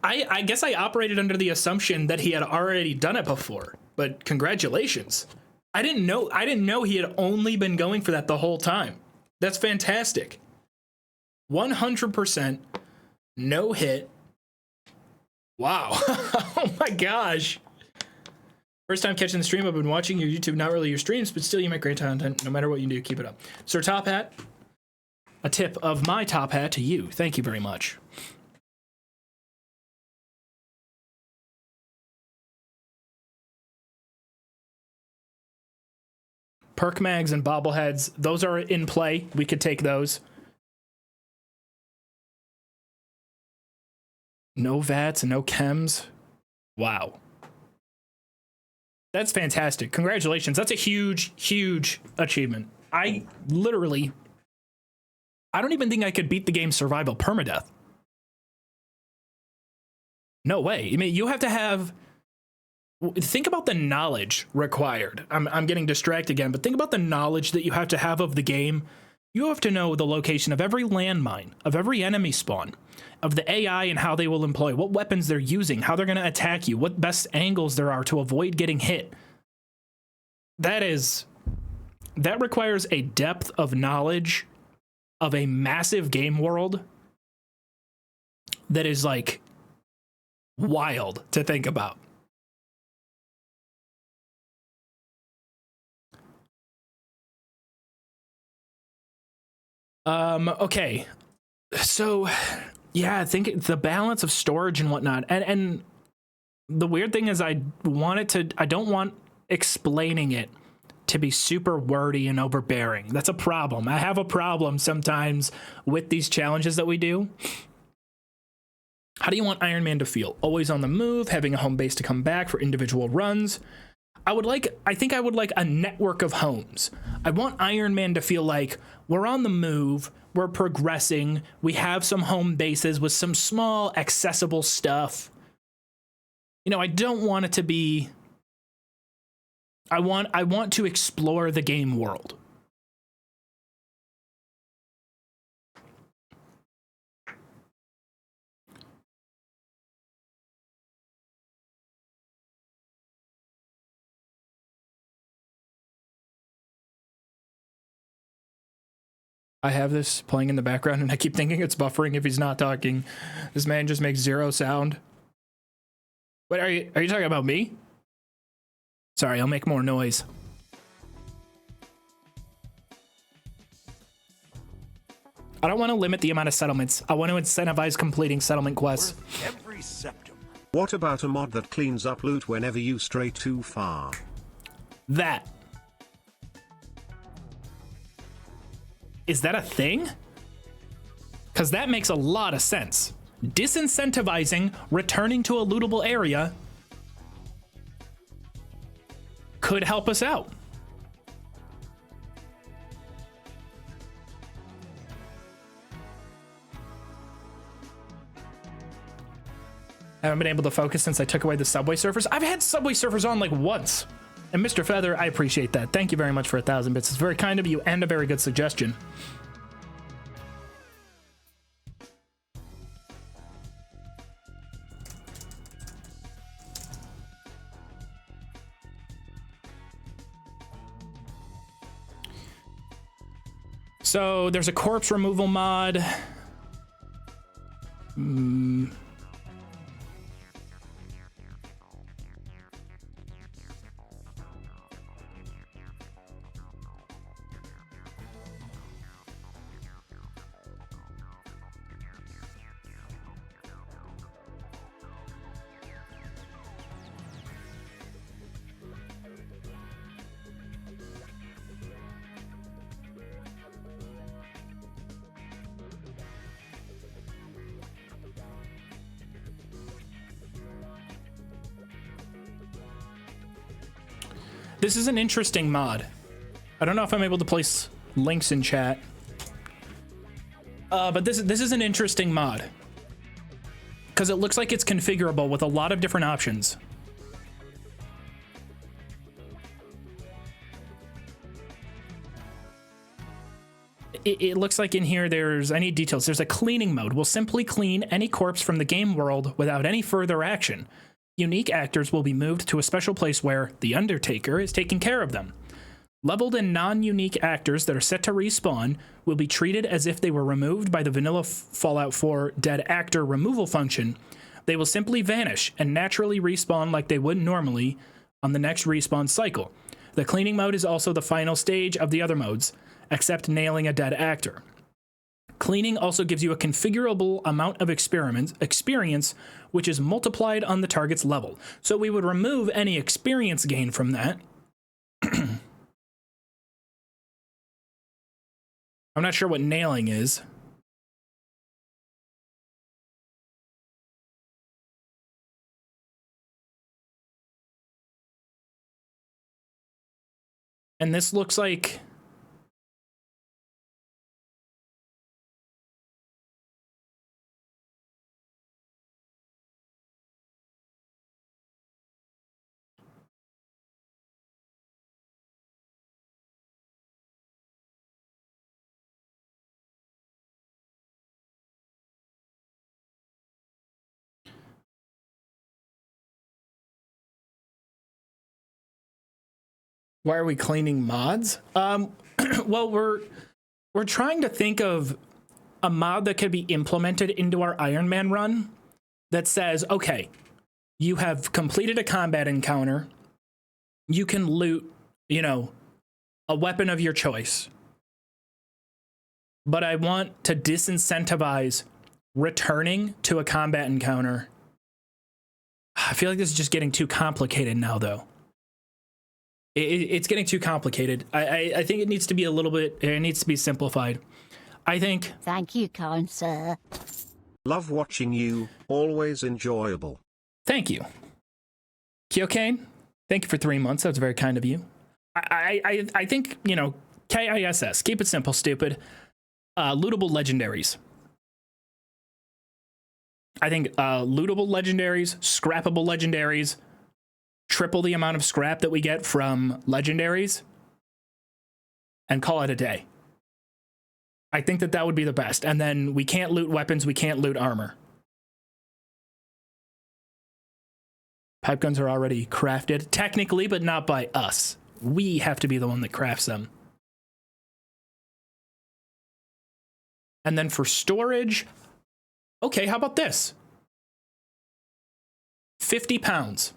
A: I guess I operated under the assumption that he had already done it before, but congratulations. I didn't know he had only been going for that the whole time. That's fantastic. 100% no-hit. Wow. Oh my gosh. First time catching the stream. I've been watching your YouTube, not really your streams, but still you make great content. No matter what you do, keep it up. Sir Top Hat, a tip of my top hat to you. Thank you very much. Perk mags and bobbleheads, those are in play. We could take those. No VATs and no chems. Wow. That's fantastic. Congratulations. That's a huge, huge achievement. I don't even think I could beat the game survival permadeath. No way. I mean, you have to have... Think about the knowledge required. I'm getting distracted again, but think about the knowledge that you have to have of the game. You have to know the location of every landmine, of every enemy spawn, of the AI and how they will employ, what weapons they're using, how they're going to attack you, what best angles there are to avoid getting hit. That requires a depth of knowledge of a massive game world that is like wild to think about. Okay. So, yeah, I think the balance of storage and whatnot. And the weird thing is I don't want explaining it to be super wordy and overbearing. That's a problem. I have a problem sometimes with these challenges that we do. How do you want Iron Man to feel? Always on the move, having a home base to come back for individual runs. I think I would like a network of homes. I want Iron Man to feel like we're on the move, we're progressing, we have some home bases with some small accessible stuff. You know, I don't want it to be... I want to explore the game world. I have this playing in the background and I keep thinking it's buffering if he's not talking. This man just makes zero sound. Wait, are you talking about me? Sorry, I'll make more noise. I don't want to limit the amount of settlements. I want to incentivize completing settlement quests.
B: Every septum. What about a mod that cleans up loot whenever you stray too far?
A: That. Is that a thing? Because that makes a lot of sense. Disincentivizing returning to a lootable area could help us out. I haven't been able to focus since I took away the subway surfers. I've had subway surfers on like once. And Mr. Feather, I appreciate that. Thank you very much for 1,000 bits. It's very kind of you and a very good suggestion. So there's a corpse removal mod. This is an interesting mod. I don't know if I'm able to place links in chat. But this is an interesting mod. Because it looks like it's configurable with a lot of different options. It looks like in here I need details. There's a cleaning mode. We'll simply clean any corpse from the game world without any further action. Unique actors will be moved to a special place where the Undertaker is taking care of them. Leveled and non-unique actors that are set to respawn will be treated as if they were removed by the vanilla Fallout 4 dead actor removal function. They will simply vanish and naturally respawn like they would normally on the next respawn cycle. The cleaning mode is also the final stage of the other modes, except nailing a dead actor. Cleaning also gives you a configurable amount of experience, which is multiplied on the target's level. So we would remove any experience gain from that. I'm not sure what nailing is. And this looks like... Why are we cleaning mods? Well, we're trying to think of a mod that could be implemented into our Iron Man run that says, okay, you have completed a combat encounter. You can loot, you know, a weapon of your choice. But I want to disincentivize returning to a combat encounter. I feel like this is just getting too complicated now, though. It's getting too complicated. I think it needs to be it needs to be simplified. I think.
C: Thank you, kind sir.
B: Love watching you, always enjoyable.
A: Thank you. Kyokane, thank you for 3 months. That was very kind of you. I think, you know, KISS, keep it simple, stupid. Lootable legendaries. I think lootable legendaries, scrappable legendaries, triple the amount of scrap that we get from legendaries, and call it a day. I think that would be the best. And then we can't loot weapons, we can't loot armor. Pipe guns are already crafted, technically, but not by us. We have to be the one that crafts them. And then for storage, okay, how about this? 50 pounds.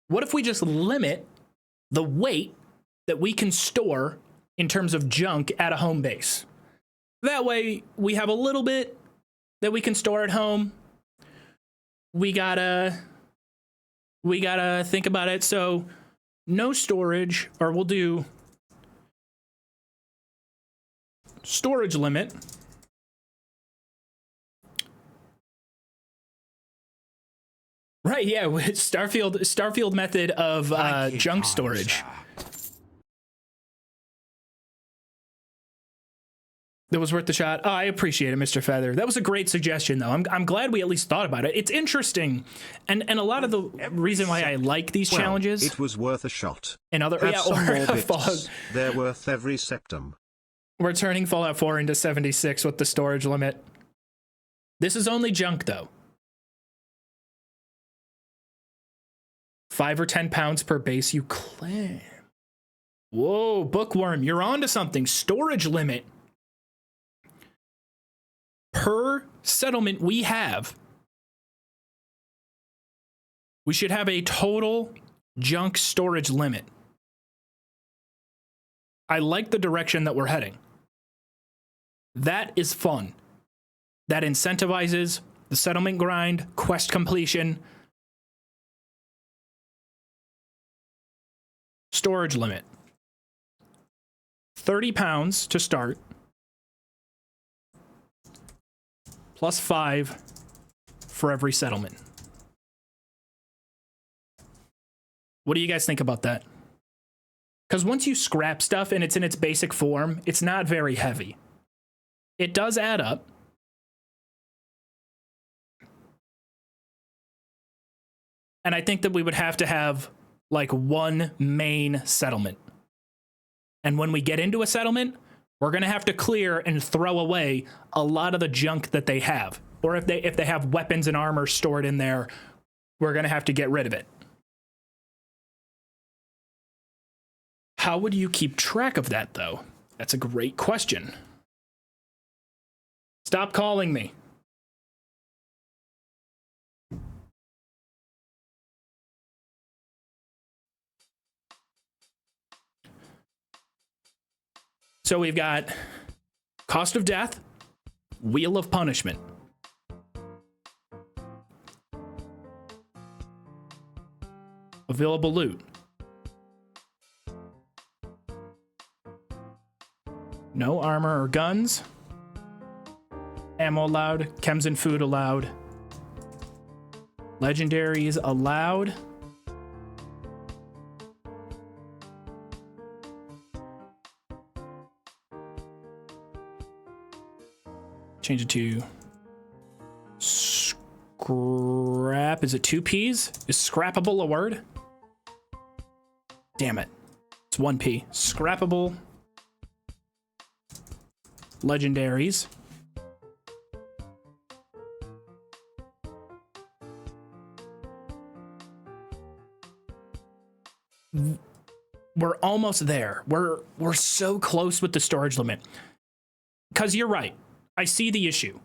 A: What if we just limit the weight that we can store in terms of junk at a home base? That way we have a little bit that we can store at home. We gotta think about it. So no storage, or we'll do storage limit. Right, yeah, Starfield method of junk storage. That was worth the shot. Oh, I appreciate it, Mr. Feather. That was a great suggestion, though. I'm glad we at least thought about it. It's interesting, and a lot of the reason why I like these challenges.
B: It was worth a shot.
A: And other,
B: Have some more bits.
A: Fallout.
B: They're worth every septum.
A: We're turning Fallout 4 into 76 with the storage limit. This is only junk, though. 5 or 10 pounds per base you claim. Whoa, Bookworm, you're onto something. Storage limit. Per settlement we have, we should have a total junk storage limit. I like the direction that we're heading. That is fun. That incentivizes the settlement grind, quest completion. Storage limit. 30 pounds to start. Plus 5 for every settlement. What do you guys think about that? Because once you scrap stuff and it's in its basic form, it's not very heavy. It does add up. And I think that we would have to have like one main settlement. And when we get into a settlement, we're going to have to clear and throw away a lot of the junk that they have. Or if they have weapons and armor stored in there, we're going to have to get rid of it. How would you keep track of that, though? That's a great question. Stop calling me. So we've got cost of death, wheel of punishment. Available loot. No armor or guns. Ammo allowed. Chems and food allowed. Legendaries allowed. Change it to scrap. Is it 2 P's? Is scrappable a word? Damn it. It's 1 P. Scrappable. Legendaries. We're almost there. We're so close with the storage limit. Because you're right. I see the issue.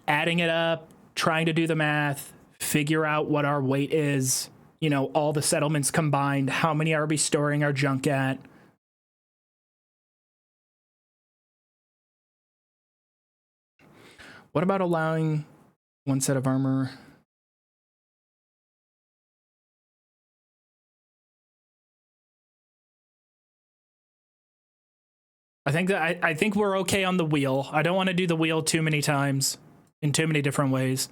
A: Adding it up, trying to do the math, figure out what our weight is, you know, all the settlements combined, how many are we storing our junk at? What about allowing 1 set of armor? I think we're okay on the wheel. I don't want to do the wheel too many times in too many different ways.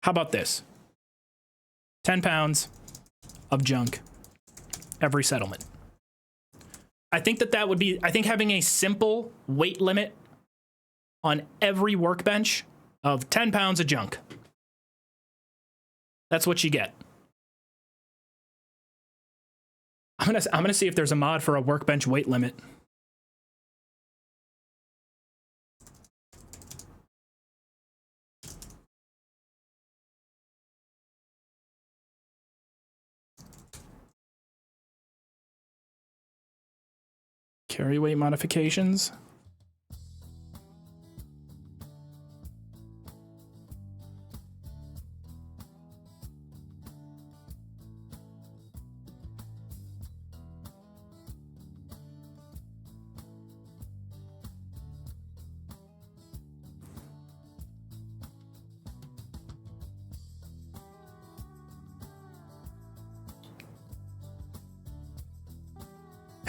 A: How about this? 10 pounds of junk every settlement. I think that would be, I think having a simple weight limit on every workbench of 10 pounds of junk. That's what you get. I'm gonna see if there's a mod for a workbench weight limit. Carry weight modifications.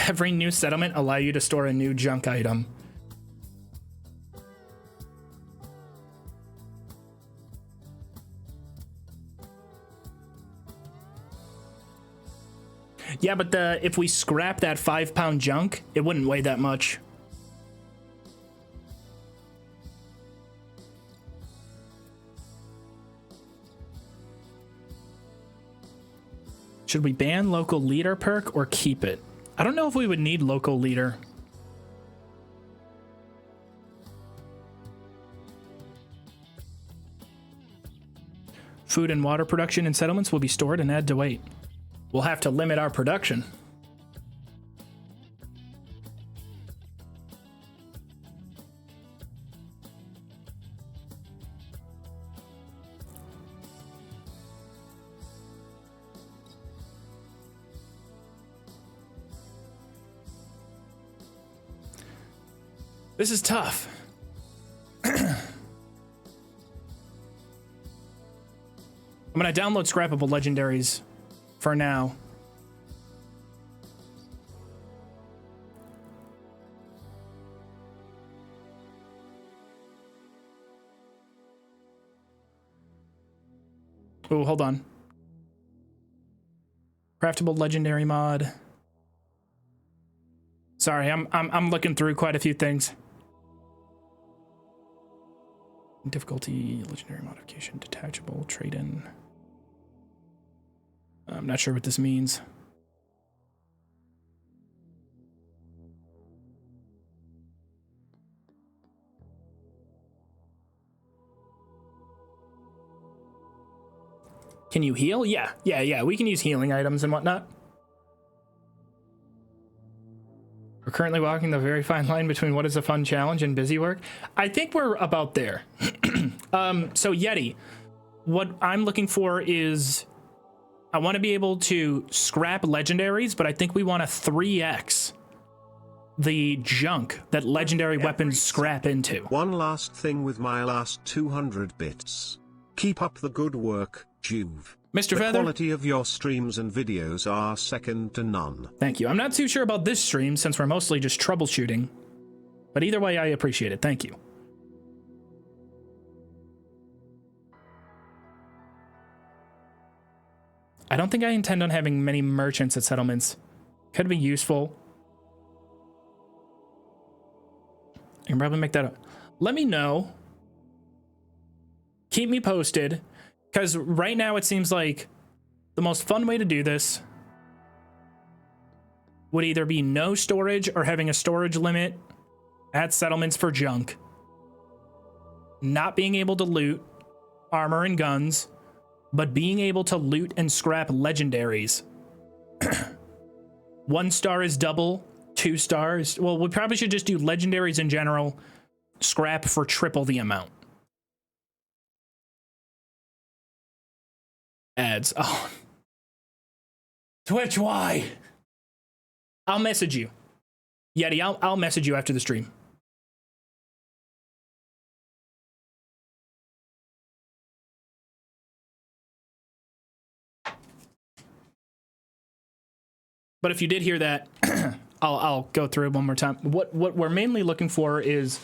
A: Every new settlement allow you to store a new junk item. Yeah, but if we scrap that 5-pound junk, it wouldn't weigh that much. Should we ban local leader perk or keep it? I don't know if we would need local leader. Food and water production in settlements will be stored and add to weight. We'll have to limit our production. This is tough. I'm gonna download scrappable legendaries for now. Oh, hold on. Craftable legendary mod. Sorry, I'm looking through quite a few things. Difficulty, legendary modification, detachable, trade-in. I'm not sure what this means. Can you heal? Yeah. We can use healing items and whatnot. We're currently walking the very fine line between what is a fun challenge and busy work. I think we're about there. So Yeti, what I'm looking for is I want to be able to scrap legendaries, but I think we want to 3x the junk that legendary weapons scrap into.
B: One last thing with my last 200 bits. Keep up the good work, Joov.
A: Mr.
B: The
A: Feather?
B: quality of your streams and videos are second to none.
A: Thank you. I'm not too sure about this stream since we're mostly just troubleshooting. But either way, I appreciate it. Thank you. I don't think I intend on having many merchants at settlements. Could be useful. I can probably make that up. Let me know. Keep me posted. Because right now it seems like the most fun way to do this would either be no storage or having a storage limit at settlements for junk. Not being able to loot armor and guns, but being able to loot and scrap legendaries. 1 star is double, 2 stars. Well, we probably should just do legendaries in general, scrap for triple the amount. Ads. Oh. Twitch, why? I'll message you. Yeti, I'll message you after the stream. But if you did hear that, I'll go through it one more time. What we're mainly looking for is,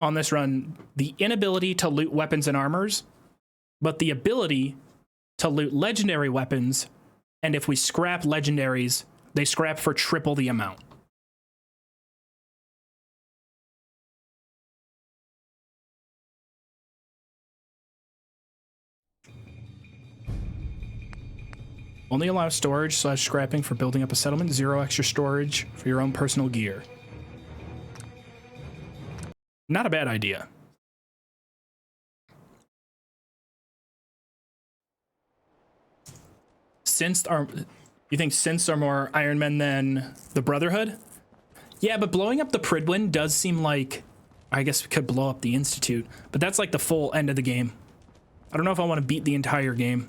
A: on this run, the inability to loot weapons and armors, but the ability to loot legendary weapons, and if we scrap legendaries, they scrap for triple the amount. Only allow storage / scrapping for building up a settlement. 0 extra storage for your own personal gear. Not a bad idea. You think synths are more Iron Men than the Brotherhood? Yeah, but blowing up the Pridwin does seem like, I guess we could blow up the Institute, but that's like the full end of the game. I don't know if I want to beat the entire game.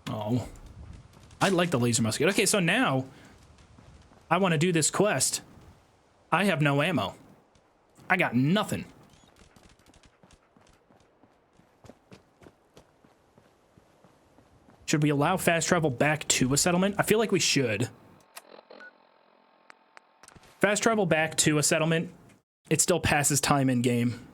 A: Oh, I like the laser musket. Okay, so now I want to do this quest. I have no ammo. I got nothing. Should we allow fast travel back to a settlement? I feel like we should. Fast travel back to a settlement, it still passes time in game.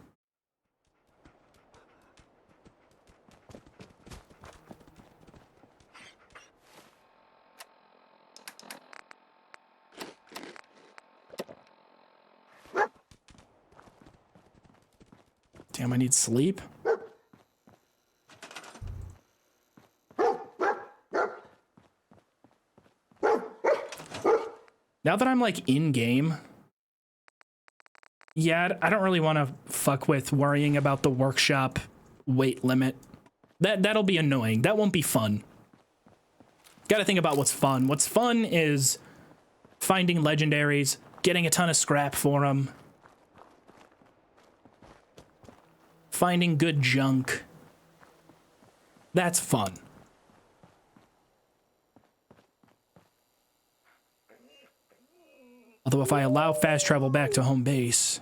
A: Damn, I need sleep. Now that I'm like in game, yeah, I don't really want to fuck with worrying about the workshop weight limit. That'll be annoying. That won't be fun. Got to think about what's fun. What's fun is finding legendaries, getting a ton of scrap for them, finding good junk. That's fun. Although if I allow fast travel back to home base,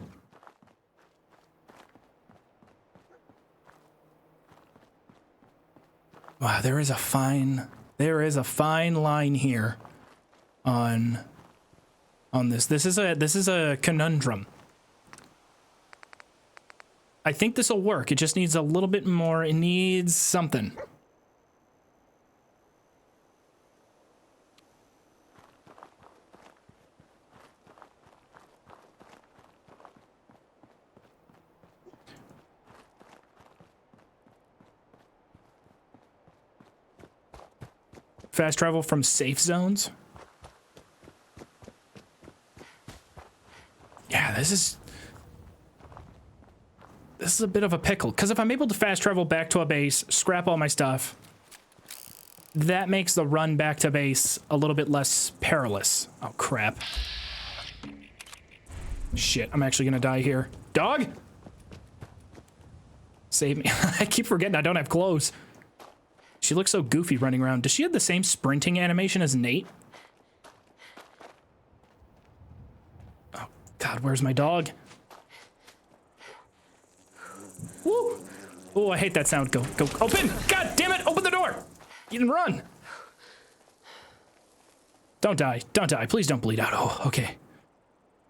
A: wow, there is a fine line here on this. This is a conundrum. I think this will work. It just needs a little bit more. It needs something. Fast travel from safe zones. Yeah, this is a bit of a pickle, because if I'm able to fast travel back to a base, scrap all my stuff, that makes the run back to base a little bit less perilous. Oh, crap. Shit, I'm actually gonna die here. Dog? Save me. I keep forgetting I don't have clothes. She looks so goofy running around. Does she have the same sprinting animation as Nate? Oh, God, where's my dog? Woo! Oh, I hate that sound. Go, open! God damn it! Open the door! You didn't run! Don't die. Don't die. Please don't bleed out. Oh, okay.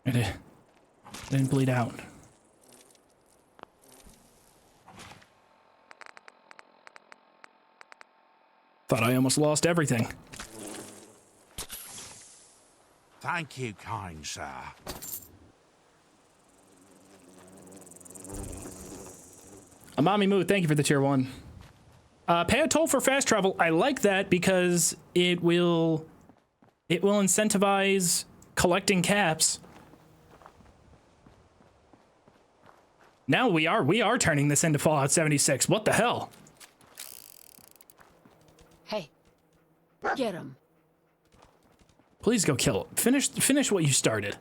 A: I didn't bleed out. Thought I almost lost everything.
E: Thank you, kind sir.
A: Amami Moo, thank you for the tier 1. Pay a toll for fast travel. I like that because it will incentivize collecting caps. Now we are turning this into Fallout 76. What the hell?
G: Hey, get him.
A: Please go kill it. Finish what you started.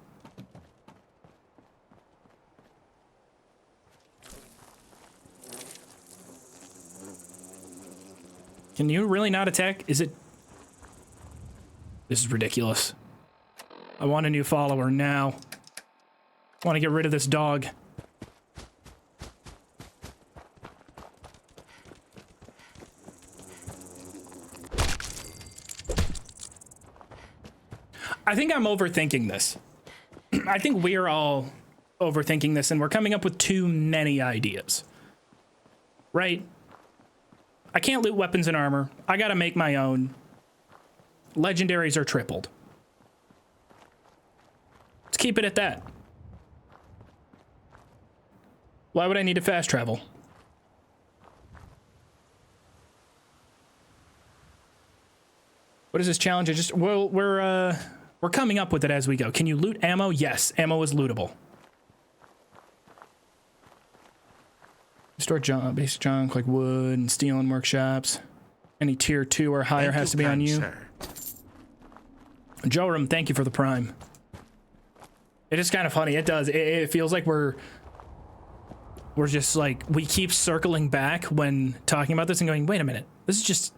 A: Can you really not attack? Is it? This is ridiculous. I want a new follower now. I want to get rid of this dog. I think I'm overthinking this. I think we're all overthinking this and we're coming up with too many ideas. Right? I can't loot weapons and armor. I gotta make my own. Legendaries are tripled. Let's keep it at that. Why would I need to fast travel? What is this challenge? Well, we're coming up with it as we go. Can you loot ammo? Yes, ammo is lootable. Store junk, basic junk like wood and steel in workshops. Any tier 2 or higher has to be on you. Joram, thank you for the prime. It is kind of funny. It does. It feels like we're just like, we keep circling back when talking about this and going, wait a minute. This is just,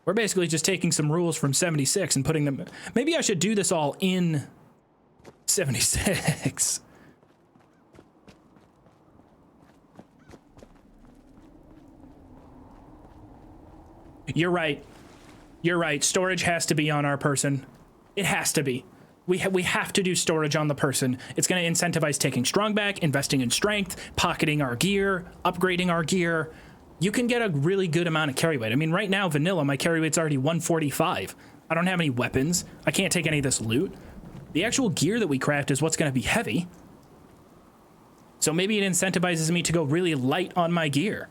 A: we're basically just taking some rules from 76 and putting them. Maybe I should do this all in 76. You're right. You're right. Storage has to be on our person. It has to be. We have to do storage on the person. It's going to incentivize taking strong back, investing in strength, pocketing our gear, upgrading our gear. You can get a really good amount of carry weight. I mean, right now, vanilla, my carry weight's already 145. I don't have any weapons. I can't take any of this loot. The actual gear that we craft is what's going to be heavy. So maybe it incentivizes me to go really light on my gear.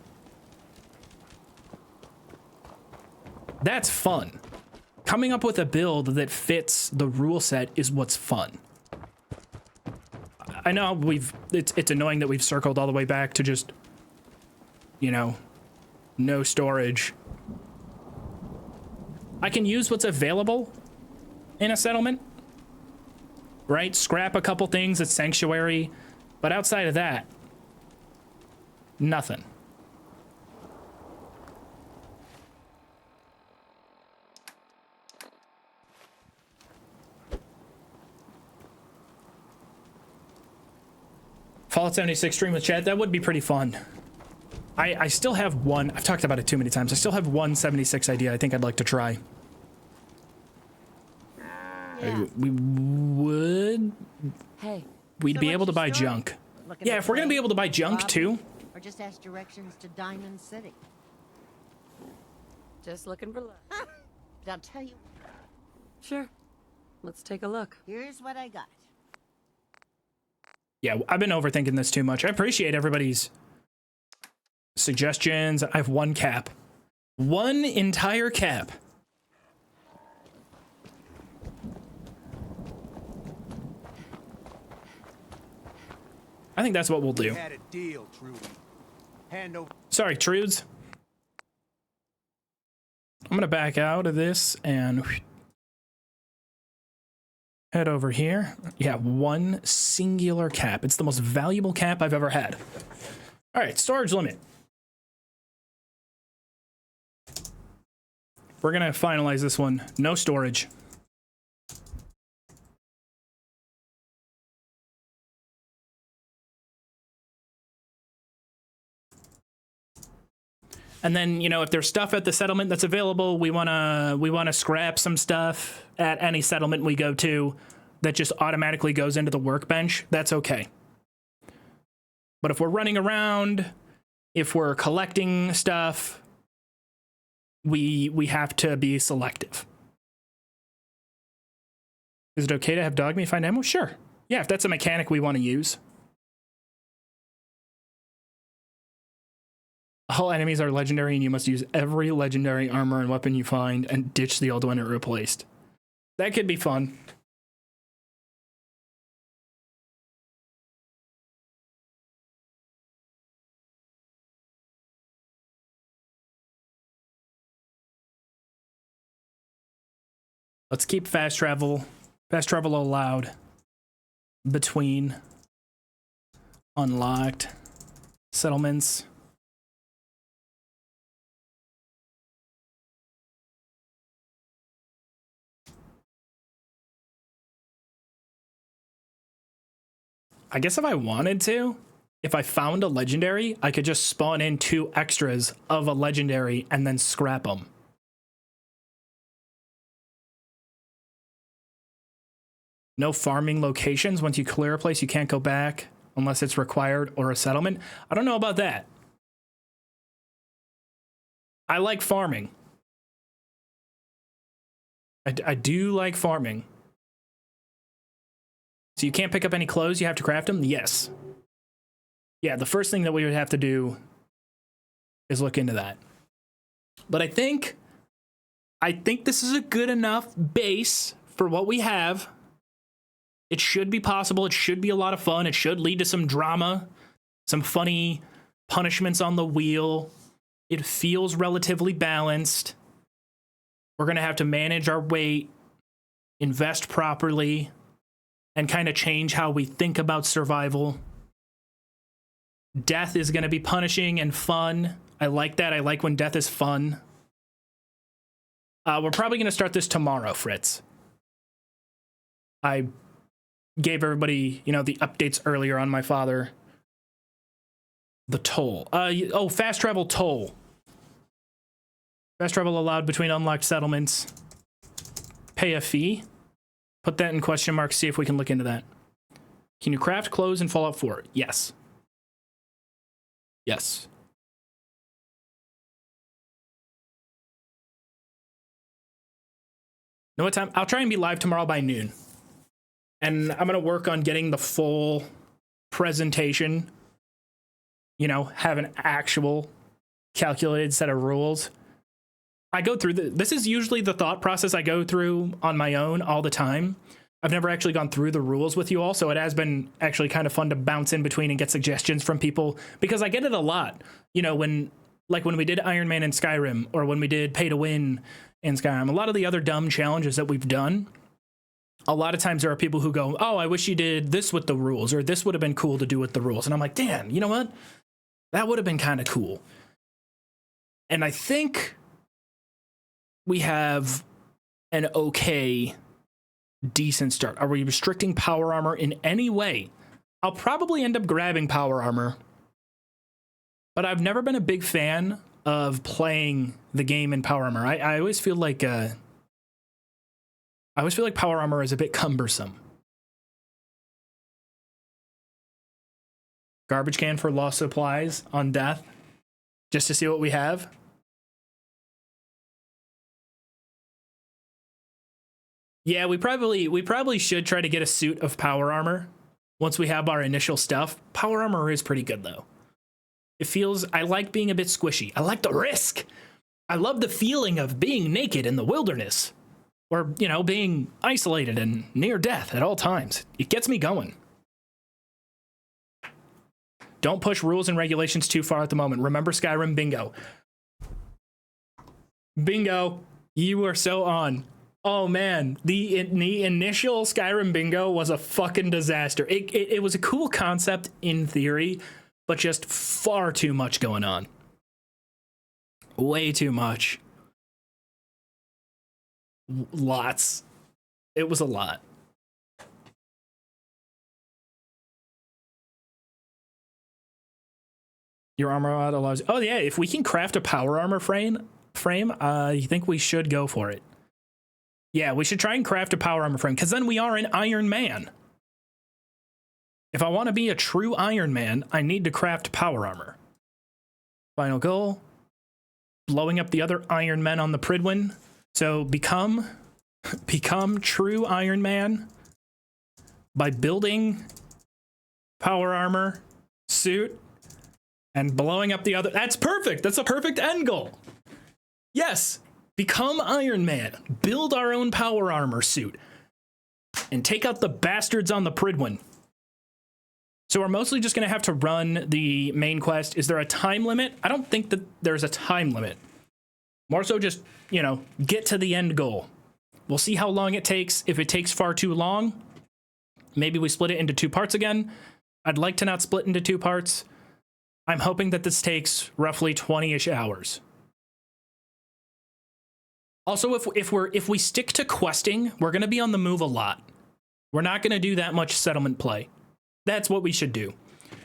A: That's fun. Coming up with a build that fits the rule set is what's fun. I know it's annoying that we've circled all the way back to just, you know, no storage. I can use what's available in a settlement, right? Scrap a couple things at Sanctuary, but outside of that, nothing. Fallout 76 stream with chat, that would be pretty fun. I still have one, I've talked about it too many times, I still have one 76 idea I think I'd like to try. Yeah. We'd be able to buy junk. Yeah, if we're gonna be able to buy junk too,
C: just asked directions to Diamond City.
G: Just looking for luck.
C: But I'll tell you,
G: Sure. Let's take a look.
C: here's what I got.
A: Yeah, I've been overthinking this too much. I appreciate everybody's suggestions. I have one cap. One entire cap. I think that's what we'll do.
H: Had a deal, Trudy. Hand over.
A: Sorry, Trudes. I'm gonna back out of this and head over here. Yeah, one singular cap. It's the most valuable cap I've ever had. All right, storage limit. We're gonna finalize this one. No storage. And then, you know, if there's stuff at the settlement that's available, we wanna scrap some stuff at any settlement we go to that just automatically goes into the workbench. That's okay. But if we're running around, if we're collecting stuff, we have to be selective. Is it okay to have dog meat find ammo? Sure. Yeah, if that's a mechanic we want to use. All enemies are legendary and you must use every legendary armor and weapon you find and ditch the old one it replaced. That could be fun. Let's keep fast travel allowed between unlocked settlements. I guess if I wanted to, if I found a legendary, I could just spawn in 2 extras of a legendary and then scrap them. No farming locations. Once you clear a place, you can't go back unless it's required or a settlement. I don't know about that. I like farming. I do like farming. So you can't pick up any clothes, you have to craft them? Yes. Yeah, the first thing that we would have to do is look into that. But I think this is a good enough base for what we have. It should be possible. It should be a lot of fun. It should lead to some drama, some funny punishments on the wheel. It feels relatively balanced. We're going to have to manage our weight, invest properly, and kind of change how we think about survival. Death is going to be punishing and fun. I like that. I like when death is fun. We're probably going to start this tomorrow, Fritz. I gave everybody, you know, the updates earlier on my father. The toll. Fast travel toll. Fast travel allowed between unlocked settlements. Pay a fee. Put that in question marks, see if we can look into that. Can you craft clothes in Fallout 4? Yes. Yes. Know what time? I'll try and be live tomorrow by noon. And I'm going to work on getting the full presentation. You know, have an actual calculated set of rules. I go through this is usually the thought process I go through on my own all the time. I've never actually gone through the rules with you all, so it has been actually kind of fun to bounce in between and get suggestions from people because I get it a lot. You know, when we did Iron Man in Skyrim or when we did Pay to Win in Skyrim, a lot of the other dumb challenges that we've done, a lot of times there are people who go, "Oh, I wish you did this with the rules," or "This would have been cool to do with the rules." And I'm like, "Damn, you know what? That would have been kind of cool." And I think we have an okay, decent start. Are we restricting power armor in any way? I'll probably end up grabbing power armor, but I've never been a big fan of playing the game in power armor. I always feel like power armor is a bit cumbersome. Garbage can for lost supplies on death, just to see what we have. Yeah, we probably should try to get a suit of power armor once we have our initial stuff. Power armor is pretty good though. It feels, I like being a bit squishy. I like the risk. I love the feeling of being naked in the wilderness, or, you know, being isolated and near death at all times. It gets me going. Don't push rules and regulations too far at the moment. Remember Skyrim, bingo. Bingo, you are so on. Oh man, the initial Skyrim bingo was a fucking disaster. It was a cool concept in theory, but just far too much going on. Way too much. Lots. It was a lot. Your armor mod allows. Oh yeah, if we can craft a power armor frame, I think we should go for it. Yeah, we should try and craft a power armor frame, because then we are an Iron Man. If I want to be a true Iron Man, I need to craft power armor. Final goal: blowing up the other Iron Men on the Pridwin. So become true Iron Man by building power armor suit and blowing up the other. That's perfect. That's a perfect end goal. Yes, become Iron Man, build our own power armor suit, and take out the bastards on the Pridwin. So we're mostly just going to have to run the main quest. Is there a time limit? I don't think that there's a time limit. More so just, you know, get to the end goal. We'll see how long it takes. If it takes far too long, maybe we split it into 2 parts again. I'd like to not split into 2 parts. I'm hoping that this takes roughly 20-ish hours. Also, if we stick to questing, we're going to be on the move a lot. We're not going to do that much settlement play. That's what we should do.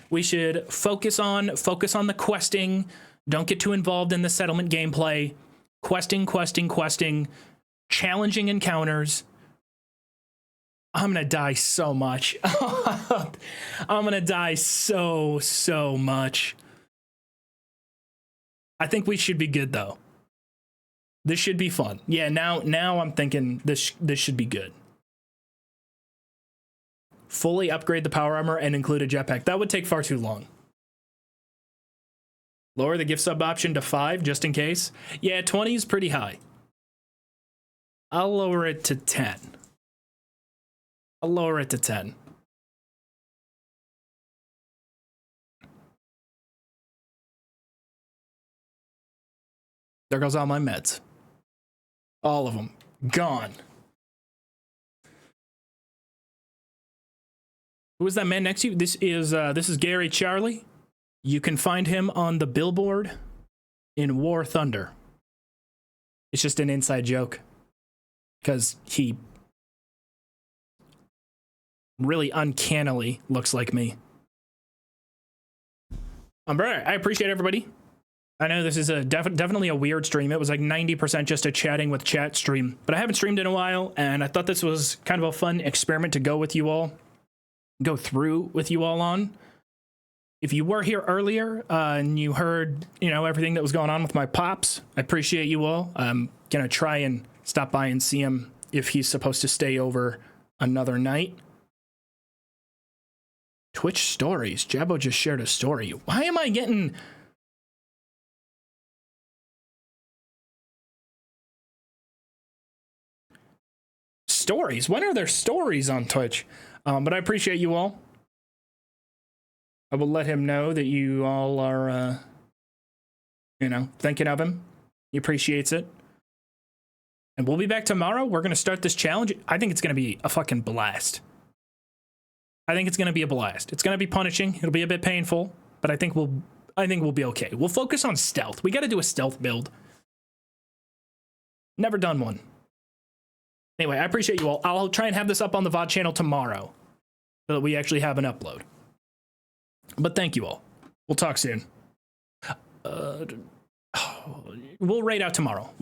A: We should focus on the questing. Don't get too involved in the settlement gameplay. Questing, challenging encounters. I'm gonna die so much. I'm gonna die so much. I think we should be good though. This should be fun. Yeah, now I'm thinking this should be good. Fully upgrade the power armor and include a jetpack. That would take far too long. Lower the gift sub option to 5 just in case. Yeah, 20 is pretty high. I'll lower it to 10. I'll lower it to 10. There goes all my meds. All of them. Gone. Who is that man next to you? This is Gary Charlie. You can find him on the billboard in War Thunder. It's just an inside joke. Because he really uncannily looks like me. I appreciate everybody. I know this is definitely a weird stream. It was like 90% just a chatting with chat stream. But I haven't streamed in a while, and I thought this was kind of a fun experiment to go through with you all on. If you were here earlier and you heard, you know, everything that was going on with my pops, I appreciate you all. I'm gonna try and stop by and see him if he's supposed to stay over another night. Twitch stories. Jabbo just shared a story. Why am I getting... stories? When are there stories on Twitch? But I appreciate you all. I will let him know that you all are, you know, thinking of him. He appreciates it. And we'll be back tomorrow. We're going to start this challenge. I think it's going to be a fucking blast. I think it's going to be a blast. It's going to be punishing. It'll be a bit painful, but I think we'll be okay. We'll focus on stealth. We got to do a stealth build. Never done one. Anyway, I appreciate you all. I'll try and have this up on the VOD channel tomorrow so that we actually have an upload. But thank you all. We'll talk soon. We'll raid out tomorrow.